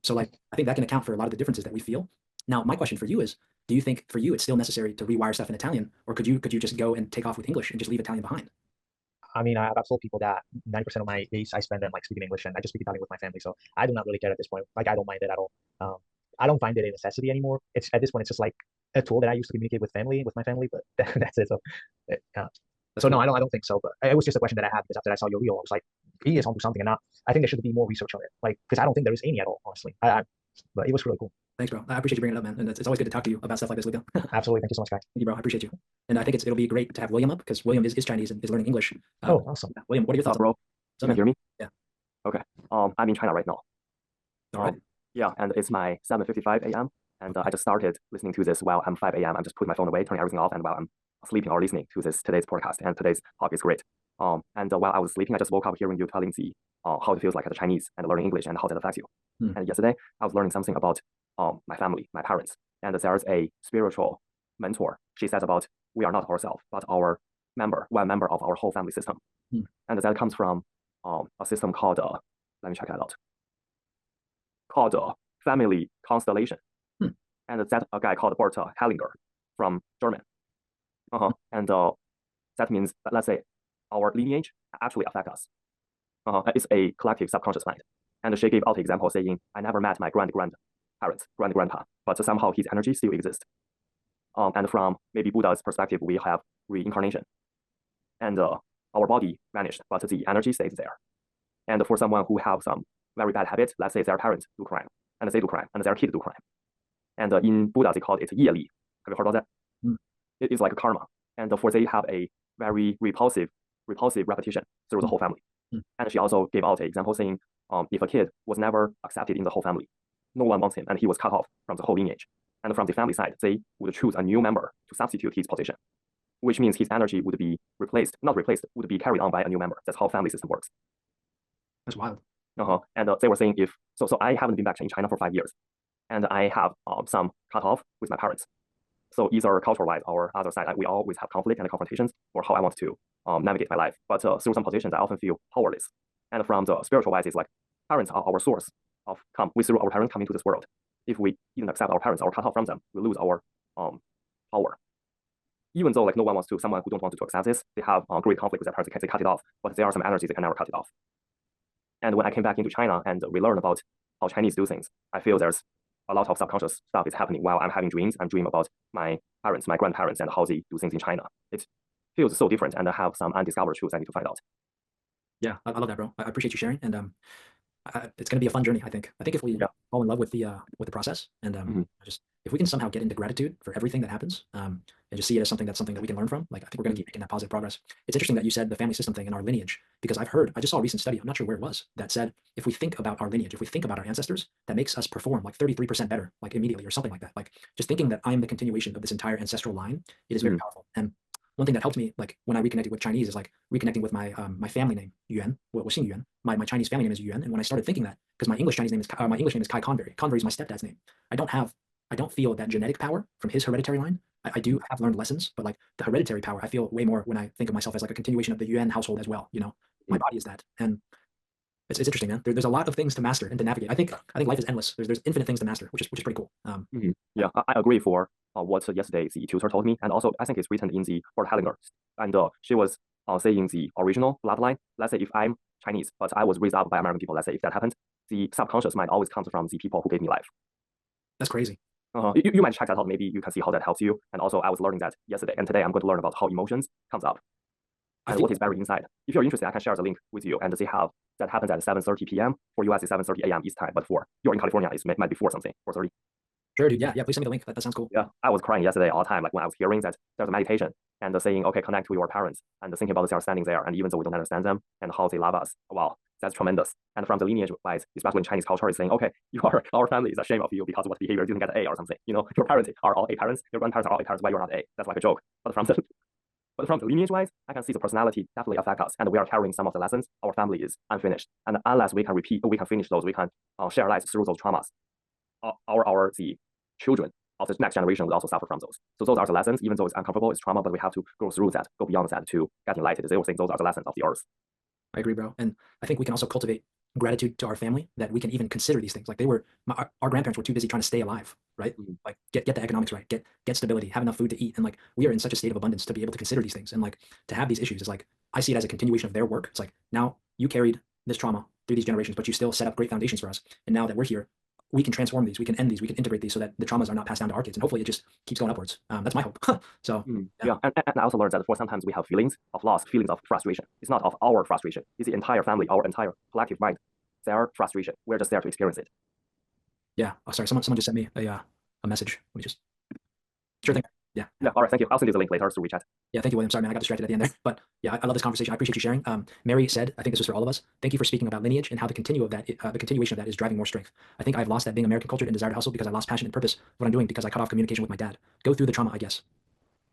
S1: So like, I think that can account for a lot of the differences that we feel. Now, my question for you is, do you think for you it's still necessary to rewire stuff in Italian, or could you just go and take off with English and just leave Italian behind?
S15: I mean, I've told people that 90% of my days I spend in like speaking English, and I just speak Italian with my family. So I do not really care at this point. Like I don't mind it at all. I don't find it a necessity anymore. It's at this point, it's just like a tool that I use to communicate with my family, but that's it. So no, I don't think so. But it was just a question that I had because after I saw your reel, I was like, he is onto something, and I think there should be more research on it. Like because I don't think there is any at all, honestly. But it was really cool.
S1: Thanks, bro. I appreciate you bringing it up, man. And it's always good to talk to you about stuff like this, Luca.
S15: Absolutely. Thank you so much, guys.
S1: Thank you, bro. I appreciate you. And I think it'll be great to have William up because William is Chinese and is learning English.
S15: Oh, awesome.
S1: William, what are your thoughts,
S16: bro? Can you hear me?
S1: Yeah.
S16: Okay. I'm in China right now.
S1: All right.
S16: Yeah, and it's my 7:55 a.m. And I just started listening to this while I'm 5 a.m. I'm just putting my phone away, turning everything off, and while I'm sleeping or listening to today's podcast. And today's talk is great. And while I was sleeping, I just woke up hearing you telling the how it feels like as a Chinese and learning English and how that affects you. And yesterday, I was learning something about my family, my parents, and there's a spiritual mentor. She says about we are not ourselves, but one member of our whole family system. And that comes from a system called let me check that out. Called family constellation. And that's a guy called Bert Hellinger from German. And that means, let's say, our lineage actually affects us. It's a collective subconscious mind. And she gave out the example saying, I never met my grandgrandpa, but somehow his energy still exists. And from maybe Buddha's perspective, we have reincarnation. And our body vanished, but the energy stays there. And for someone who have some very bad habits, let's say their parents do crime, and they do crime, and their kids do crime. And in Buddha, they call it yeli. Have you heard about that? It is like a karma. And for they have a very repulsive repetition through the whole family. And she also gave out an example saying, if a kid was never accepted in the whole family, no one wants him, and he was cut off from the whole lineage. And from the family side, they would choose a new member to substitute his position, which means his energy would be would be carried on by a new member. That's how family system works.
S1: That's wild.
S16: And they were saying so I haven't been back in China for 5 years, and I have some cut off with my parents. So either culture-wise or other side, we always have conflict and confrontations for how I want to navigate my life. But through some positions, I often feel powerless. And from the spiritual wise, it's like parents are our source of we through our parents coming to this world. If we didn't accept our parents or cut off from them, we lose our power. even though like no one wants to, someone who don't want to accept this, they have great conflict with their parents, they cut it off, but there are some energies they can never cut it off. And when I came back into China and relearn about how Chinese do things, I feel there's a lot of subconscious stuff is happening while I'm having dreams. I'm dreaming about my parents, my grandparents, and how they do things in China. It feels so different, and I have some undiscovered truths I need to find out.
S1: Yeah, I love that, bro. I appreciate you sharing, and it's going to be a fun journey. I think if we fall in love with the process, and just if we can somehow get into gratitude for everything that happens, and just see it as something that we can learn from, like I think we're going to keep making that positive progress. It's interesting that you said the family system thing in our lineage, because I just saw a recent study, I'm not sure where it was, that said if we think about our lineage, if we think about our ancestors, that makes us perform like 33% better, like immediately or something like that. Like just thinking that I'm the continuation of this entire ancestral line, it is very powerful. And one thing that helped me, like when I reconnected with Chinese, is like reconnecting with my my family name Yuan, Xing Yuan. My Chinese family name is Yuan, and when I started thinking that, because my English name is Kai Convery. Convery is my stepdad's name. I don't feel that genetic power from his hereditary line. I do have learned lessons, but like the hereditary power, I feel way more when I think of myself as like a continuation of the Yuan household as well. You know, my body is that, and it's interesting, man. There's a lot of things to master and to navigate. I think life is endless. There's infinite things to master, which is pretty cool.
S16: Yeah, I agree for what yesterday the tutor told me, and also I think it's written in the Word Hellinger, and she was saying the original bloodline. Let's say if I'm Chinese, but I was raised up by American people. Let's say if that happened, the subconscious mind always comes from the people who gave me life.
S1: That's crazy.
S16: You might check that out. Maybe you can see how that helps you. And also, I was learning that yesterday, and today I'm going to learn about how emotions comes up and what is buried inside. If you're interested, I can share the link with you. And they have that happens at 7:30 p.m. For US, it's 7:30 a.m. East time, but for you're in California, it might be 4 something, 4:30.
S1: Sure, dude. Yeah. Please send me the link. That sounds cool.
S16: Yeah, I was crying yesterday all the time, like when I was hearing that there's a meditation and saying, okay, connect to your parents, and thinking about they are standing there, and even though we don't understand them and how they love us, wow, that's tremendous. And from the lineage wise, especially in Chinese culture, is saying, okay, our family is ashamed of you because of what behavior you didn't get A or something. You know, your parents are all A parents, your grandparents are all A parents, why you're not A? That's like a joke. But from the lineage wise, I can see the personality definitely affect us, and we are carrying some of the lessons our family is unfinished. And unless we can finish those, we can share light through those traumas. The children of the next generation will also suffer from those. So those are the lessons, even though it's uncomfortable, it's trauma, but we have to go through that, go beyond that to get enlightened. They will think those are the lessons of the earth.
S1: I agree, bro. And I think we can also cultivate gratitude to our family, that we can even consider these things. Like our grandparents were too busy trying to stay alive, right? Like get the economics right, get stability, have enough food to eat. And like, we are in such a state of abundance to be able to consider these things. And like, to have these issues is like, I see it as a continuation of their work. It's like, now you carried this trauma through these generations, but you still set up great foundations for us. And now that we're here, we can transform these, we can end these, we can integrate these so that the traumas are not passed down to our kids. And hopefully it just keeps going upwards. That's my hope. So
S16: yeah. And I also learned that for sometimes we have feelings of loss, feelings of frustration. It's not of our frustration. It's the entire family, our entire collective mind. Their frustration. We're just there to experience it.
S1: Yeah. Oh, sorry. Someone just sent me a message. Let me just. Sure thing. Yeah.
S16: All right. Thank you. I'll send you the link later through WeChat.
S1: Yeah. Thank you, William. Sorry, man. I got distracted at the end there. But yeah, I love this conversation. I appreciate you sharing. Mary said, I think this was for all of us. Thank you for speaking about lineage and how the continuation of that is driving more strength. I think I've lost that being American culture and desire to hustle because I lost passion and purpose of what I'm doing because I cut off communication with my dad. Go through the trauma, I guess.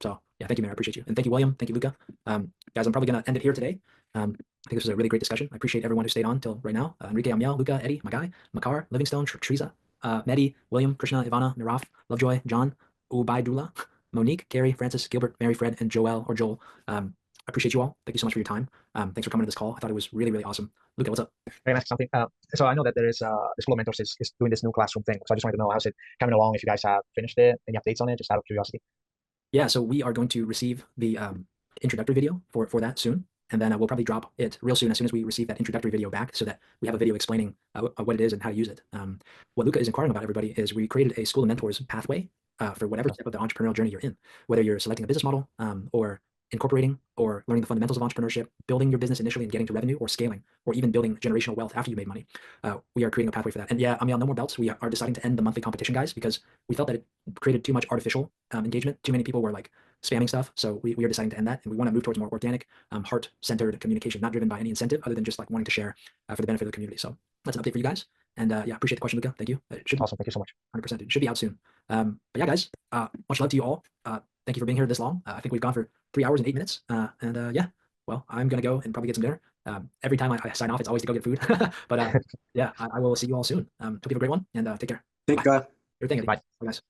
S1: So yeah, thank you, Mary. I appreciate you. And thank you, William. Thank you, Luca. Guys, I'm probably going to end it here today. I think this was a really great discussion. I appreciate everyone who stayed on till right now. Enrique, Amiel, Luca, Eddie, my guy, Makar, Livingstone, Teresa, Mehdi, William, Krishna, Ivana, Naraf, Lovejoy, John, Ubaidullah, Monique, Gary, Francis, Gilbert, Mary, Fred, and Joel. I appreciate you all. Thank you so much for your time. Thanks for coming to this call. I thought it was really, really awesome. Luca, what's up?
S15: Can I ask something? So I know that there is the School of Mentors is doing this new classroom thing. So I just wanted to know, how's it coming along? If you guys have finished it, any updates on it, just out of curiosity.
S1: Yeah, so we are going to receive the introductory video for that soon. And then we'll probably drop it real soon as we receive that introductory video back so that we have a video explaining what it is and how to use it. What Luca is inquiring about, everybody, is we created a School of Mentors pathway for whatever step of the entrepreneurial journey you're in, whether you're selecting a business model or incorporating or learning the fundamentals of entrepreneurship, building your business initially and getting to revenue, or scaling, or even building generational wealth after you made money. We are creating a pathway for that. And yeah, no more belts. We are deciding to end the monthly competition, guys, because we felt that it created too much artificial engagement. Too many people were like spamming stuff. So we are deciding to end that, and we want to move towards more organic, heart-centered communication, not driven by any incentive other than just like wanting to share for the benefit of the community. So that's an update for you guys. And yeah, appreciate the question, Luca. Thank you. It should
S15: awesome. Thank you so much.
S1: 100%. It should be out soon. But yeah, guys, much love to you all. Thank you for being here this long. I think we've gone for 3 hours and 8 minutes. Yeah, well, I'm going to go and probably get some dinner. Every time I sign off, it's always to go get food. But yeah, I will see you all soon. Hope you have a great one, and take care.
S17: Thank God.
S1: Your thing, Eddie. Bye, guys.